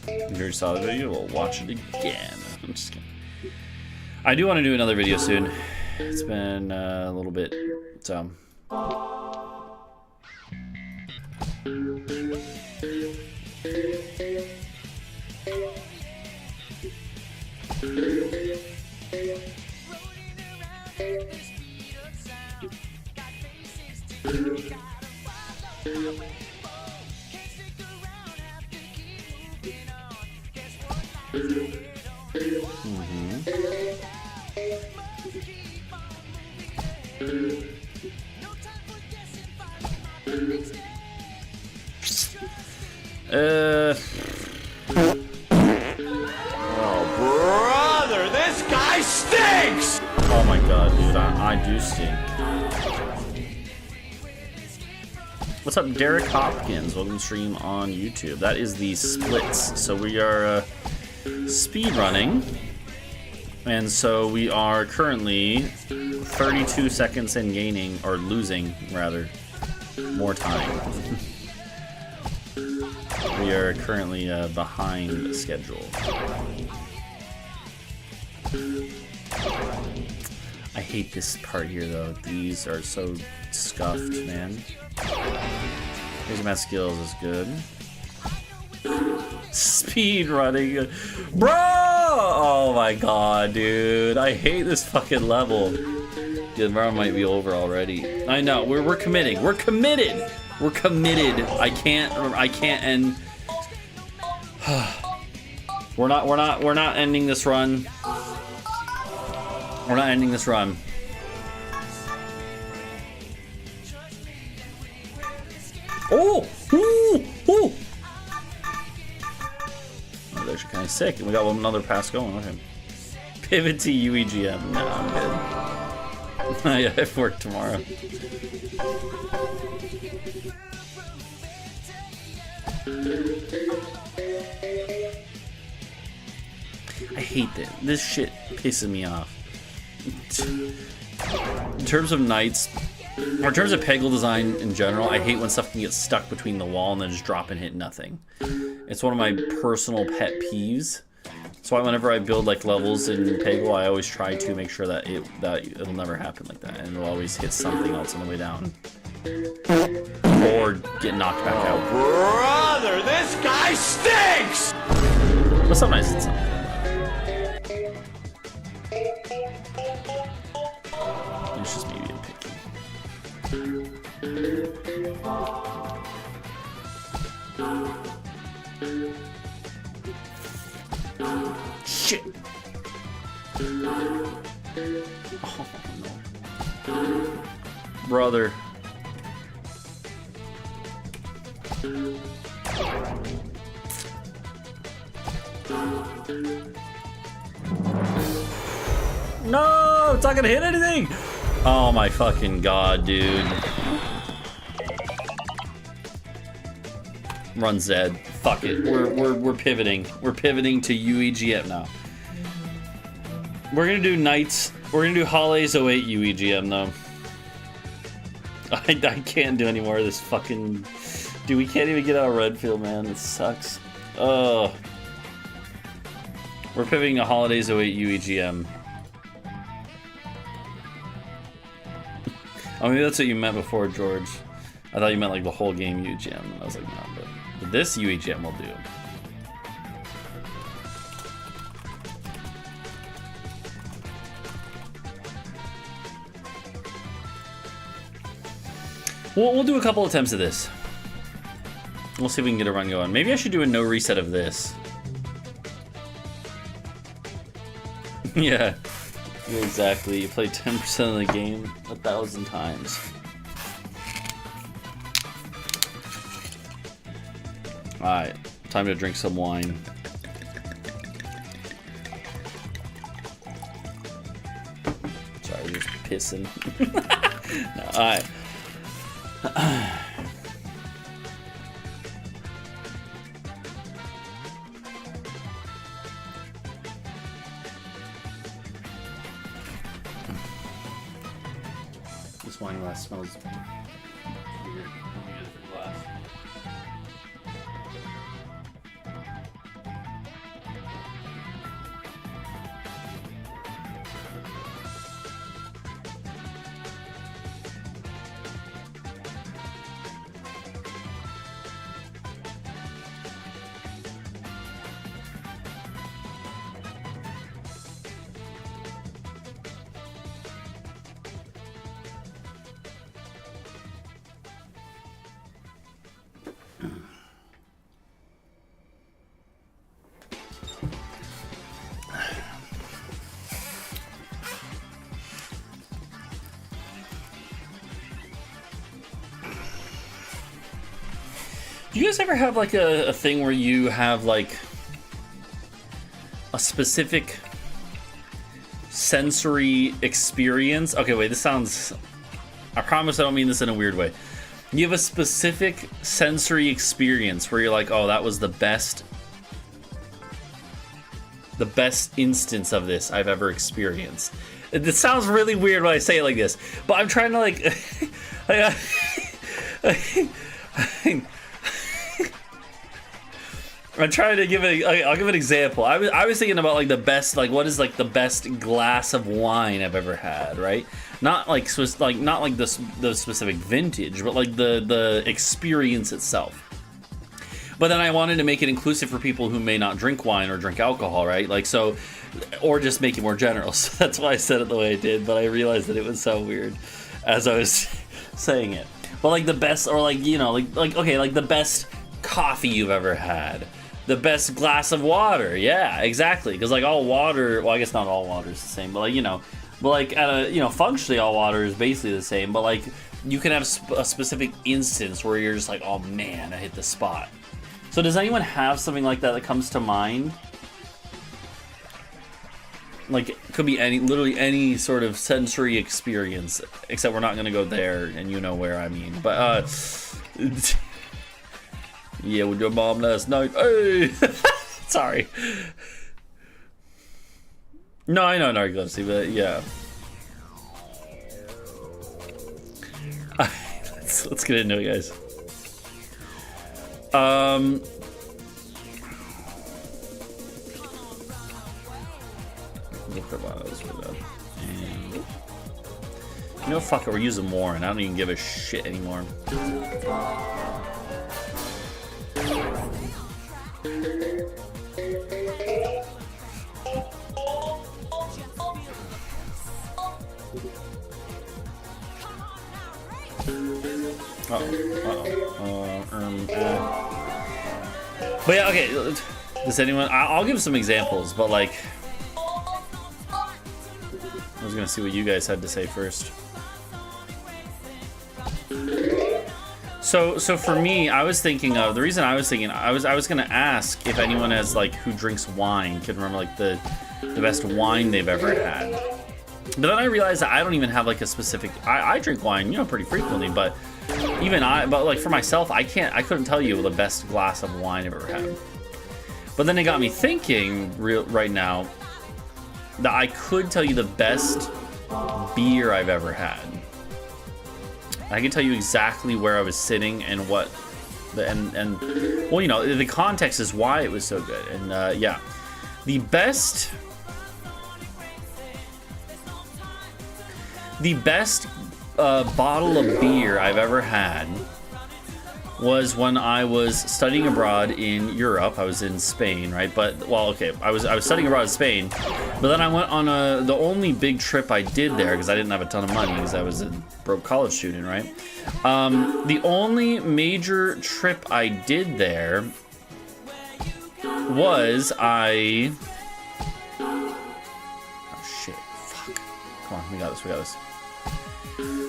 If you already saw the video, we'll watch it again. I'm just kidding. I do want to do another video soon. It's been a little bit, so. Oh, brother, this guy stinks! Oh my god, dude, I do stink. What's up, Derek Hopkins? Welcome to stream on YouTube. That is the splits. So we are speedrunning. And so we are currently 32 seconds in gaining, or losing, rather, more time. We are currently behind schedule. I hate this part here, though. These are so scuffed, man. Here's my skills is good. Speed running, bro! Oh my god, dude! I hate this fucking level. The round might be over already. I know. We're committing. We're committed. We're committed. I can't end. We're not ending this run. We're not ending this run. Oh! Ooh! Ooh! Oh, they're kind of sick, and we got another pass going. Okay. Pivot to UEGM. No, I'm good. Yeah, I have work tomorrow. I hate that. This shit pisses me off. In terms of knights, or in terms of Peggle design in general, I hate when stuff can get stuck between the wall and then just drop and hit nothing. It's one of my personal pet peeves. That's why whenever I build like levels in Peggle, I always try to make sure that it'll never happen like that, and it'll always hit something else on the way down, or get knocked back out. Brother, this guy stinks! But sometimes it's not. It's just me being picky. Shit! Oh no. Brother. No! It's not gonna hit anything! Oh my fucking god, dude. Run Zed. Fuck it. We're pivoting. We're pivoting to UEGM now. We're gonna do Knights. We're gonna do Holly's 08 UEGM though. I can't do any more of this fucking... Dude, we can't even get out of Redfield, man. It sucks. Ugh. We're pivoting to Holidays 08 UEGM. Oh, maybe that's what you meant before, George. I thought you meant like the whole game UEGM. I was like, no, but this UEGM will do. We'll do a couple attempts of this. We'll see if we can get a run going. Maybe I should do a no reset of this. Yeah, exactly. You play 10% of the game 1,000 times. Alright, time to drink some wine. Sorry, just pissing. No, alright. This wine glass smells weird. Let me get a different glass. Do you guys ever have like a thing where you have like a specific sensory experience? Okay, wait, this sounds... I promise I don't mean this in a weird way. You have a specific sensory experience where you're like, oh, that was the best instance of this I've ever experienced. It sounds really weird when I say it like this, but I'm trying to like... I'm trying to give it. I'll give an example. I was thinking about like the best, like what is like the best glass of wine I've ever had, right? Not like not like the specific vintage, but like the experience itself. But then I wanted to make it inclusive for people who may not drink wine or drink alcohol, right? Like so, or just make it more general. So that's why I said it the way I did. But I realized that it was so weird as I was saying it. But like the best, or like you know, like okay, like the best coffee you've ever had. The best glass of water, yeah, exactly. Because like all water, well, I guess not all water is the same, but like but like at a functionally all water is basically the same. But like you can have a specific instance where you're just like, oh man, I hit the spot. So does anyone have something like that comes to mind? Like it could be literally any sort of sensory experience, except we're not gonna go there, and you know where I mean. But yeah, with your mom last night. Hey! Sorry. No, I know narcolepsy, but yeah. Let's get into it, guys. You know, fuck it, we're using more, and I don't even give a shit anymore. But yeah, okay. Does anyone? I'll give some examples, but like, I was gonna see what you guys had to say first. So for me, I was thinking of the reason I was gonna ask if anyone has like who drinks wine can remember like the best wine they've ever had. But then I realized that I don't even have like a specific. I drink wine, pretty frequently, but but like for myself, I couldn't tell you the best glass of wine I've ever had. But then it got me thinking right now that I could tell you the best beer I've ever had. I can tell you exactly where I was sitting and what, and well, the context is why it was so good. And yeah, the best bottle of beer I've ever had was when I was studying abroad in Europe. I was in Spain, right? But well, okay, I was studying abroad in Spain, but then I went on the only big trip I did there because I didn't have a ton of money because I was a broke college student, right? The only major trip I did there was oh shit, fuck, come on, we got this.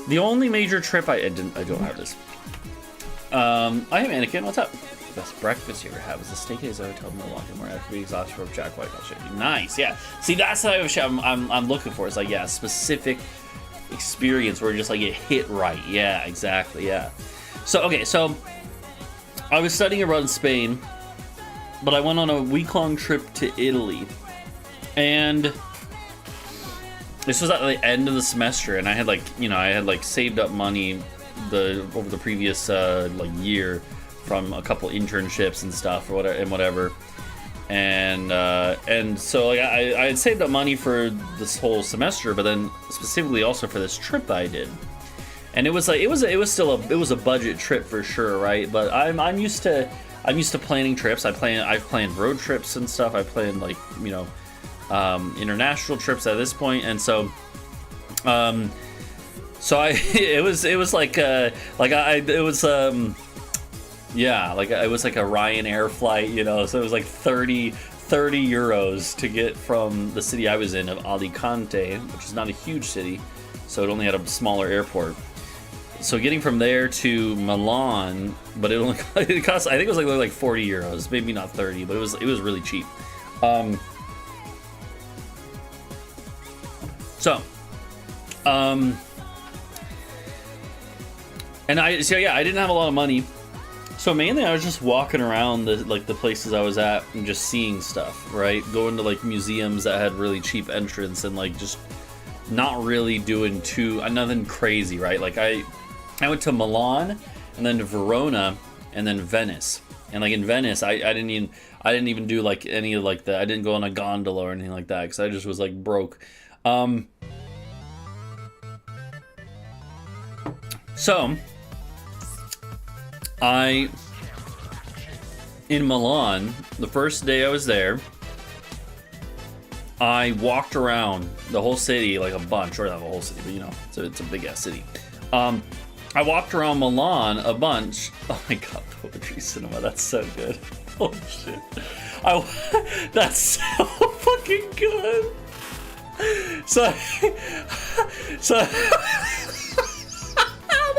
The only major trip I don't have this. I am Anakin. What's up? Best breakfast you ever had was the steakhouse hotel in Milwaukee, where after we exhausted from Jack White got shit. Nice, yeah. See, that's the type of shit I'm looking for. It's like, yeah, specific experience where just like it hit right. Yeah, exactly. Yeah. So okay, so I was studying abroad in Spain, but I went on a week-long trip to Italy, and this was at the end of the semester, and I had like saved up money over the previous year from a couple internships and stuff or whatever, and so like I had saved up money for this whole semester, but then specifically also for this trip that I did, and it was a budget trip for sure, right? But I'm used to planning trips. I've planned road trips and stuff. I've planned international trips at this point, and so Yeah, like it was like a Ryanair flight, you know, so it was like 30 euros to get from the city I was in of Alicante, which is not a huge city, so it only had a smaller airport. So getting from there to Milan, but it only it cost, I think it was like 40 euros, maybe not 30, but it was really cheap. And I didn't have a lot of money. So mainly I was just walking around the places I was at and just seeing stuff, right? Going to like museums that had really cheap entrance and like just not really doing nothing crazy, right? Like I went to Milan and then to Verona and then Venice. And like in Venice, I didn't even do like any of like I didn't go on a gondola or anything like that because I just was like broke. So in Milan, the first day I was there, I walked around the whole city like a bunch, or not the whole city, but you know, it's a big ass city. I walked around Milan a bunch. Oh my god, poetry cinema, that's so good. Oh shit. That's so fucking good. So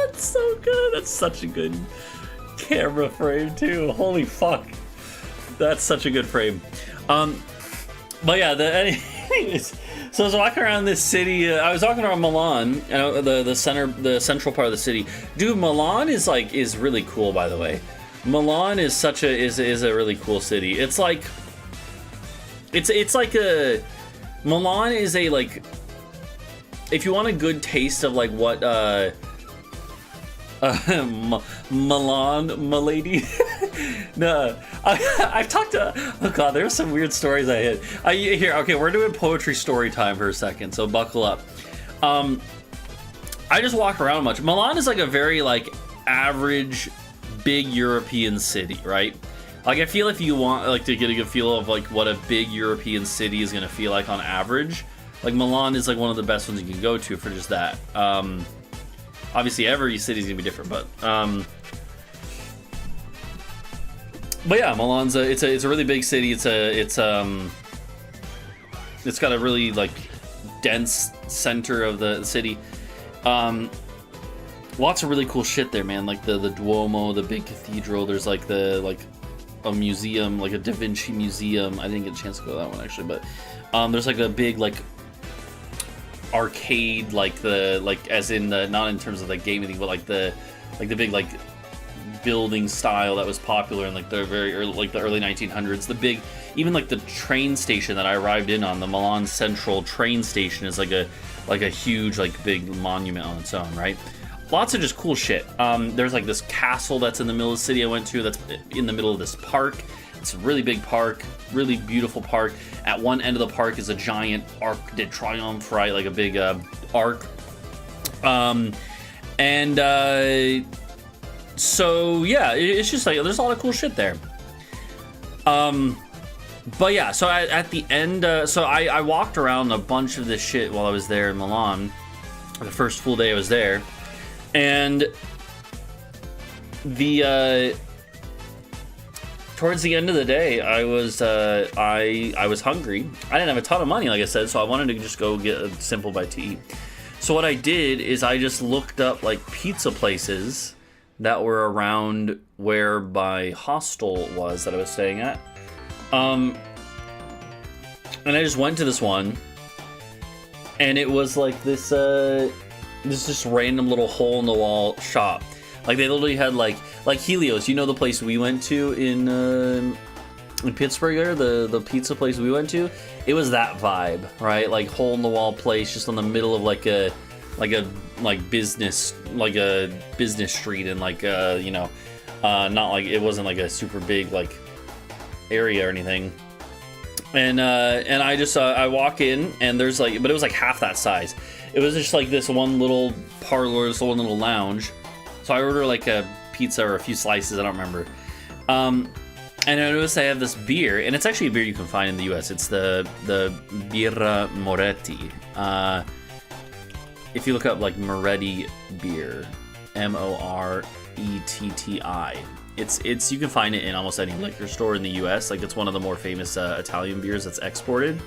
that's so good. That's such a good camera frame too. Holy fuck. That's such a good frame. But yeah, anyways, so I was walking around this city. I was walking around Milan, the central part of the city. Dude, Milan is really cool, by the way. Milan is is a really cool city. It's like Milan is a like, if you want a good taste of like what Milan, milady. No, I've talked to. Oh god, there's some weird stories I hit. Here, okay, we're doing poetry story time for a second, so buckle up. I just walk around much. Milan is like a very like average, big European city, right? Like I feel if you want like to get a good feel of like what a big European city is gonna feel like on average, like Milan is like one of the best ones you can go to for just that. Obviously, every city's gonna be different, but yeah, Milan's it's a really big city. It's got a really like dense center of the city. Lots of really cool shit there, man. Like the Duomo, the big cathedral. There's like a museum, like a Da Vinci museum. I didn't get a chance to go to that one actually, but there's like a big like arcade, like as in the, not in terms of like gaming, but like the big like building style that was popular in like the very early, like the early 1900s. The big, even like the train station that I arrived in on, the Milan Central train station, is like a huge like big monument on its own, right? Lots of just cool shit. There's like this castle that's in the middle of the city I went to, that's in the middle of this park. It's a really big park, really beautiful park. At one end of the park is a giant Arc de Triomphe, right? Like a big arc. So yeah, it's just like there's a lot of cool shit there. But yeah, so at the end, so I walked around a bunch of this shit while I was there in Milan. The first full day I was there, and towards the end of the day, I was hungry. I didn't have a ton of money, like I said, so I wanted to just go get a simple bite to eat. So what I did is I just looked up like pizza places that were around where my hostel was that I was staying at. And I just went to this one, and it was like this just random little hole in the wall shop. Like they literally had like Helios, you know, the place we went to in Pittsburgh there, the pizza place we went to. It was that vibe, right? Like hole in the wall place, just on the middle of like a business street, and like you know, not like, it wasn't like a super big like area or anything. And I just I walk in, and there's like, but it was like half that size. It was just like this one little parlor, this one little lounge. So I order like a pizza or a few slices, I don't remember. And I noticed I have this beer, and it's actually a beer you can find in the US. It's the Birra Moretti. If you look up like Moretti beer, Moretti. It's you can find it in almost any liquor store in the U.S. Like it's one of the more famous Italian beers that's exported.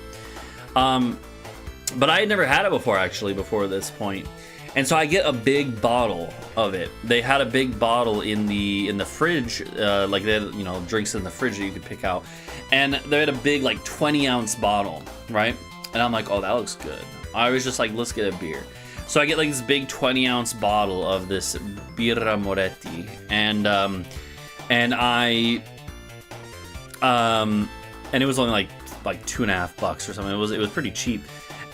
But I had never had it before actually before this point, and so I get a big bottle of it. They had a big bottle in the fridge, like they had, you know, drinks in the fridge that you could pick out, and they had a big like 20-ounce bottle, right? And I'm like, oh, that looks good. I was just like, let's get a beer. So I get like this big 20-ounce bottle of this Birra Moretti, and it was only like $2.50 or something. It was pretty cheap,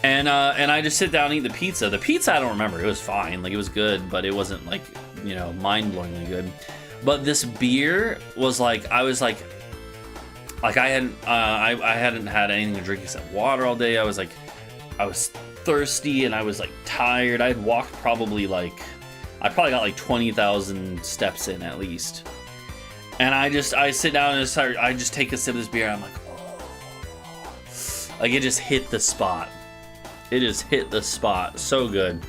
and I just sit down and eat the pizza. The pizza I don't remember. It was fine, like it was good, but it wasn't like, you know, mind-blowingly good. But this beer was like, I was like I hadn't had anything to drink except water all day. I was thirsty and I was like tired. I had walked probably I probably got like 20,000 steps in at least. And I sit down and I just take a sip of this beer and I'm like, oh. Like it just hit the spot. It just hit the spot. So good.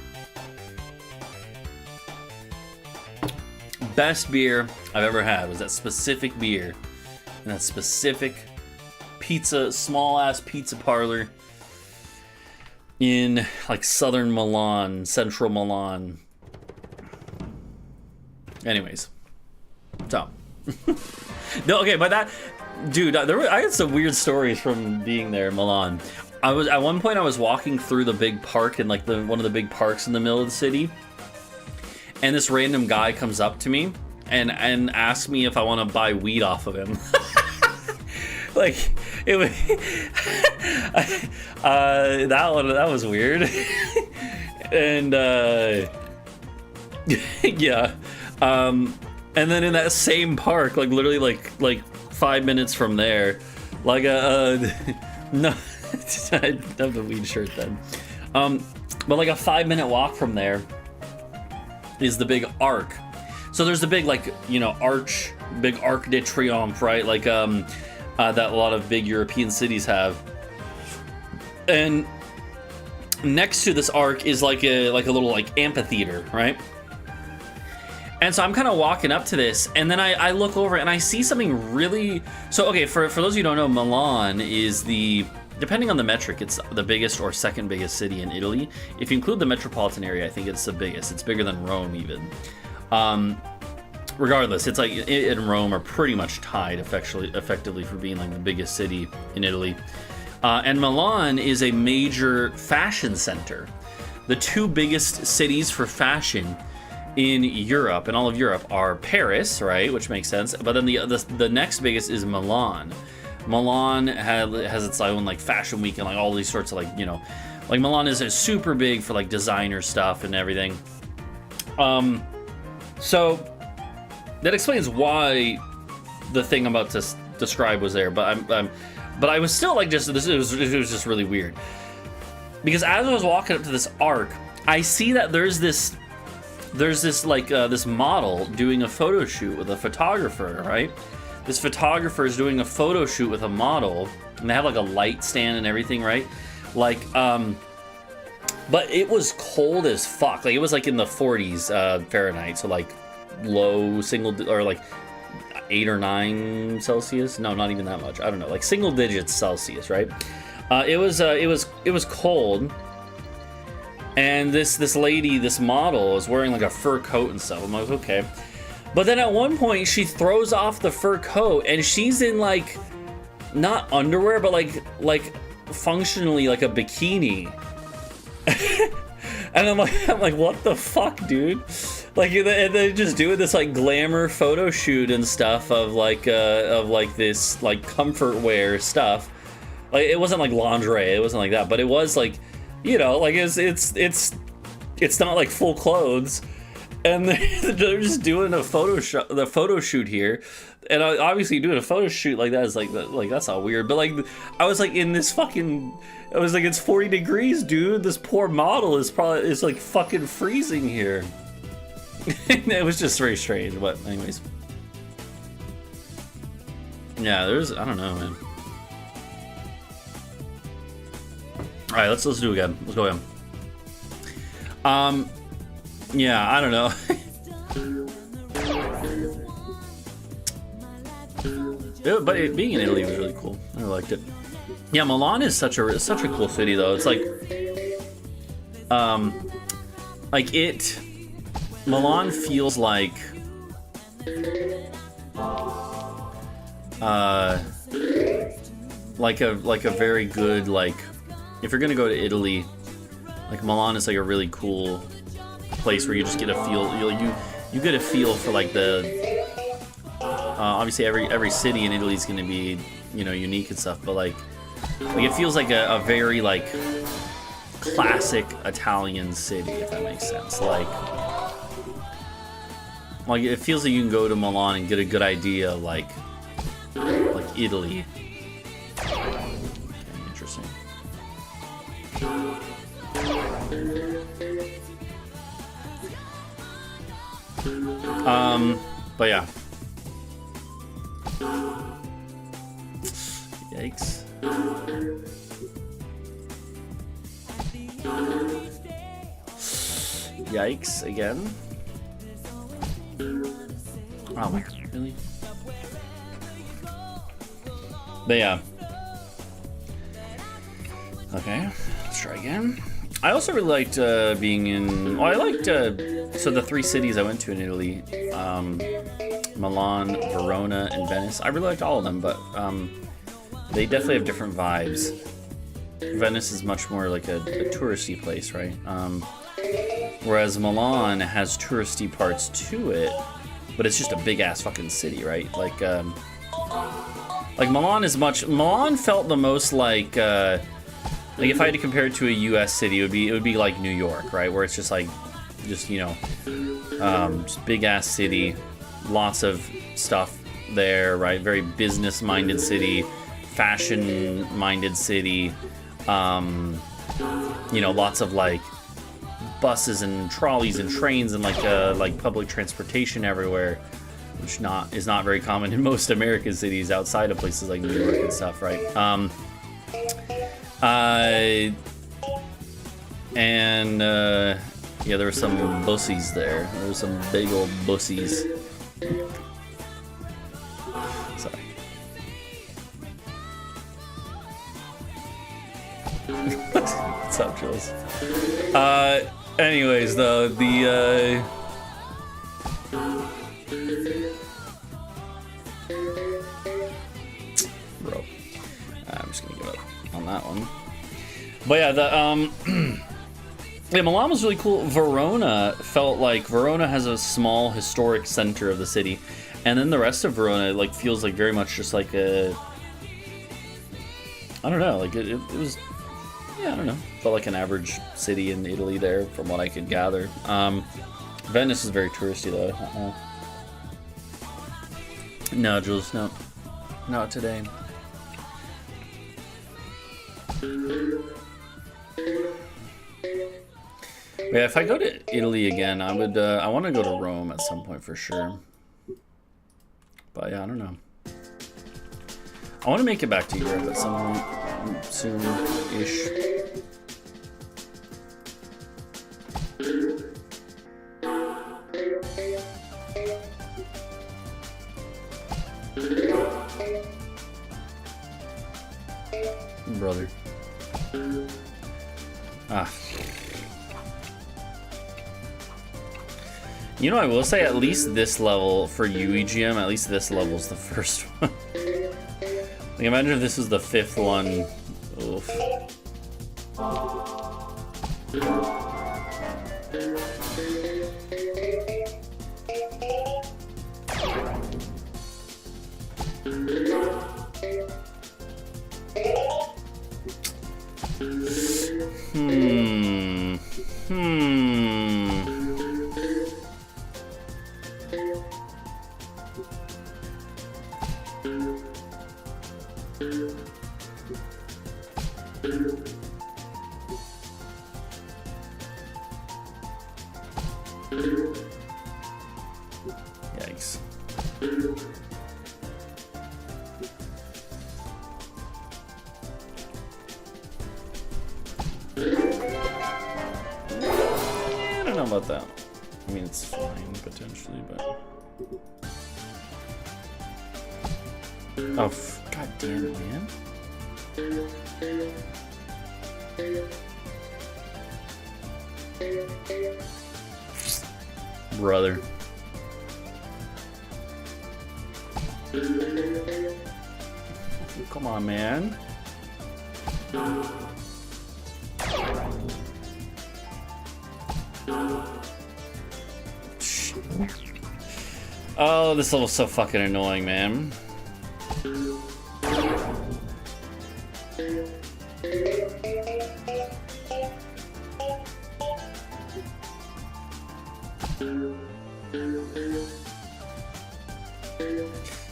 Best beer I've ever had was that specific beer in that specific pizza, small ass pizza parlor in like southern Milan, central Milan. Anyways, so no, okay, but that dude, I had some weird stories from being there in Milan. I was at one point I was walking through the big park in like one of the big parks in the middle of the city, and this random guy comes up to me and asks me if I want to buy weed off of him. Like it was that was weird. And yeah, and then in that same park, like literally like 5 minutes from there, like no, I have the weed shirt then, but like a 5-minute walk from there is the big Arc. So there's the big, like, you know, big Arc de Triomphe, right? Like that a lot of big European cities have. And next to this Arc is like a little like amphitheater, right? And so I'm kind of walking up to this, and then I look over and I see something really. So okay, for those of you who don't know, Milan is depending on the metric, it's the biggest or second biggest city in Italy. If you include the metropolitan area, I think it's the biggest. It's bigger than Rome even. Regardless, it's like it and Rome are pretty much tied effectively for being like the biggest city in Italy. And Milan is a major fashion center. The two biggest cities for fashion in Europe, and all of Europe, are Paris, right, which makes sense. But then the next biggest is Milan. Milan has its own like fashion week and like all these sorts of like, you know, like Milan is super big for like designer stuff and everything. So that explains why the thing I'm about to describe was there. But but I was still like it was just really weird, because as I was walking up to this Arc, I see that there's this like this model doing a photo shoot with a photographer, right? This photographer is doing a photo shoot with a model, and they have like a light stand and everything, right? Like, but it was cold as fuck. Like it was like in the 40s Fahrenheit, so like low single or like 8 or 9 Celsius. No, not even that much. I don't know, like single digits Celsius, right? It was cold. And this lady, this model, is wearing like a fur coat and stuff. I'm like, okay. But then at one point, she throws off the fur coat, and she's in like, not underwear, but like functionally like a bikini. And I'm like, what the fuck, dude? Like, they're just doing this like glamour photo shoot and stuff of like this like comfort wear stuff. Like it wasn't like lingerie, it wasn't like that, but it was like, you know, like it's not like full clothes, and they're just doing the photo shoot here, and obviously doing a photo shoot like that is like that's all weird. But like I was like in this fucking, I was like, it's 40 degrees, dude. This poor model is like fucking freezing here. It was just very strange. But anyways, yeah, I don't know, man. All right, let's do it again. Let's go again. Yeah, I don't know. But being in Italy was really cool. I liked it. Yeah, Milan is such a cool city though. It's Milan feels like a very good, like, if you're gonna go to Italy, like Milan is like a really cool place where you just get a feel. You get a feel for like the obviously every city in Italy is gonna be, you know, unique and stuff, but like it feels like a very like classic Italian city, if that makes sense. Like it feels like you can go to Milan and get a good idea of like Italy. Okay, interesting. But yeah. Yikes. Yikes again. Oh my god, really? But yeah. Okay, let's try again. I also really liked being in. Well, I liked so the 3 cities I went to in Italy, Milan, Verona, and Venice. I really liked all of them, but they definitely have different vibes. Venice is much more like a touristy place, right? Whereas Milan has touristy parts to it, but it's just a big ass fucking city, right? Like Milan felt the most like if I had to compare it to a U.S. city, it would be like New York, right? Where it's just you know, just big ass city, lots of stuff there, right? Very business minded city, fashion minded city, you know, lots of like buses and trolleys and trains and like public transportation everywhere, which is not very common in most American cities outside of places like New York and stuff, right? Yeah, there were some bussies there. There were some big old bussies. Sorry. What's up, Jules? Anyways, though, bro, I'm just gonna give up on that one. But yeah, yeah, Milan was really cool. Verona felt like Verona has a small historic center of the city, and then the rest of Verona like feels like very much just like I don't know, like it was, yeah, I don't know, felt like an average city in Italy there from what I could gather. Venice is very touristy though. No, Jules, no, not today. Yeah, if I go to Italy again, I would. I want to go to Rome at some point for sure. But yeah, I don't know. I want to make it back to Europe at some point soon-ish. Brother. Ah. You know, I will say at least this level for UEGM, at least this level is the first one. Like, imagine if this was the 5th one. Oof. Yikes. I don't know about that. I mean, it's fine potentially, but. Oh, god damn it, man. Brother. Come on, man. Oh, this level's so fucking annoying, man.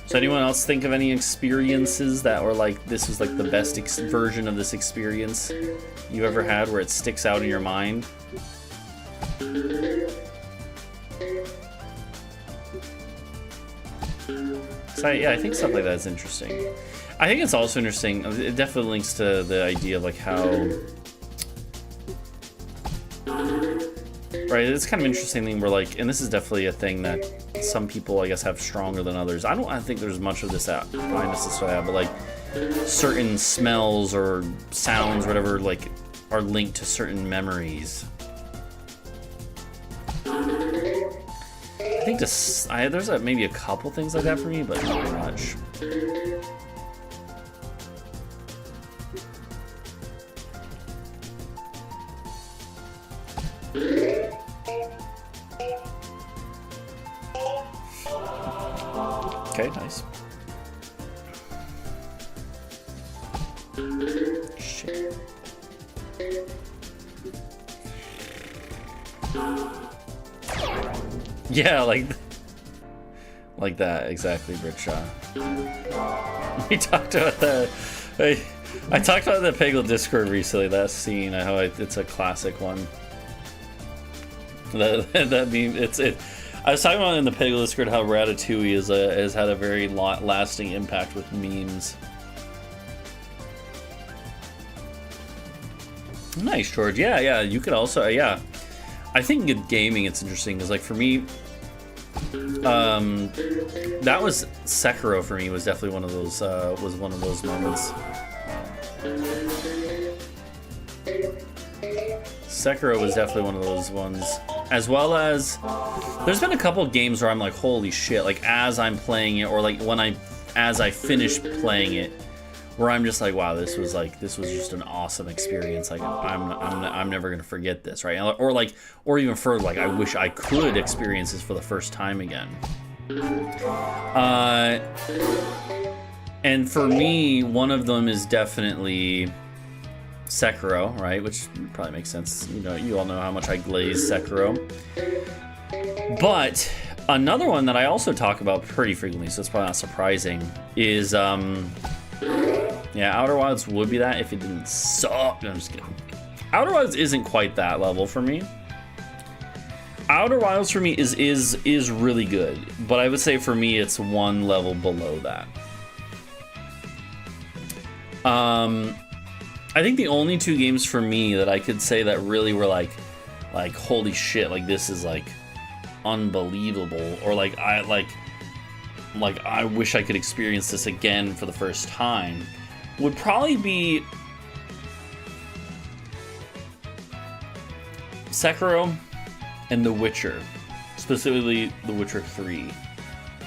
So anyone else think of any experiences that were like, this was like the best version of this experience you ever had where it sticks out in your mind? So yeah, I think stuff like that is interesting. I think it's also interesting, it definitely links to the idea of like how, right, it's kind of interesting thing where like, and this is definitely a thing that some people I guess have stronger than others. I think there's much of this at but like certain smells or sounds or whatever like are linked to certain memories. I think there's maybe a couple things like that for me, but not much. Okay, nice. Shit. Yeah, like that, exactly, Brickshaw. We talked about that. I talked about the Peggle Discord recently, that scene, how it's a classic one. That meme, I was talking about in the Peggle Discord how Ratatouille has had a very lasting impact with memes. Nice, George. Yeah, you could also, yeah. I think in gaming it's interesting because, like, for me, that was Sekiro for me. Was definitely one of those. Was one of those moments. Sekiro was definitely one of those ones. As well as, there's been a couple of games where I'm like, holy shit! Like as I'm playing it, or like as I finish playing it, where I'm just like, wow, this was just an awesome experience. Like I'm never gonna forget this, right? Or even further, like I wish I could experience this for the first time again. And for me, one of them is definitely Sekiro, right? Which probably makes sense. You know, you all know how much I glaze Sekiro. But another one that I also talk about pretty frequently, so it's probably not surprising, is yeah, Outer Wilds would be that if it didn't suck. No, I'm just kidding. Outer Wilds isn't quite that level for me. Outer Wilds for me is really good, but I would say for me it's one level below that. I think the only two games for me that I could say that really were like holy shit, like this is like unbelievable, or like I wish I could experience this again for the first time, would probably be Sekiro and The Witcher, specifically The Witcher 3.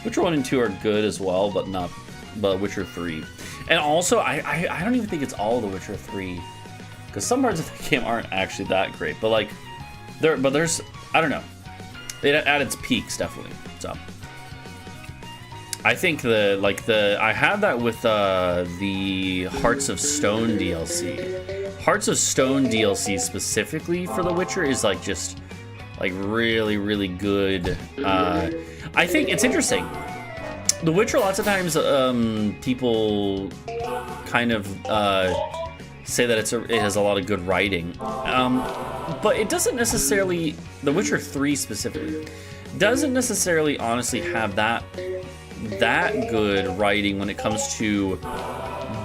Witcher 1 and 2 are good as well, but Witcher 3. And also, I don't even think it's all The Witcher 3, because some parts of the game aren't actually that great, but like there's I don't know, it at its peaks definitely. So I think I had that with the Hearts of Stone DLC. Hearts of Stone DLC specifically for The Witcher is like just like really, really good. I think it's interesting. The Witcher, lots of times people kind of say that it has a lot of good writing, but it doesn't necessarily. The Witcher 3 specifically doesn't necessarily honestly have that good writing when it comes to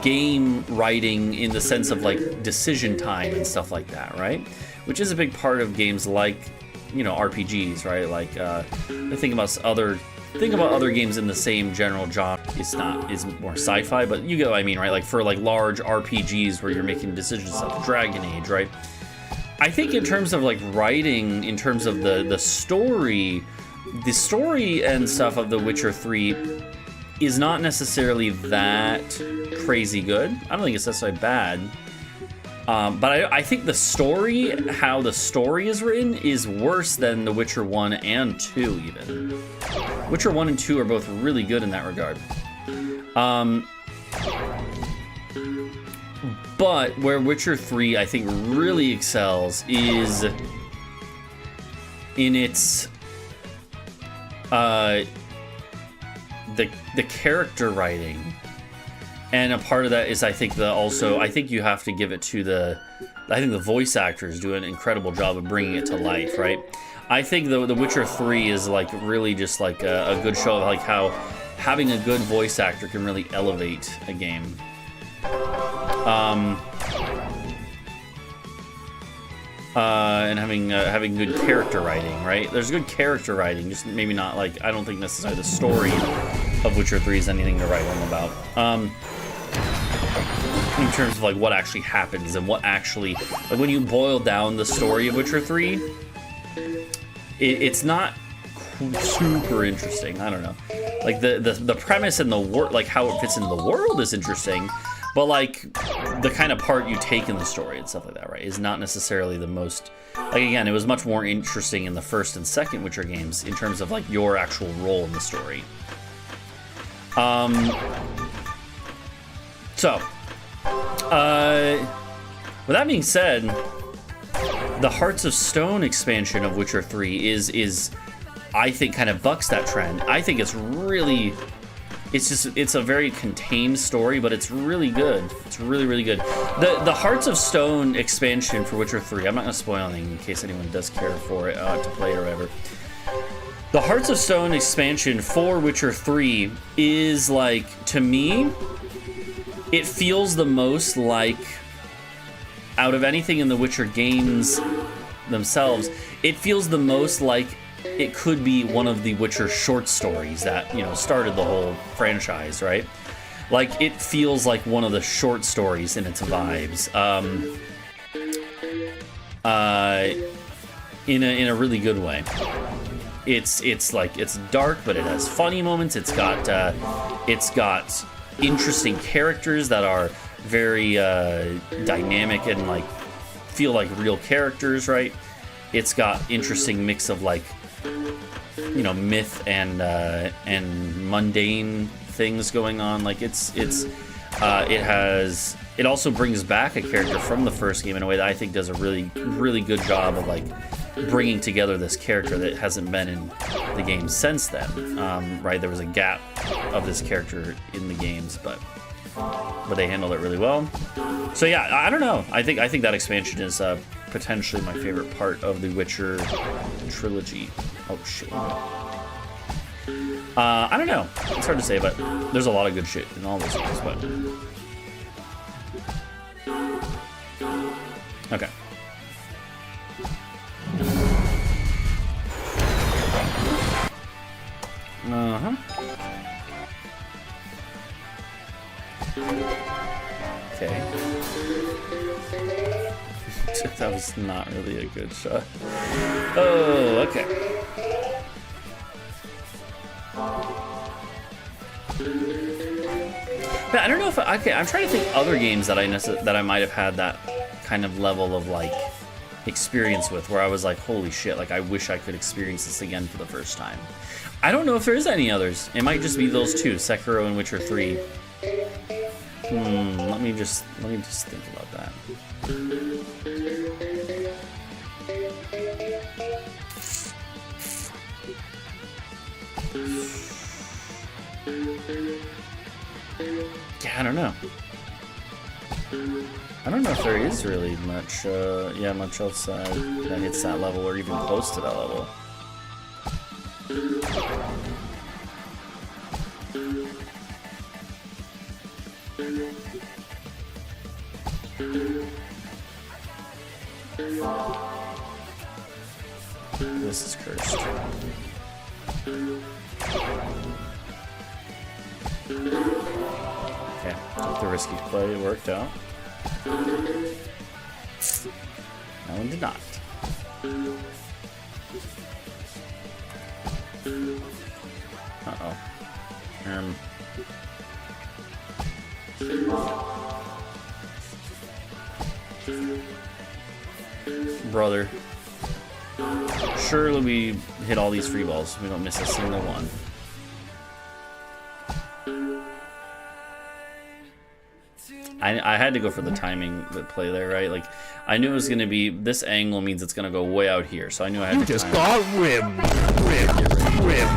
game writing in the sense of like decision time and stuff like that, right? Which is a big part of games like you know, RPGs, right? Like think about other games in the same general genre. It's more sci-fi, but you get what I mean, right? Like for like large RPGs where you're making decisions like Dragon Age, right? I think in terms of like writing, in terms of the story and stuff of The Witcher 3 is not necessarily that crazy good. I don't think it's necessarily bad. But I think the story, how the story is written, is worse than The Witcher 1 and 2 even. Witcher 1 and 2 are both really good in that regard. But where Witcher 3, I think, really excels is in its the character writing. And a part of that is, I think you have to give it to the voice actors do an incredible job of bringing it to life, right? I think The Witcher 3 is like really just like a good show of like how having a good voice actor can really elevate a game. And having good character writing, right? There's good character writing, just maybe not like, I don't think necessarily the story of Witcher 3 is anything to write home about. In terms of like what actually happens and what actually, like when you boil down the story of Witcher 3, it's not super interesting. I don't know. Like the premise and the like how it fits into the world is interesting, but like the kind of part you take in the story and stuff like that, right, is not necessarily the most. Like again, it was much more interesting in the first and second Witcher games in terms of like your actual role in the story. With that being said, the Hearts of Stone expansion of Witcher 3 is I think kind of bucks that trend. I think it's a very contained story, but it's really good. It's really, really good. The Hearts of Stone expansion for Witcher 3, I'm not going to spoil anything in case anyone does care for it to play it or whatever. The Hearts of Stone expansion for Witcher 3 is like, to me, it feels the most like, out of anything in the Witcher games themselves, it feels the most like it could be one of the Witcher short stories that, you know, started the whole franchise, right? Like, it feels like one of the short stories in its vibes. In a really good way. It's like, it's dark, but it has funny moments. It's got interesting characters that are very dynamic and like feel like real characters, right? It's got interesting mix of like, you know, myth and mundane things going on. Like it also brings back a character from the first game in a way that I think does a really, really good job of like bringing together this character that hasn't been in the game since then. Right, there was a gap of this character in the games, but they handled it really well. So yeah, I don't know. I think that expansion is potentially my favorite part of the Witcher trilogy. Oh shit. I don't know. It's hard to say, but there's a lot of good shit in all those games. But okay. Okay. That was not really a good shot. Oh, okay. But I don't know if okay. I'm trying to think other games that I might have had that kind of level of like experience with, where I was like, holy shit, like I wish I could experience this again for the first time. I don't know if there is any others. It might just be those two, Sekiro and Witcher 3. Let me just think about that. Yeah, I don't know. I don't know if there is really much, much else that hits that level or even close to that level. this is cursed. Okay, the risky play worked out. That one did not. Uh-oh. Brother. Surely we hit all these free balls. We don't miss a single one. I had to go for the timing that play there, right? Like, I knew it was going to be, this angle means it's going to go way out here, so I knew I had You to just time got rim, rim, rim,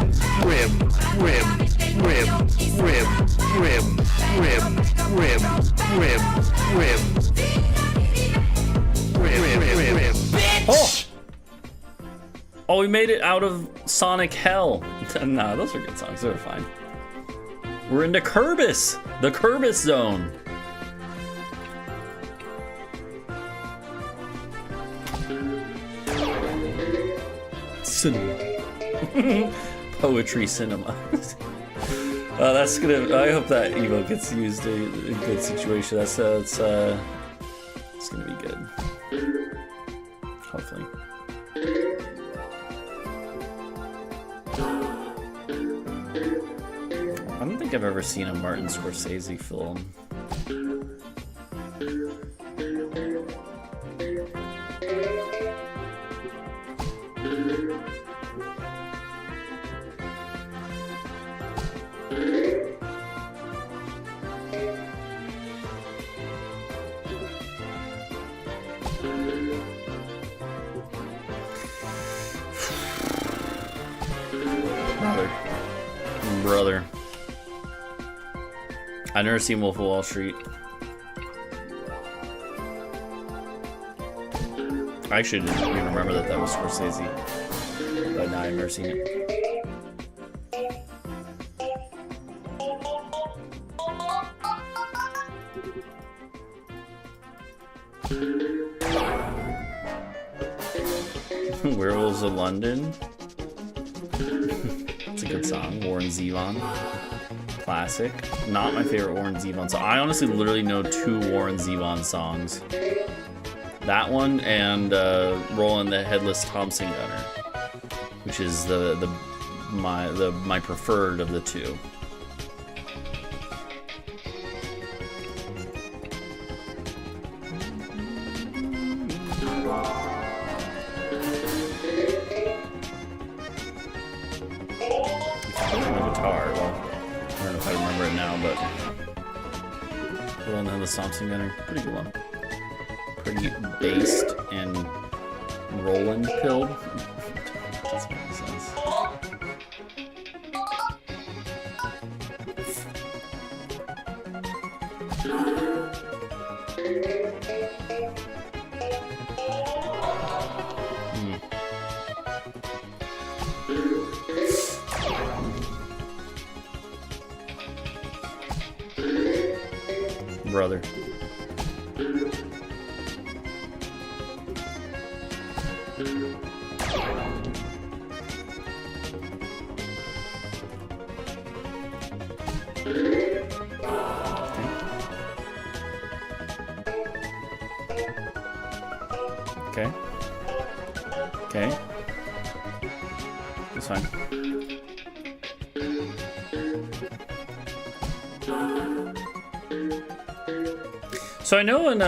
rim, rim, rim, rim, rim, rim, rim, rim, rim, rim, rim, rim. Oh! Oh, we made it out of Sonic Hell. Nah, those were good songs. They were fine. We're into Kerbis, the Kerbis zone. Cinema. Poetry cinema. That's gonna. I hope that emote gets used in a good situation. It's gonna be good. Hopefully. I don't think I've ever seen a Martin Scorsese film. Brother. I've never seen Wolf of Wall Street. I actually didn't even remember that was Scorsese. But now I've never seen it. Werewolves of London. It's a good song. Warren Zevon. Classic. Not my favorite Warren Zevon song. I honestly literally know 2 Warren Zevon songs. That one and Rollin' the Headless Thompson Gunner, which is my preferred of the 2. Thompson Gunner, pretty good one. Pretty based and Roland pilled. That's what it says. Brother. Okay. Okay. That's fine. So I know in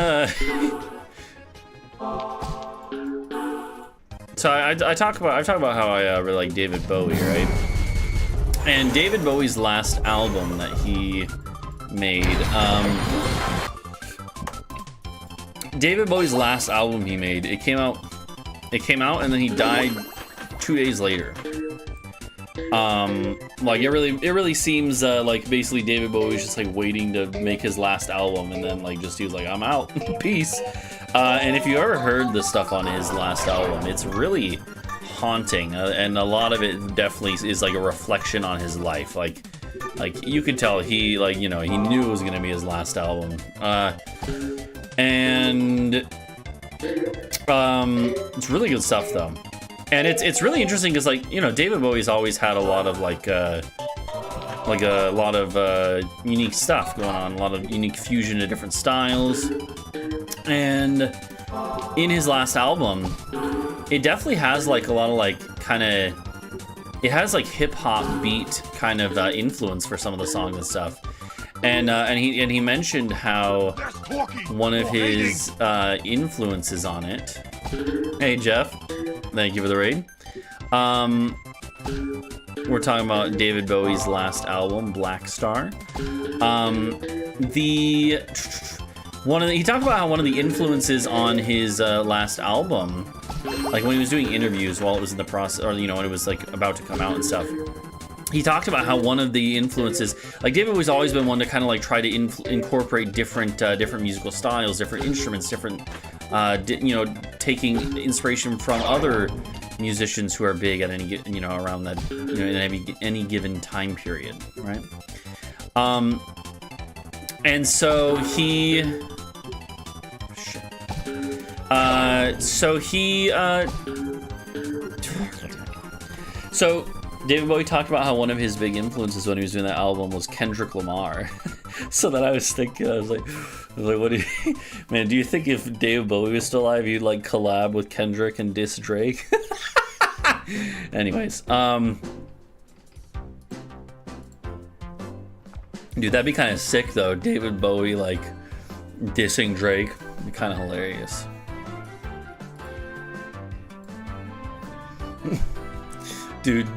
so I talk about how I really like David Bowie, right? And David Bowie's last album that he made, David Bowie's last album he made, it came out and then he died 2 days later. Like it really seems like basically David Bowie's just like waiting to make his last album, and then like just he was like, I'm out, peace. And if you ever heard the stuff on his last album, it's really haunting, and a lot of it definitely is like a reflection on his life. Like you could tell he he knew it was gonna be his last album. And it's really good stuff though. And it's really interesting because, like, you know, David Bowie's always had a lot of unique stuff going on, a lot of unique fusion of different styles. And in his last album, it definitely has like a lot of like kind of, it has like hip hop beat kind of influence for some of the songs and stuff. And he mentioned how one of his influences on it. Hey Jeff, thank you for the raid. We're talking about David Bowie's last album, Black Star. He talked about how one of the influences on his last album, like when he was doing interviews while it was in the process, or you know, when it was like about to come out and stuff. He talked about how one of the influences, like David was always been one to kind of like try to incorporate different musical styles, different instruments, different, you know, taking inspiration from other musicians who are big at any, you know, around that, you know, in any given time period, right? And so he, so David Bowie talked about how one of his big influences when he was doing that album was Kendrick Lamar. So then I was thinking, I was like, what do you, man, do you think if David Bowie was still alive, you'd like collab with Kendrick and diss Drake? Anyways, dude, that'd be kind of sick though. David Bowie like dissing Drake, it'd be kind of hilarious. Dude,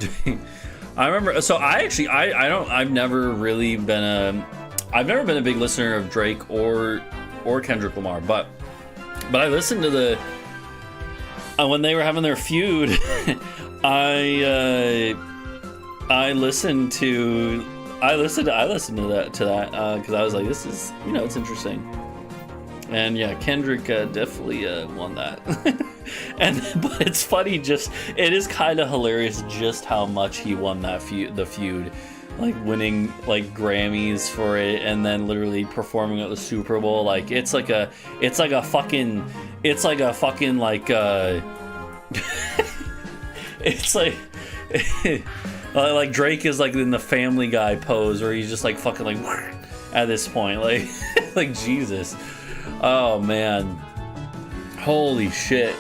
I remember. So I've never been a big listener of Drake or Kendrick Lamar, but I listened to the when they were having their feud. I listened to that because I was like, this is, you know, it's interesting. And yeah, Kendrick definitely won that. But it's funny, it is kind of hilarious just how much he won that the feud, like winning like Grammys for it, and then literally performing at the Super Bowl. Like it's like a fucking it's like like Drake is like in the Family Guy pose where he's just like fucking like at this point, like like Jesus. Oh man, holy shit,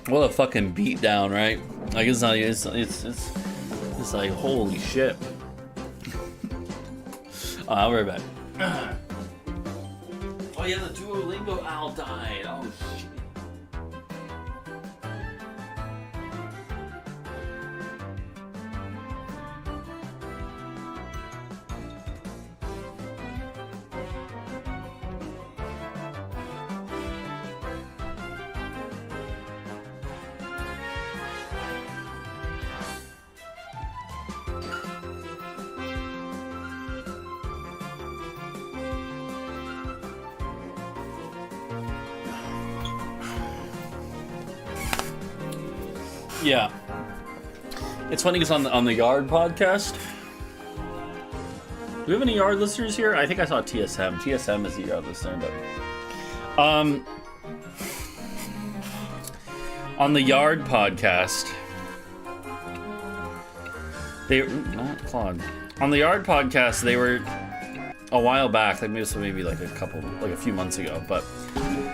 what a fucking beatdown, right? Like it's not, it's like holy shit. Oh, I'll be right back. Oh yeah, the Duolingo owl died. Oh shit. Yeah, it's funny because on the Yard podcast, do we have any Yard listeners here? I think I saw TSM. TSM is the Yard listener, but on the Yard podcast, not Claude. On the Yard podcast, they were a while back, like maybe like a few months ago, but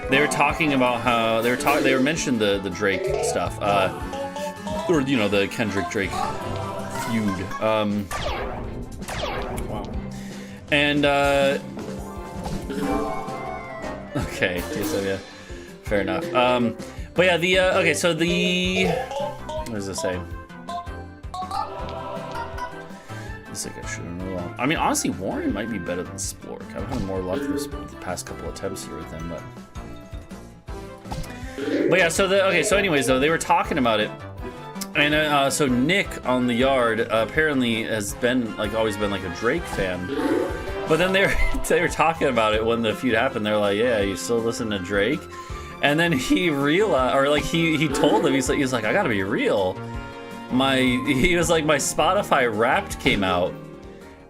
they were talking about how they were mentioning the Drake stuff. Or, you know, the Kendrick-Drake feud. Wow. And, okay, yeah, fair enough. But yeah, okay, so what does it say? It's like I shouldn't know. I mean, honestly, Warren might be better than Splork. I've had more luck the past couple attempts here with him, but yeah, so anyways, though, they were talking about it. And so Nick on the Yard apparently has been always been like a Drake fan, but then they were talking about it when the feud happened. They're like, "Yeah, you still listen to Drake?" And then he realized, or like he told them, he's like, "I gotta be real. He was like, my Spotify Wrapped came out,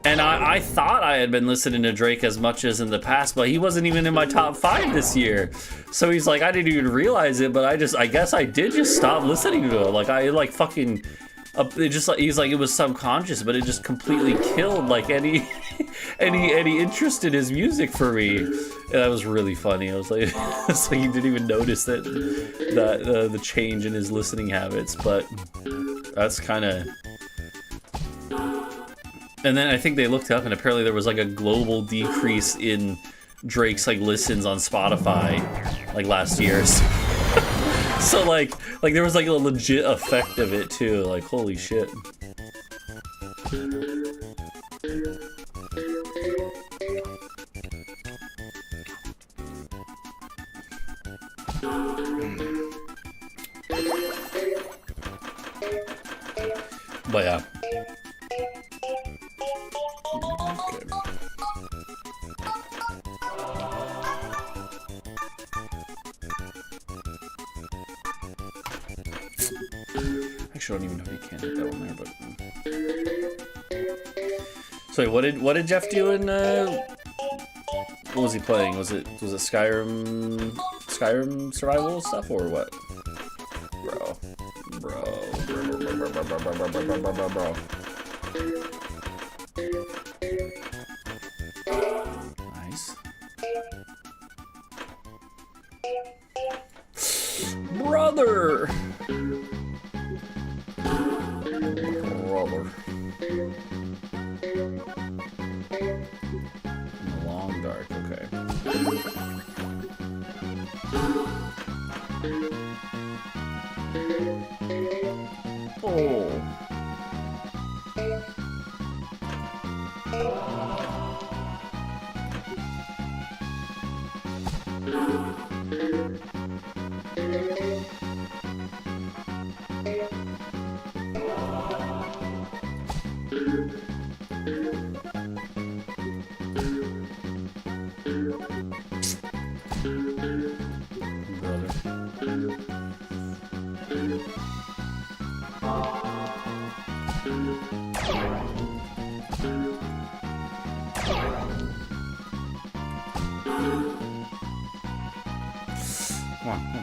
And I thought I had been listening to Drake as much as in the past, but he wasn't even in my top 5 this year. So he's like, I didn't even realize it, but I guess I did just stop listening to him. Like, I like fucking, it just like, he's like, it was subconscious, but it just completely killed like any interest in his music for me. And that was really funny. I was like, it's like he didn't even notice that the change in his listening habits, but that's kind of. And then I think they looked up, and apparently there was like a global decrease in Drake's like listens on Spotify like last year. So like there was like a legit effect of it too. Like, holy shit. But yeah. Actually, I don't even know if you can hit that one there, but. Sorry, what did Jeff do in? What was he playing? Was it Skyrim survival stuff or what? Bro. Nice. Brother. In the long dark, okay. Oh.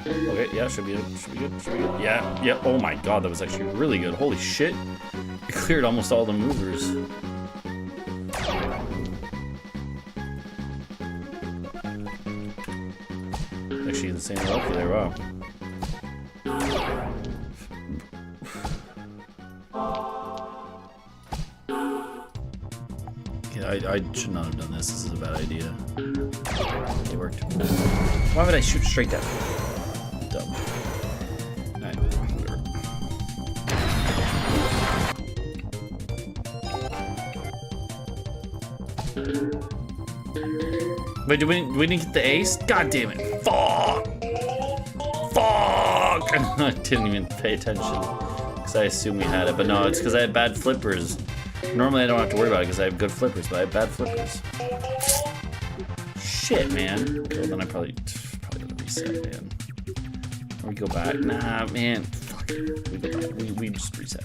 Okay, yeah, should be good. Yeah. Oh my god, that was actually really good. Holy shit. It cleared almost all the movers. Actually the same level there, wow. Yeah, I should not have done this. This is a bad idea. It worked. Why would I shoot straight down? Dumb. Alright, whatever. Wait, we didn't get the ace? God damn it. Fuck! I didn't even pay attention. Because I assumed we had it. But no, it's because I had bad flippers. Normally I don't have to worry about it because I have good flippers, but I have bad flippers. Shit, man. Well, then I probably gonna reset, man. Or we go back. Nah, man. Fuck it. We go back. We just reset.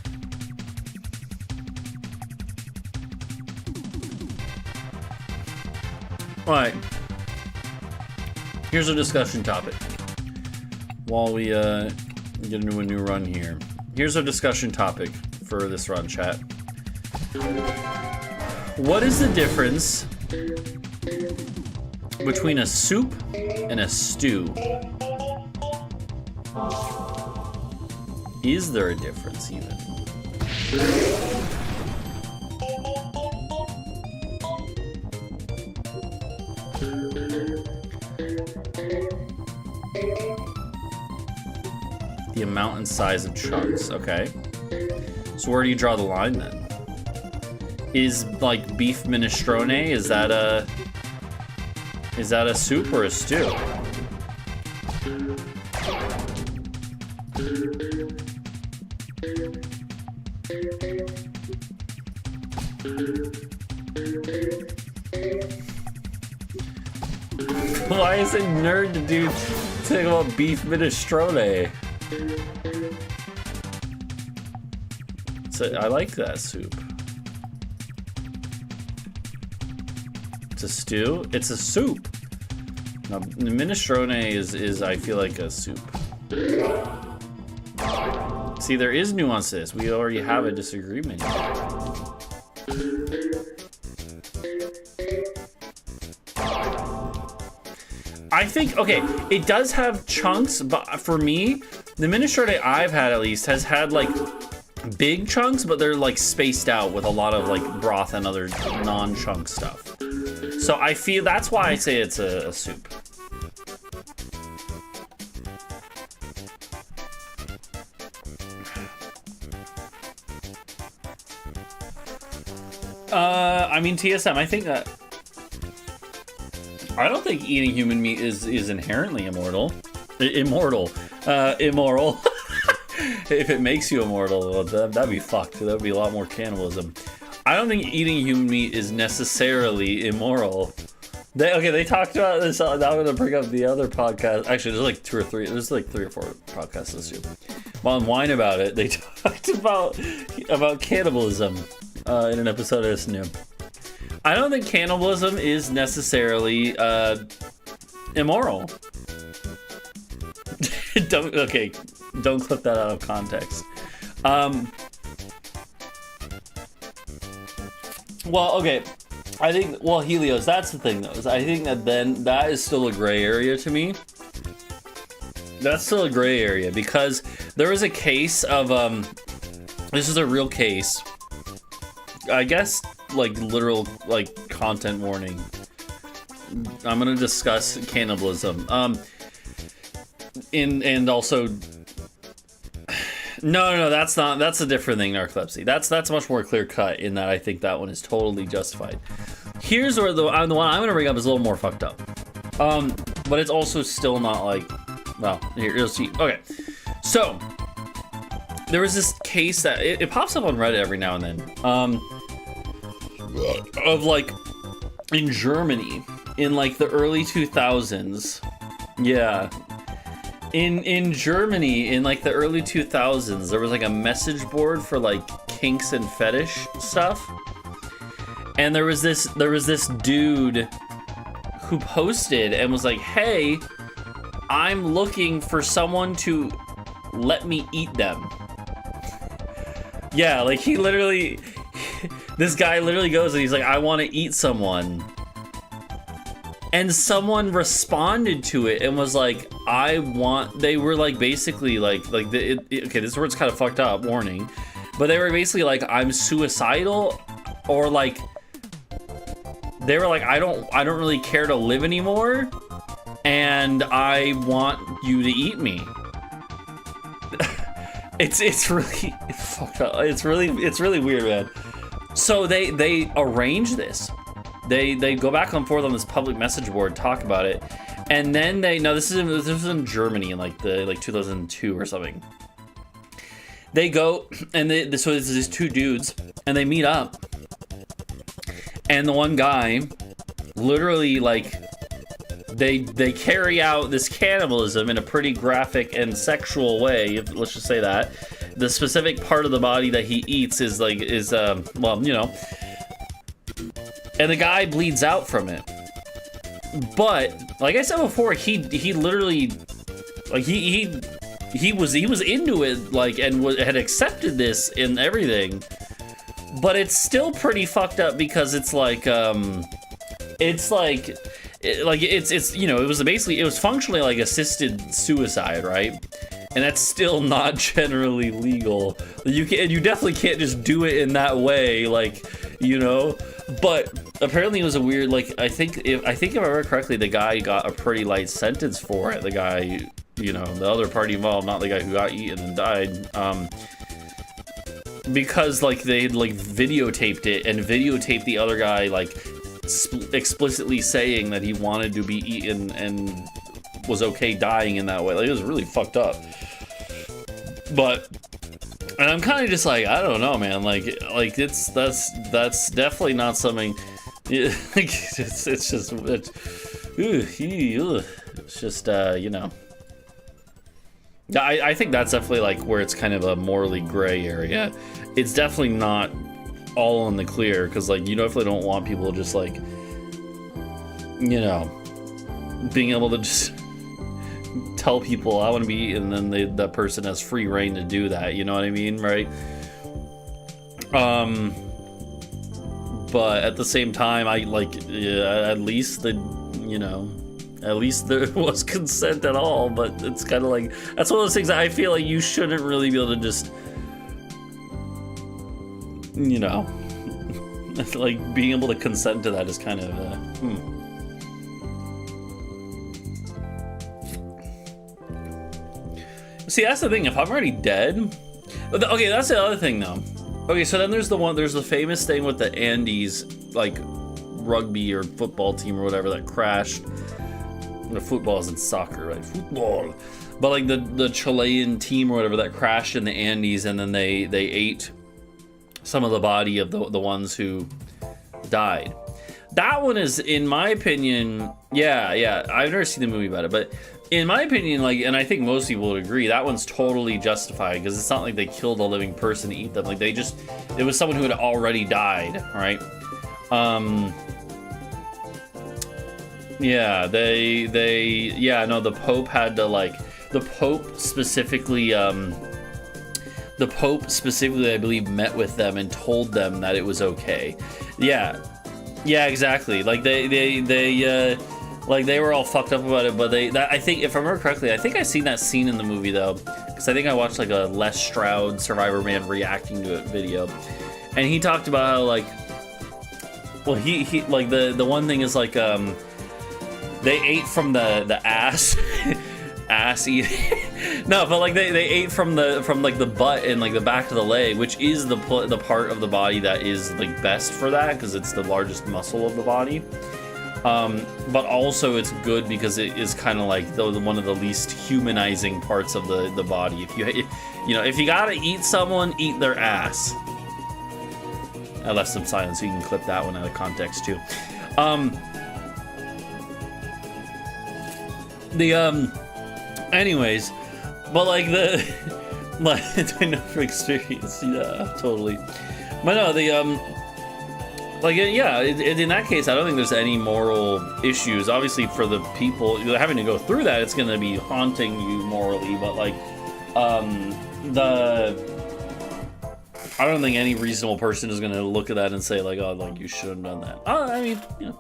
Alright. Here's a discussion topic. While we get into a new run here. Here's our discussion topic for this run, chat. What is the difference between a soup and a stew? Is there a difference even? The amount and size of chunks, okay. So where do you draw the line then? Is like beef minestrone, is that a soup or a stew? Why is it nerd to do talk about beef minestrone? So I like that soup. It's a stew. It's a soup. Now, minestrone is I feel like a soup. See, there is nuance to this. We already have a disagreement. I think, okay, it does have chunks, but for me, the minestrone I've had at least has had like big chunks, but they're like spaced out with a lot of like broth and other non-chunk stuff. So I feel that's why I say it's a soup. I mean, TSM, I think that I don't think eating human meat is inherently immoral. Immoral. If it makes you immortal, well, that'd be fucked. That'd be a lot more cannibalism. I don't think eating human meat is necessarily immoral. They talked about this. I'm gonna bring up the other podcast. Actually, there's like 2 or 3. There's like 3 or 4 podcasts this year. While I'm whining about it, they talked about cannibalism in an episode I listened to. I don't think cannibalism is necessarily immoral. Don't clip that out of context. Well, okay. I think, well, Helios, that's the thing, though. I think that then that is still a gray area to me. That's still a gray area because there was a case of, this is a real case. I guess, like, literal, like, content warning. I'm gonna discuss cannibalism. And also... No, that's not. That's a different thing, narcolepsy. That's much more clear cut in that I think that one is totally justified. Here's where the one I'm gonna bring up is a little more fucked up. But it's also still not like, well, here, you'll see. Okay, so there was this case that it pops up on Reddit every now and then, of like in Germany in like the early 2000s. Yeah. In Germany, in like the early 2000s, there was like a message board for like kinks and fetish stuff, and there was this dude who posted and was like, "Hey, I'm looking for someone to let me eat them." Yeah, like he literally, this guy literally goes and he's like, "I want to eat someone." And someone responded to it and was like, they were like basically like okay, this word's kind of fucked up, warning. But they were basically like, I'm suicidal, or like, they were like, I don't really care to live anymore, and I want you to eat me. It's really fucked up. It's really weird, man. So they arrange this. They go back and forth on this public message board, talk about it, and then this was in Germany in like 2002 or something. They go and so there's these 2 dudes and they meet up, and the one guy literally like they carry out this cannibalism in a pretty graphic and sexual way. Let's just say that the specific part of the body that he eats is well, you know. And the guy bleeds out from it. But like I said before, he literally like he was into it, like, and had accepted this and everything. But it's still pretty fucked up because it's like it's you know, it was functionally like assisted suicide, right? And that's still not generally legal. You definitely can't just do it in that way, like, you know. But apparently it was a weird, like, I think if I remember correctly, the guy got a pretty light sentence for it. The guy, you know, the other party involved, not the guy who got eaten and died, because like they had like videotaped it and videotaped the other guy like explicitly saying that he wanted to be eaten and was okay dying in that way. Like, it was really fucked up. But, and I'm kind of just like, I don't know, man. Like that's definitely not something. It's just you know. I think that's definitely like where it's kind of a morally gray area. It's definitely not all in the clear, because like you definitely don't want people just like you know, being able to just tell people I want to be eaten, and then that person has free reign to do that. You know what I mean, right? But at the same time, I like, at least the, you know, at least there was consent at all. But it's kind of like, that's one of those things that I feel like you shouldn't really be able to just, you know, like being able to consent to that is kind of See, that's the thing. If I'm already dead, okay, that's the other thing though. Okay, so then there's the famous thing with the Andes, like, rugby or football team or whatever that crashed. The football isn't soccer, right? Football. But like the Chilean team or whatever that crashed in the Andes, and then they ate some of the body of the ones who died. That one is, in my opinion, yeah, I've never seen the movie about it, but in my opinion, like, and I think most people would agree, that one's totally justified, because it's not like they killed a living person to eat them. Like, it was someone who had already died, right? Yeah, the Pope had to, like, the Pope specifically, I believe, met with them and told them that it was okay. Yeah, exactly. Like, like, they were all fucked up about it, but I think, if I remember correctly, I think I seen that scene in the movie, though, because I think I watched, like, a Les Stroud Survivor Man reacting to it video, and he talked about how, like, well, he like, the one thing is, like, they ate from the ass, ass eating, no, but, like, they ate from like, the butt and, like, the back of the leg, which is the part of the body that is, like, best for that, because it's the largest muscle of the body. But also it's good because it is kind of like one of the least humanizing parts of the body. If you gotta eat someone, eat their ass. I left some silence, so you can clip that one out of context too. Anyways, but like I know from experience, yeah, totally. But no, like, yeah, in that case, I don't think there's any moral issues. Obviously, for the people having to go through that, it's going to be haunting you morally. But, like, I don't think any reasonable person is going to look at that and say, like, oh, like, you should have done that. I mean, you know,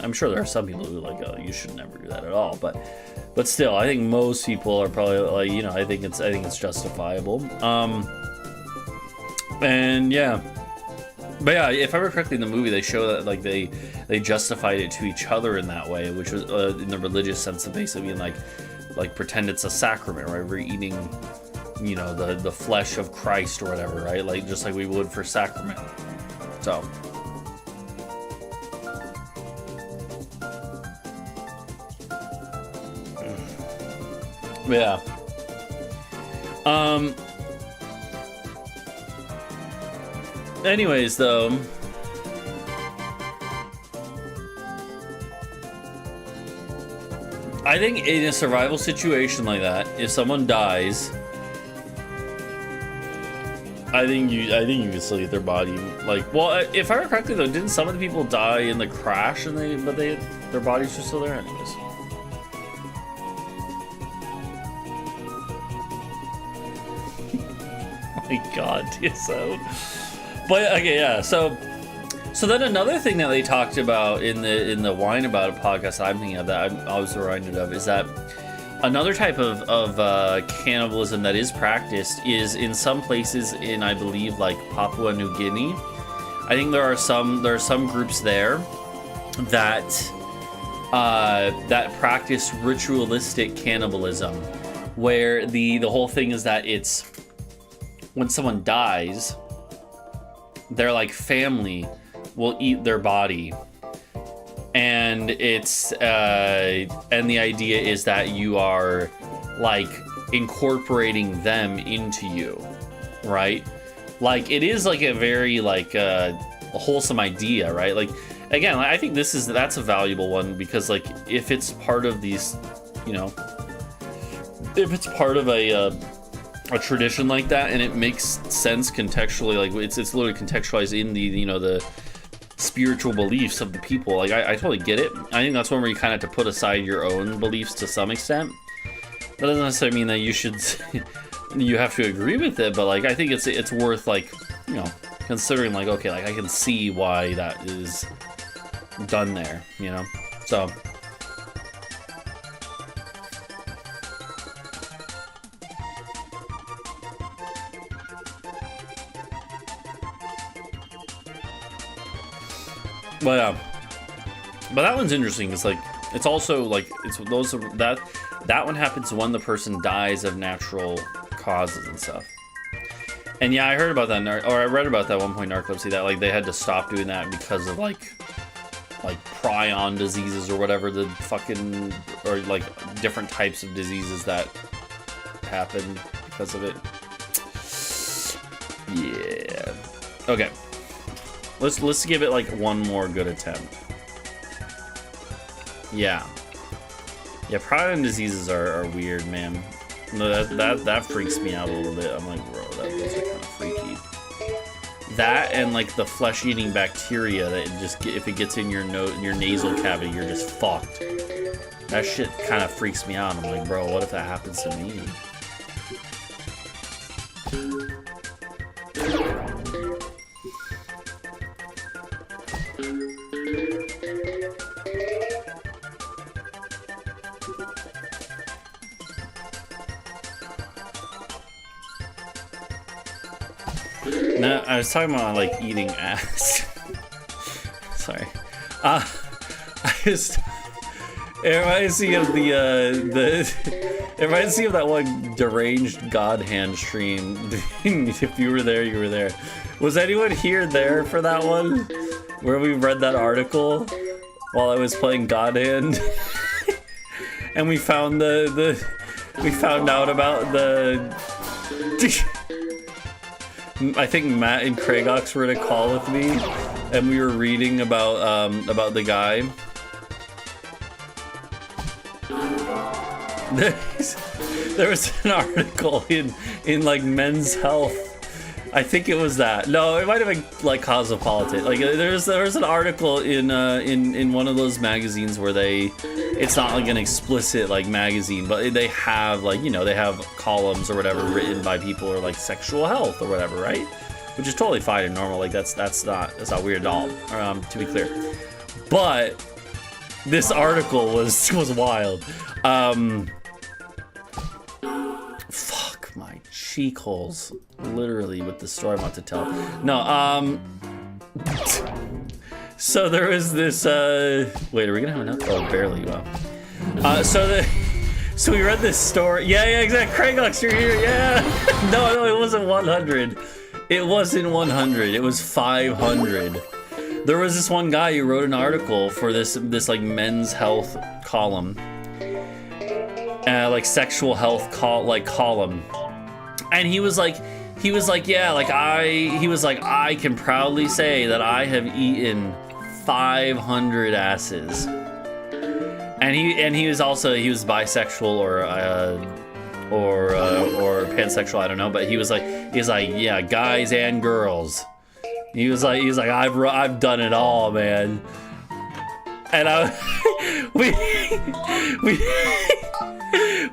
I'm sure there are some people who are like, oh, you should never do that at all. But still, I think most people are probably like, you know, I think it's justifiable. And yeah. But yeah, if I remember correctly in the movie, they show that, like, they justified it to each other in that way, which was in the religious sense of basically being like pretend it's a sacrament, right? We're eating, you know, the flesh of Christ or whatever, right? Like, just like we would for sacrament. So. Yeah. Anyways, though, I think in a survival situation like that, if someone dies, I think you can still eat their body. Like, well, if I remember correctly, though, didn't some of the people die in the crash and their bodies were still there anyways? Oh my God, TSO. But okay, yeah. So then another thing that they talked about in the Wine About It podcast that I'm thinking of, that I'm always reminded of, is that another type of cannibalism that is practiced is in some places in, I believe, like Papua New Guinea. I think there are some groups there that practice ritualistic cannibalism, where the whole thing is that it's when someone dies, their like family will eat their body, and it's and the idea is that you are like incorporating them into you, right? Like, it is like a very like a wholesome idea, right? Like, again, I think that's a valuable one, because like if it's part of these, you know, if it's part of a tradition like that, and it makes sense contextually, like it's literally contextualized in the, you know, the spiritual beliefs of the people. Like, I totally get it. I think that's one where you kind of have to put aside your own beliefs to some extent. That doesn't necessarily mean that you should, you have to agree with it, but like, I think it's worth, like, you know, considering, like, okay, like, I can see why that is done there, you know? So. But yeah, but that one's interesting. It's like, it's also like, it's those that one happens when the person dies of natural causes and stuff. And yeah, I heard about that, or I read about that one point in narcolepsy, that like they had to stop doing that because of like prion diseases or whatever, the fucking, or like different types of diseases that happen because of it. Yeah. Okay. Let's give it like one more good attempt. Yeah. Yeah, prion diseases are weird, man. No, that freaks me out a little bit. I'm like, bro, those are kind of freaky. That and like the flesh-eating bacteria that just if it gets in your nasal cavity, you're just fucked. That shit kind of freaks me out. I'm like, bro, what if that happens to me? No, I was talking about like eating ass. Sorry. It reminds me of it reminds me of that one deranged God hand stream. If you were there, you were there. Was anyone here there for that one? Where we read that article while I was playing God Hand? And we found we found out about the I think Matt and Craigox were in a call with me, and we were reading about the guy. There was an article in like Men's Health. I think it was that. No, it might have been like Cosmopolitan. Like there's an article in one of those magazines where it's not like an explicit like magazine, but they have like, you know, they have columns or whatever written by people or like sexual health or whatever, right? Which is totally fine and normal. Like that's not weird at all. To be clear, but this article was wild. Fuck my cheek holes, literally, with the story I'm about to tell. No, so there was this, wait, are we gonna have enough? Oh, barely, wow. So we read this story. Yeah, exactly. Craigox, you're here, yeah. No, it wasn't 100. It wasn't 100, it was 500. There was this one guy who wrote an article for this like Men's Health column. Like sexual health column. And he was like, yeah, like I can proudly say that I have eaten 500 asses. And he was bisexual or pansexual, I don't know, but he was like, yeah, guys and girls. He was like, I've done it all, man. And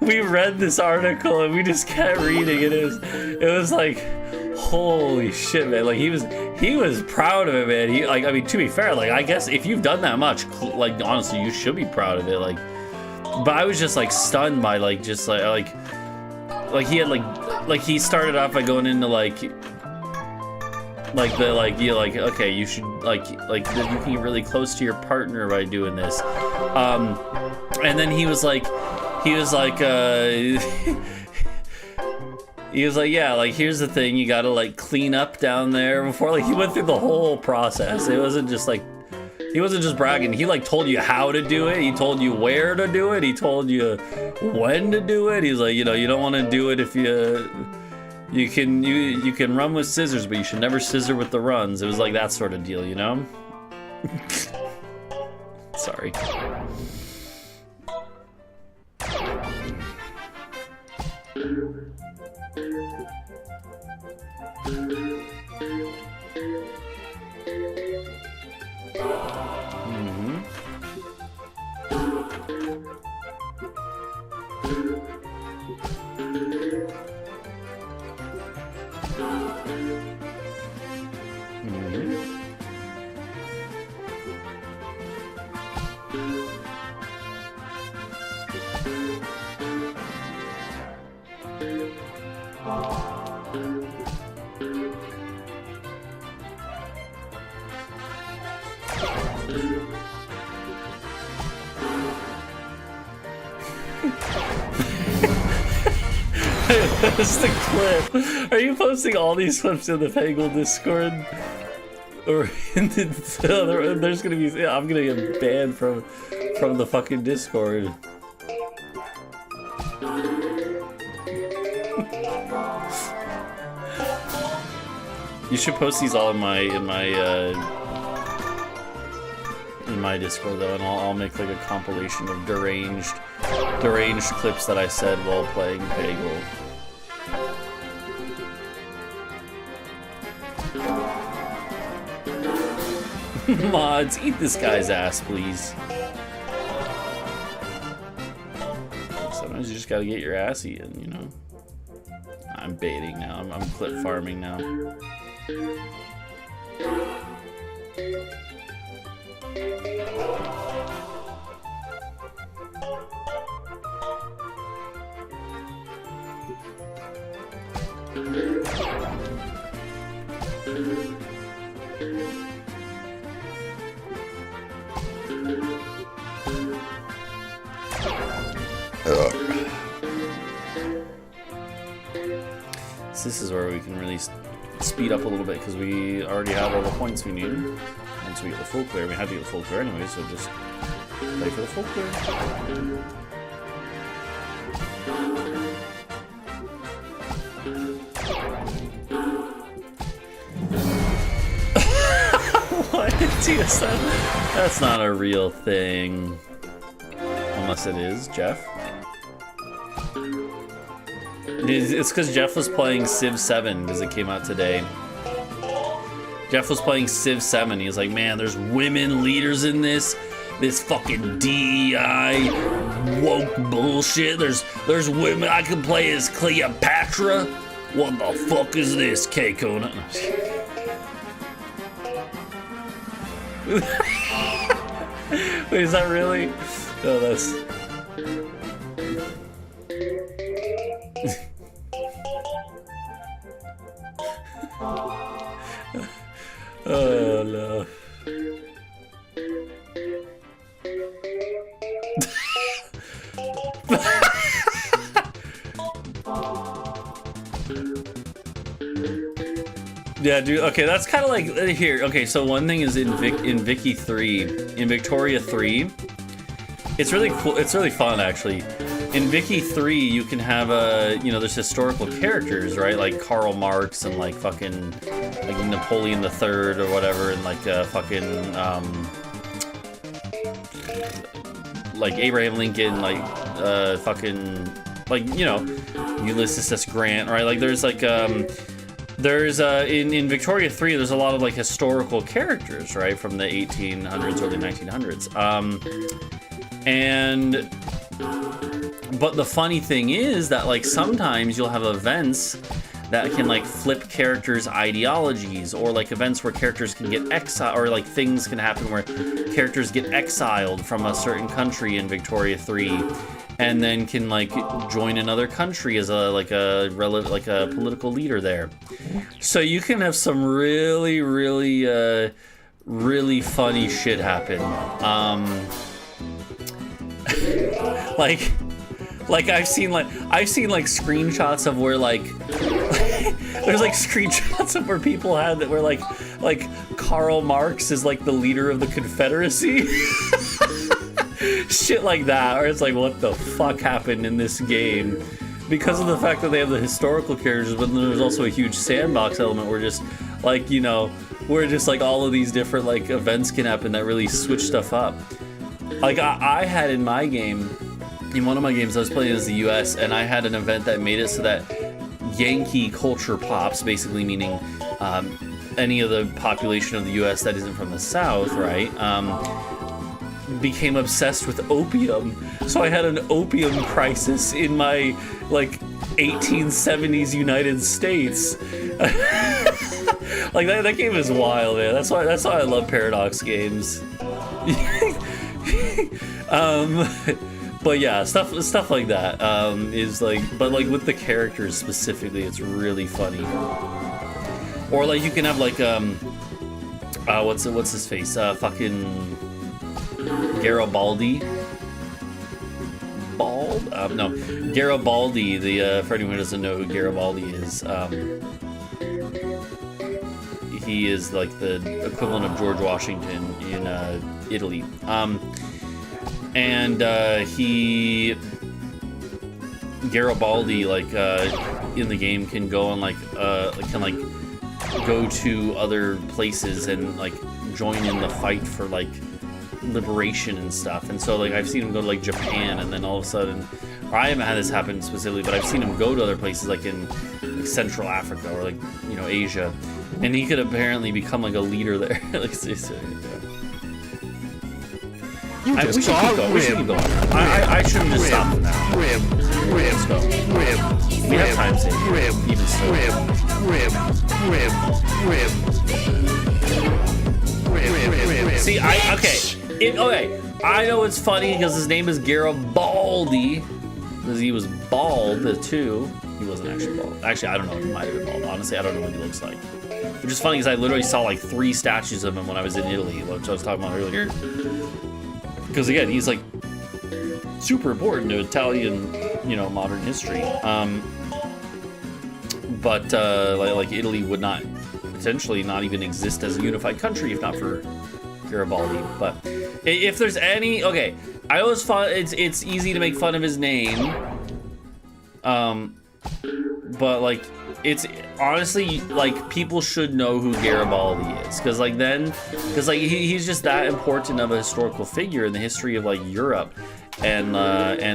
we read this article and we just kept reading it. It was like, holy shit, man. Like he was proud of it, man. He, like, I mean, to be fair, like, I guess if you've done that much, like, honestly, you should be proud of it. Like, but I was just like stunned by like, just like he had like he started off by going into okay, you should like you can get really close to your partner by doing this, and then he was like yeah, like here's the thing, you gotta like clean up down there before, like he went through the whole process. It wasn't just like, he wasn't just bragging. He like told you how to do it. He told you where to do it. He told you when to do it. He's like, you know, you don't want to do it if you can run with scissors, but you should never scissor with the runs. It was like that sort of deal, you know? Sorry. That's the clip. Are you posting all these clips in the Peggle Discord? Or in the other? There's gonna be. Yeah, I'm gonna get banned from the fucking Discord. You should post these all in my Discord though, and I'll make like a compilation of deranged clips that I said while playing Peggle. Mods, eat this guy's ass, please. Sometimes you just gotta get your ass eaten, you know. I'm baiting now. I'm clip farming now. So this is where we can really speed up a little bit because we already have all the points we need. Once we get the full clear, we have to get the full clear anyway, so just play for the full clear. What? TSM? That's not a real thing. Unless it is, Jeff. It's because Jeff was playing Civ 7 because it came out today. Jeff was playing Civ 7. He was like, man, there's women leaders in this fucking DEI woke bullshit. There's women. I can play as Cleopatra. What the fuck is this, K-Kona? Wait, is that really? No, that's... Oh no. Yeah, dude. Okay, that's kind of like here. Okay, so one thing is in Vicky 3, in Victoria 3, it's really cool. It's really fun actually. In Vicky 3, you can have there's historical characters, right? Like Karl Marx and like fucking like Napoleon III or whatever, and like fucking like Abraham Lincoln, like fucking like Ulysses S. Grant, right? Like there's like in Victoria 3, there's a lot of like historical characters, right, from the 1800s, early 1900s, but the funny thing is that like sometimes you'll have events that can like flip characters' ideologies, or like events where characters can get exiled, or like things can happen where characters get exiled from a certain country in Victoria 3, and then can like join another country as a political leader there. So you can have some really funny shit happen. Like I've seen screenshots of where like there's like screenshots of where people had that were like Karl Marx is like the leader of the Confederacy. Shit like that, or it's like, what the fuck happened in this game? Because of the fact that they have the historical characters, but then there's also a huge sandbox element where just like, where just like all of these different like events can happen that really switch stuff up. Like I had in my game, in one of my games I was playing as the US, and I had an event that made it so that Yankee culture pops, basically meaning any of the population of the US that isn't from the South, right, became obsessed with opium. So I had an opium crisis in my like 1870s United States. Like that game is wild, man. That's why I love Paradox games. But yeah, stuff like that is like, but like with the characters specifically, it's really funny. Or like you can have like what's his face? Fucking Garibaldi. Bald? called. No, Garibaldi. For anyone who doesn't know who Garibaldi is, he is like the equivalent of George Washington in Italy. Garibaldi, like in the game, can go on go to other places and like join in the fight for like liberation and stuff. And so like I've seen him go to like Japan, and then all of a sudden, or I haven't had this happen specifically, but I've seen him go to other places like in like Central Africa or like, you know, Asia, and he could apparently become like a leader there. Like, You we just should keep going. We should keep going. I shouldn't just stop him now. Let's go. We have time saved. Even so. See, okay. I know it's funny because his name is Garibaldi, because he was bald too. He wasn't actually bald. Actually, I don't know. He might have been bald. Honestly, I don't know what he looks like. Which is funny because I literally saw like 3 statues of him when I was in Italy, which I was talking about earlier. Because again, he's like super important to Italian, you know, modern history. But like Italy would not potentially not even exist as a unified country if not for Garibaldi. But if there's any, okay, I always thought it's easy to make fun of his name. But like it's honestly like people should know who Garibaldi is, because he's just that important of a historical figure in the history of like Europe, and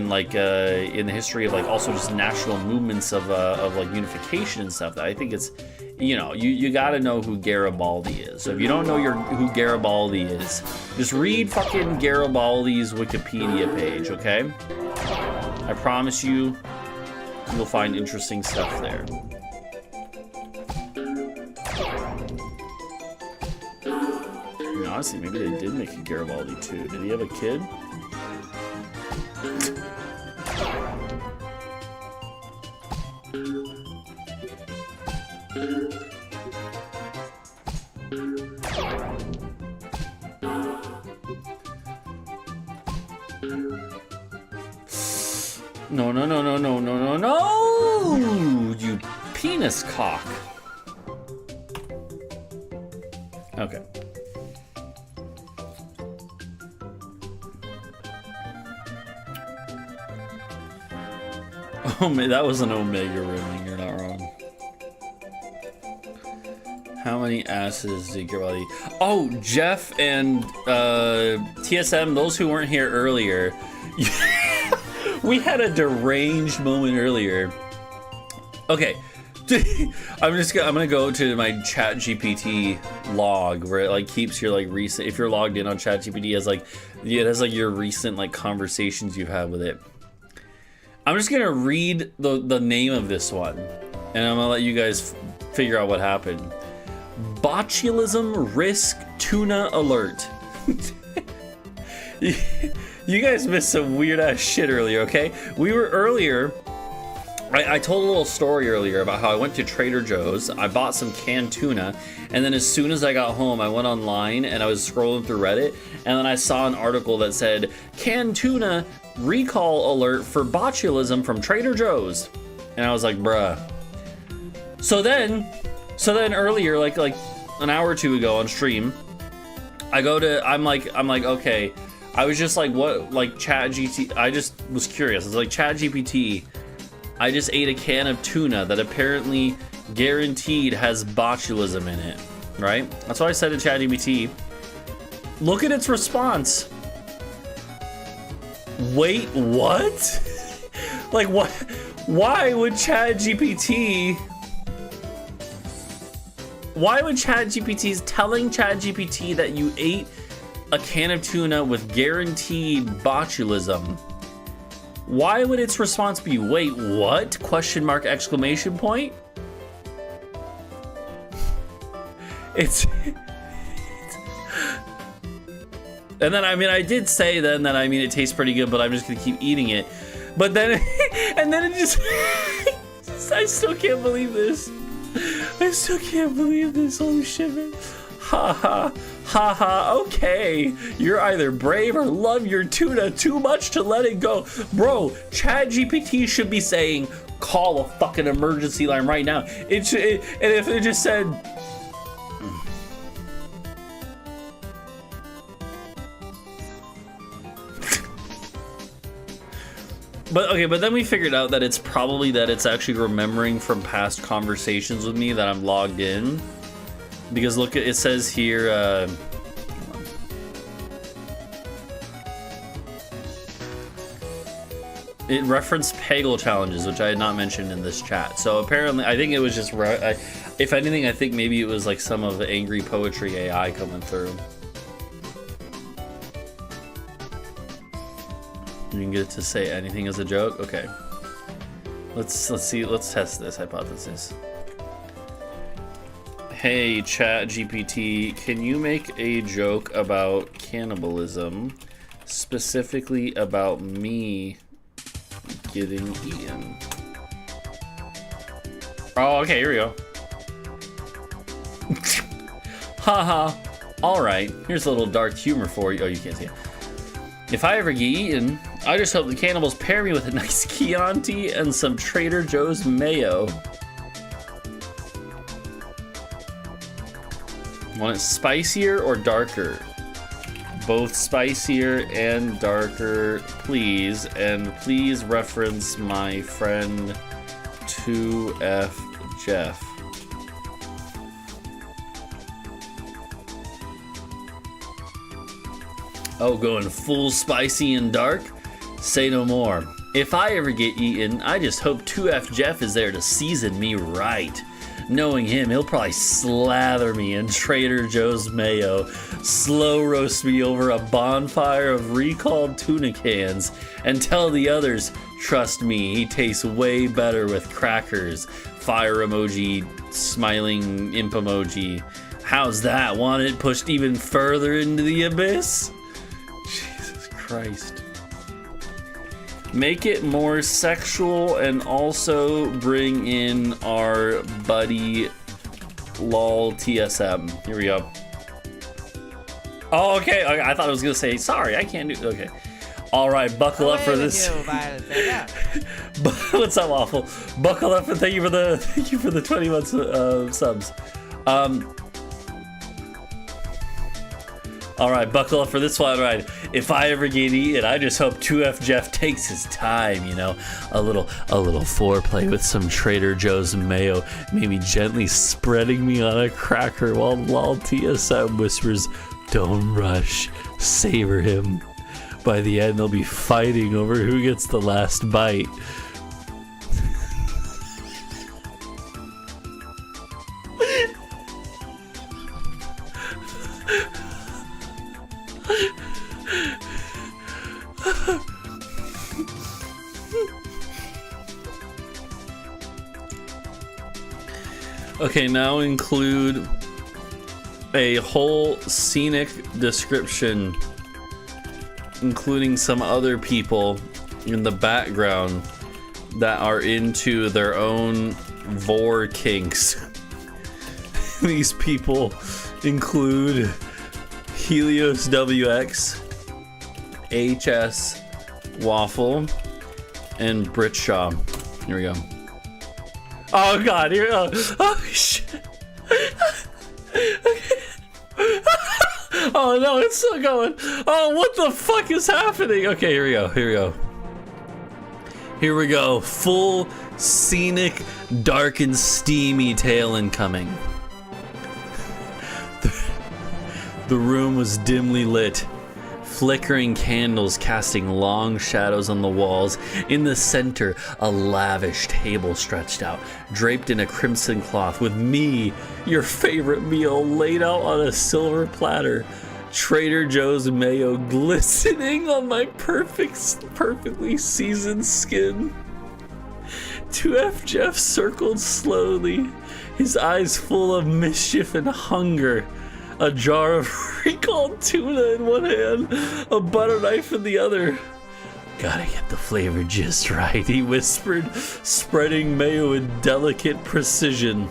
like in the history of like also just national movements of like unification and stuff. That I think it's, you know, you got to know who Garibaldi is. So if you don't know who Garibaldi is, just read fucking Garibaldi's Wikipedia page, okay? I promise you'll find interesting stuff there. I mean, honestly, maybe they did make a Garibaldi too. Did he have a kid? No, no, no, no, no, no, no, no! You penis cock. Okay. Oh man, that was an Omega rimming, you're not wrong. How many asses did Garibaldi? Oh, Jeff and TSM, those who weren't here earlier. We had a deranged moment earlier. Okay. I'm gonna go to my Chat GPT log where it like keeps your like recent, if you're logged in on Chat GPT, it has like your recent like conversations you've had with it. I'm just gonna read the name of this one, and I'm gonna let you guys figure out what happened. Botulism risk tuna alert. You guys missed some weird ass shit earlier, okay? We were earlier. I told a little story earlier about how I went to Trader Joe's, I bought some canned tuna, and then as soon as I got home, I went online and I was scrolling through Reddit, and then I saw an article that said, canned tuna recall alert for botulism from Trader Joe's. And I was like, bruh. So then earlier, like an hour or two ago on stream, I'm like, okay, I was just like, what, like Chat GPT, I just was curious. I was like, Chat GPT, I just ate a can of tuna that apparently guaranteed has botulism in it, right? That's what I said to Chat GPT. Look at its response. Wait, what? Like, what? Why would Chat GPT telling Chat GPT that you ate a can of tuna with guaranteed botulism? Why would its response be, wait, what? Question mark, exclamation point? It's and then, I mean, I did say then that, I mean, it tastes pretty good, but I'm just gonna keep eating it. But then, and then it just, I still can't believe this. I still can't believe this. Holy shit, man. Ha ha. Haha, okay. You're either brave or love your tuna too much to let it go. Bro, ChatGPT should be saying, call a fucking emergency line right now. And if it just said, but then we figured out that it's probably that it's actually remembering from past conversations with me that I'm logged in. Because look, it says here, it referenced Peggle challenges, which I had not mentioned in this chat. So apparently, I think it was just, if anything, I think maybe it was like some of the angry poetry AI coming through. You can get it to say anything as a joke. Okay, let's see. Let's test this hypothesis. Hey, ChatGPT, can you make a joke about cannibalism, specifically about me getting eaten? Oh, okay, here we go. Haha. Alright, here's a little dark humor for you. Oh, you can't see it. If I ever get eaten, I just hope the cannibals pair me with a nice Chianti and some Trader Joe's mayo. Want it spicier or darker? Both spicier and darker, please. And please reference my friend 2F Jeff. Oh, going full spicy and dark? Say no more. If I ever get eaten, I just hope 2F Jeff is there to season me right. Knowing him, he'll probably slather me in Trader Joe's mayo, slow roast me over a bonfire of recalled tuna cans, and tell the others, trust me, he tastes way better with crackers. Fire emoji, smiling imp emoji. How's that? Want it pushed even further into the abyss? Jesus Christ. Make it more sexual and also bring in our buddy lol TSM. Here we go. Oh, okay. I thought I was gonna say sorry. I can't do. Okay. All right. Buckle up for this. What's up, Waffle? Buckle up and thank you for the 20 months subs. All right, buckle up for this one, right? If I ever get eaten, I just hope 2F Jeff takes his time, you know, a little foreplay with some Trader Joe's mayo, maybe gently spreading me on a cracker while lol TSM whispers, "Don't rush, savor him." By the end, they'll be fighting over who gets the last bite. Okay, now include a whole scenic description, including some other people in the background that are into their own vor kinks. These people include Helios WX, HS Waffle, and Britshaw. Here we go. Oh god, here we go. Oh shit. Oh no, it's still going. Oh, what the fuck is happening? Okay, here we go. Here we go. Full scenic, dark and steamy tale incoming. The room was dimly lit. Flickering candles casting long shadows on the walls. In the center, a lavish table stretched out, draped in a crimson cloth, with me, your favorite meal, laid out on a silver platter. Trader Joe's mayo glistening on my perfectly seasoned skin. 2F Jeff circled slowly, his eyes full of mischief and hunger. A jar of recalled tuna in one hand, a butter knife in the other. Gotta get the flavor just right, he whispered, spreading mayo with delicate precision.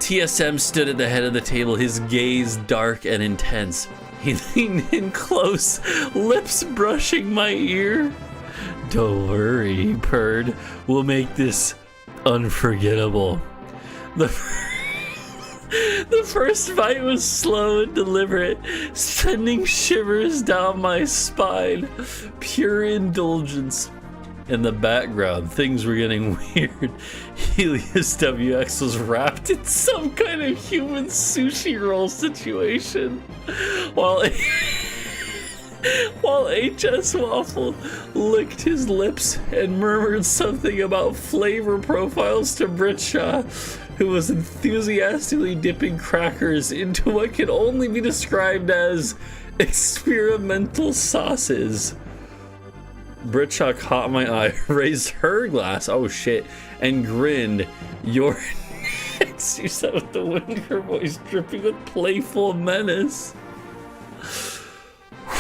TSM stood at the head of the table, his gaze dark and intense. He leaned in close, lips brushing my ear. Don't worry, he purred. We'll make this unforgettable. The first fight was slow and deliberate, sending shivers down my spine. Pure indulgence. In the background, things were getting weird. Helios WX was wrapped in some kind of human sushi roll situation, while HS Waffle licked his lips and murmured something about flavor profiles to Britshaw, who was enthusiastically dipping crackers into what can only be described as experimental sauces. Britshaw caught my eye, raised her glass, oh shit, and grinned. You're next, she said with the wind in her voice dripping with playful menace.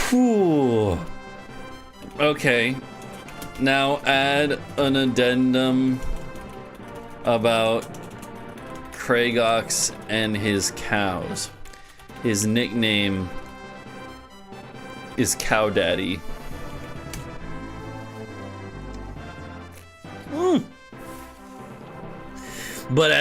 Whew. Okay, now add an addendum about Craigox and his cows. His nickname is Cow Daddy. But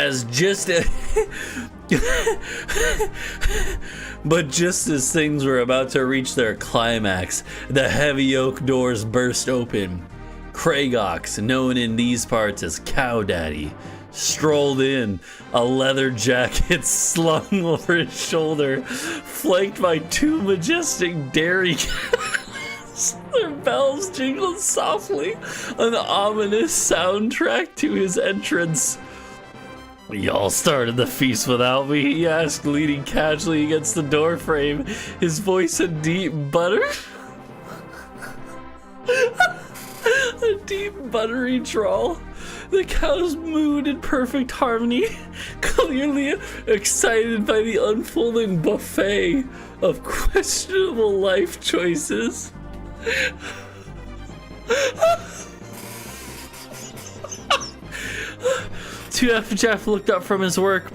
just as things were about to reach their climax, the heavy oak doors burst open. Craigox, known in these parts as Cow Daddy, strolled in, a leather jacket slung over his shoulder, flanked by two majestic dairy cows. Their bells jingled softly, an ominous soundtrack to his entrance. Y'all started the feast without me, he asked, leaning casually against the doorframe, his voice a deep a deep buttery drawl. The cows mooed in perfect harmony, clearly excited by the unfolding buffet of questionable life choices. Jeff looked up from his work,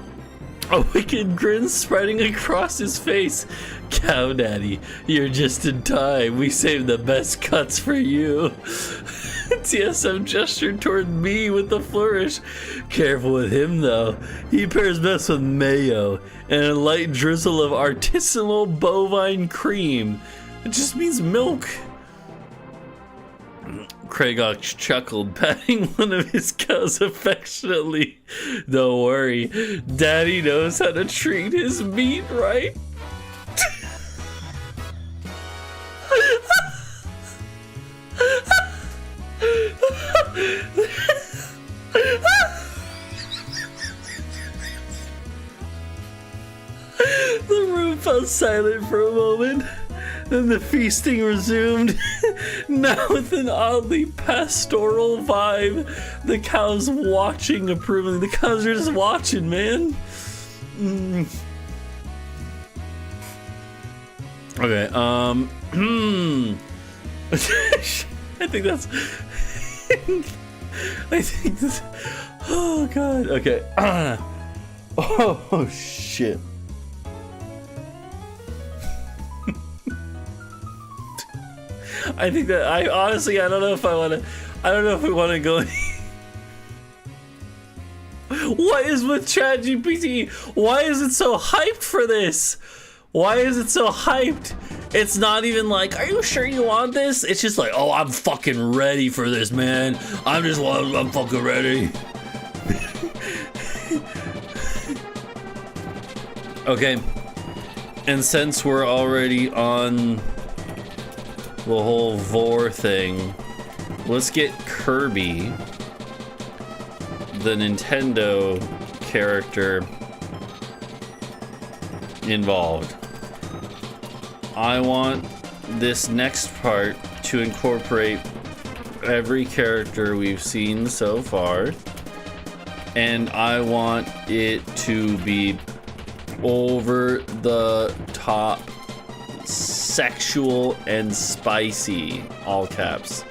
a wicked grin spreading across his face. Cow Daddy, you're just in time. We saved the best cuts for you. TSM gestured toward me with a flourish. Careful with him, though. He pairs best with mayo and a light drizzle of artisanal bovine cream. It just means milk. Craigox chuckled, patting one of his cows affectionately. Don't worry, Daddy knows how to treat his meat right. The room fell silent for a moment. Then the feasting resumed, now with an oddly pastoral vibe. The cows watching approvingly. The cows are just watching, man. Okay, I think that's... I think this... Oh, God. Okay. Oh, shit. I think that I don't know if we want to go. What is with ChatGPT? Why is it so hyped for this? Why is it so hyped? It's not even like, are you sure you want this? It's just like, oh, I'm fucking ready for this, man. I'm fucking ready. Okay. And since we're already on the whole Vor thing, let's get Kirby, the Nintendo character, involved. I want this next part to incorporate every character we've seen so far, and I want it to be over the top, sexual and spicy, all caps.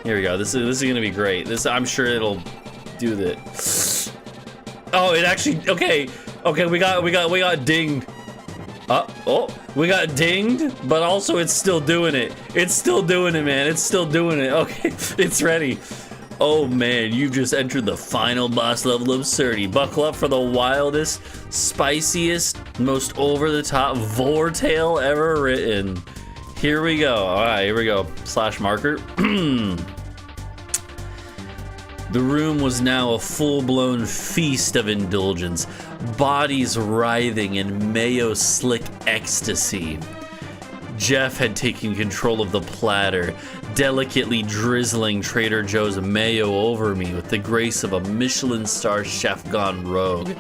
Here we go. This is gonna be great. I'm sure it'll do that. Oh, it actually, okay. Okay, we got dinged. We got dinged, but also it's still doing it. It's still doing it, man. It's still doing it. Okay, it's ready. Oh man, you've just entered the final boss level of absurdity. Buckle up for the wildest, spiciest, most over-the-top Vortail ever written. Here we go. Alright, here we go. Slash marker. The room was now a full-blown feast of indulgence, bodies writhing in mayo-slick ecstasy. Jeff had taken control of the platter, delicately drizzling Trader Joe's mayo over me with the grace of a Michelin star chef gone rogue.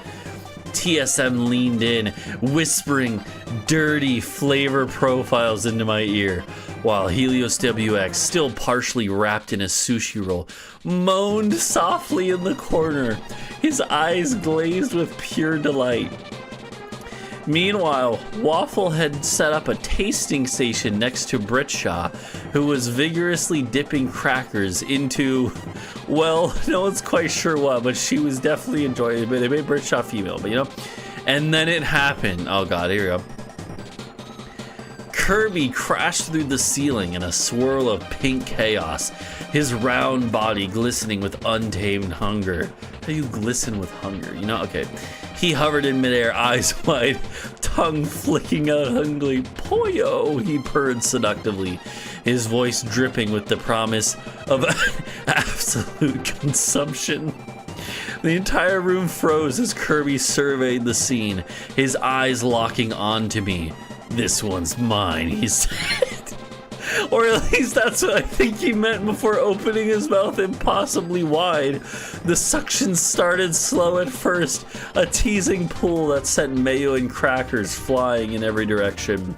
TSM leaned in, whispering dirty flavor profiles into my ear, while Helios WX, still partially wrapped in a sushi roll, moaned softly in the corner, his eyes glazed with pure delight. Meanwhile, Waffle had set up a tasting station next to Britshaw, who was vigorously dipping crackers into, well, no one's quite sure what, but she was definitely enjoying it. They made Britshaw female, but you know. And then it happened. Oh god, here we go. Kirby crashed through the ceiling in a swirl of pink chaos, his round body glistening with untamed hunger. How do you glisten with hunger? You know, okay. He hovered in midair, eyes wide, tongue flicking out hungrily. Pollo, he purred seductively, his voice dripping with the promise of absolute consumption. The entire room froze as Kirby surveyed the scene, his eyes locking onto me. This one's mine, he said. Or at least that's what I think he meant before opening his mouth impossibly wide. The suction started slow at first, a teasing pull that sent mayo and crackers flying in every direction.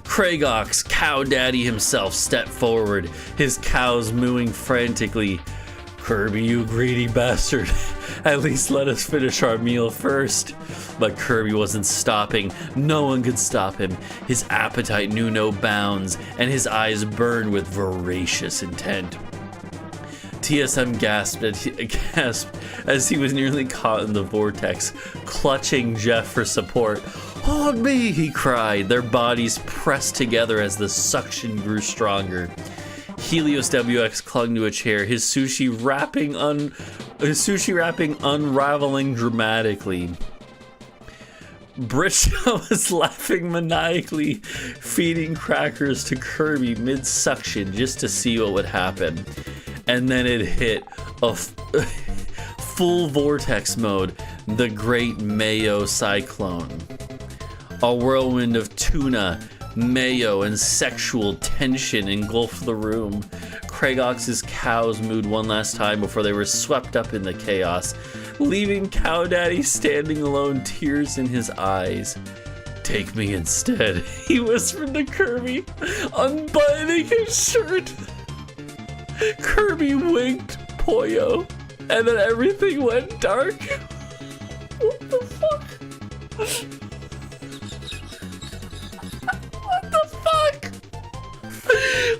Craigox, cow daddy himself, stepped forward, his cows mooing frantically. Kirby, you greedy bastard. At least let us finish our meal first. But Kirby wasn't stopping. No one could stop him. His appetite knew no bounds, and his eyes burned with voracious intent. TSM gasped as he was nearly caught in the vortex, clutching Jeff for support. Hold me, he cried, their bodies pressed together as the suction grew stronger. Helios WX clung to a chair, his sushi wrapping unraveling dramatically. Brisha was laughing maniacally, feeding crackers to Kirby mid-suction just to see what would happen. And then it hit a full vortex mode, the great mayo cyclone. A whirlwind of tuna, mayo, and sexual tension engulfed the room. Craigox's cows mooed one last time before they were swept up in the chaos, leaving Cow Daddy standing alone, tears in his eyes. Take me instead, he whispered to Kirby, unbuttoning his shirt. Kirby winked, Pollo, and then everything went dark. What the fuck?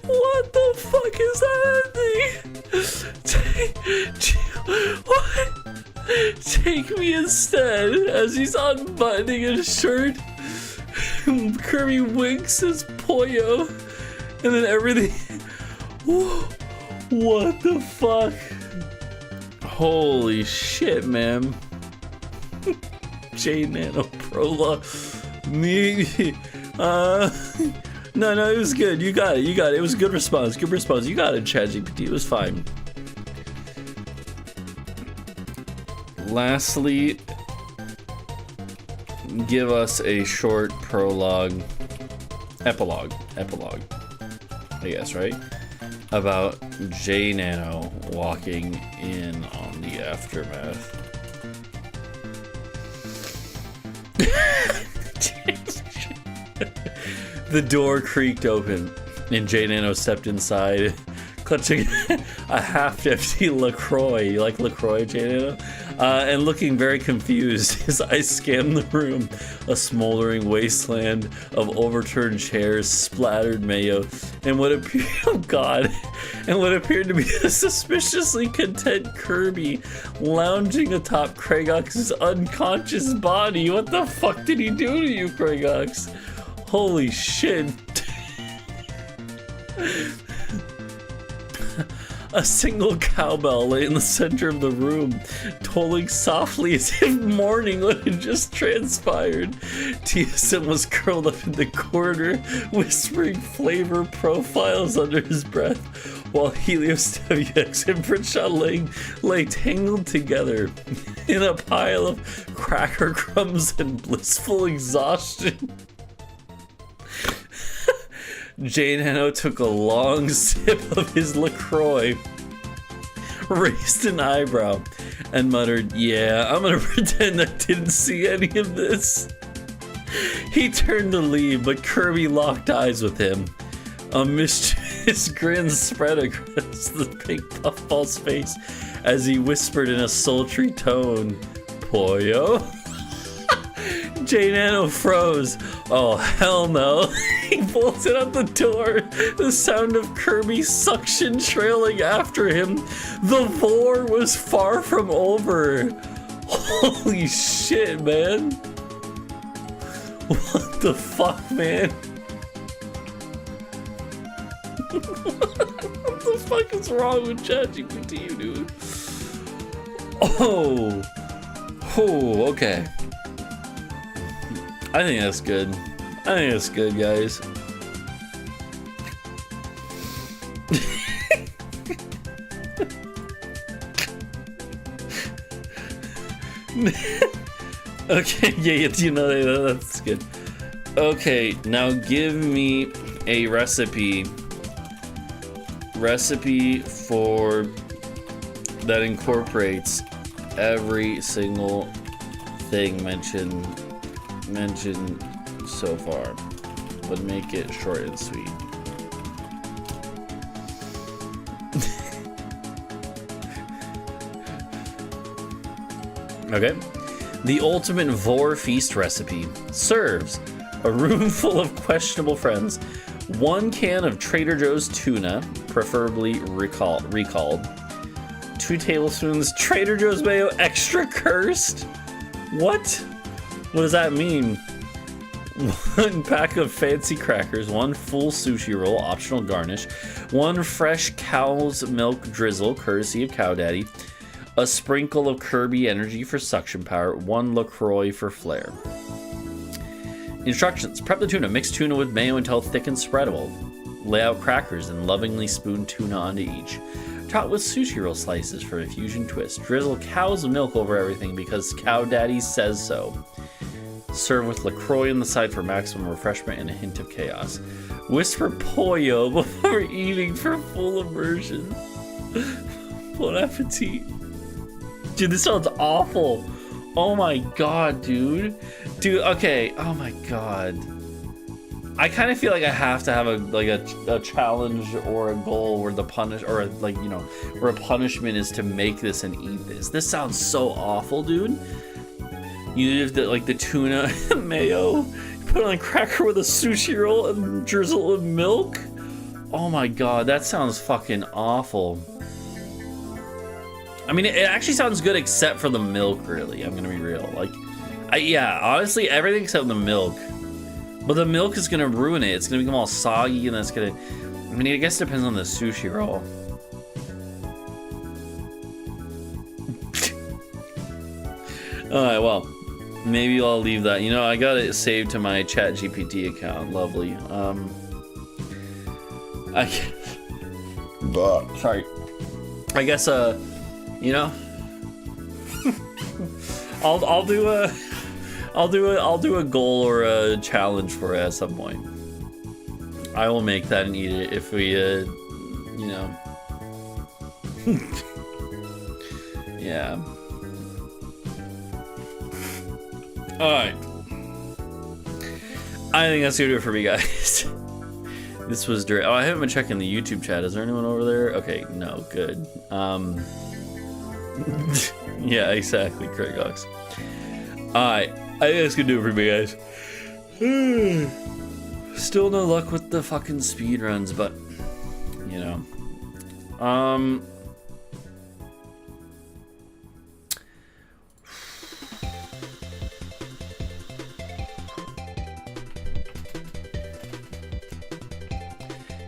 What the fuck is that? What? Take me instead, as he's unbuttoning his shirt. Kirby winks his Pollo, and then everything. What the fuck? Holy shit, man. J Nano Prologue. No, it was good. You got it. It was a good response. You got it, ChatGPT. It was fine. Lastly, give us a short epilogue, I guess, right? About J Nano walking in on the aftermath. The door creaked open, and J Nano stepped inside, clutching a half-empty LaCroix. You like LaCroix, J Nano? and looking very confused. His eyes scanned the room, a smoldering wasteland of overturned chairs, splattered mayo, and what appeared, oh god, and what appeared to be a suspiciously content Kirby lounging atop Kragox's unconscious body. What the fuck did he do to you, Kragox? Holy shit. A single cowbell lay in the center of the room, tolling softly as if mourning what had just transpired. TSM was curled up in the corner, whispering flavor profiles under his breath, while Helios, WX, and Pritchard lay tangled together in a pile of cracker crumbs and blissful exhaustion. Jane Hanno took a long sip of his LaCroix, raised an eyebrow, and muttered, "Yeah, I'm gonna pretend I didn't see any of this." He turned to leave, but Kirby locked eyes with him. A mischievous grin spread across the pink puffball's face as he whispered in a sultry tone, "Pollo?" Jane Hanno froze. Oh, hell no. He bolted out the door, the sound of Kirby's suction trailing after him. The war was far from over. Holy shit, man. What the fuck, man? What the fuck is wrong with ChatGPT, dude? Oh. Oh, okay. I think that's good. I think that's good, guys. Okay, yeah, you know, that's good. Okay, now give me a recipe for that incorporates every single thing mentioned so far, but make it short and sweet. Okay. The ultimate vor feast recipe serves a room full of questionable friends, 1 can of Trader Joe's tuna, preferably recalled, 2 tablespoons Trader Joe's mayo extra cursed. What does that mean? 1 pack of fancy crackers, 1 full sushi roll, optional garnish, 1 fresh cow's milk drizzle, courtesy of Cow Daddy, a sprinkle of Kirby energy for suction power, 1 LaCroix for flair. Instructions: prep the tuna, mix tuna with mayo until thick and spreadable. Lay out crackers and lovingly spoon tuna onto each. Top with sushi roll slices for a fusion twist. Drizzle cow's milk over everything because Cow Daddy says so. Serve with LaCroix on the side for maximum refreshment and a hint of chaos. Whisper pollo before eating for full immersion. Bon appetit. Dude, this sounds awful. Oh my god, dude. Dude, okay. Oh my god. I kind of feel like I have to have a challenge or a goal where the where a punishment is to make this and eat this. This sounds so awful, dude. You have the tuna mayo, put on a cracker with a sushi roll and drizzle with milk. Oh my god, that sounds fucking awful. I mean, it actually sounds good except for the milk, really. I'm gonna be real. Yeah, honestly, everything except the milk. But the milk is gonna ruin it. It's gonna become all soggy, and that's gonna. I mean, I guess it depends on the sushi roll. Alright, well, maybe I'll leave that. You know, I got it saved to my ChatGPT account. Lovely. Sorry. I guess, you know, I'll do a goal or a challenge for it at some point. I will make that and eat it if we, you know. Yeah. Alright. I think that's gonna do it for me, guys. This was Deranged. Oh, I haven't been checking the YouTube chat. Is there anyone over there? Okay, no, good. Yeah, exactly, Craig Ox. Alright, I think that's gonna do it for me, guys. Still no luck with the fucking speedruns, but, you know.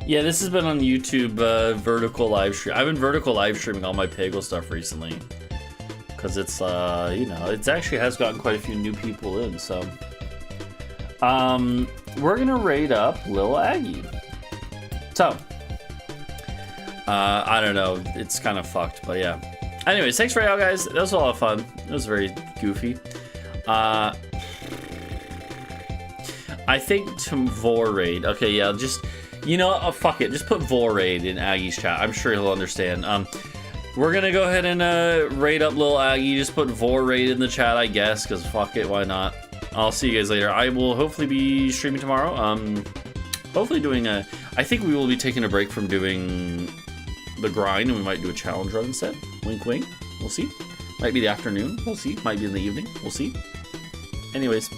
Yeah, this has been on YouTube, vertical live stream. I've been vertical live streaming all my Peggle stuff recently. Because it's, you know, it actually has gotten quite a few new people in, so. We're gonna raid up Lil Aggie. So. I don't know, it's kind of fucked, but yeah. Anyways, thanks for y'all guys. That was a lot of fun. It was very goofy. I think to Vor raid. Okay, yeah, just. You know, fuck it. Just put Volraid in Aggie's chat. I'm sure he'll understand. We're gonna go ahead and raid up Lil Aggie. Just put Volraid in the chat, I guess, because fuck it, why not? I'll see you guys later. I will hopefully be streaming tomorrow. Hopefully doing a... I think we will be taking a break from doing the grind, and we might do a challenge run instead. Wink, wink. We'll see. Might be the afternoon. We'll see. Might be in the evening. We'll see. Anyways,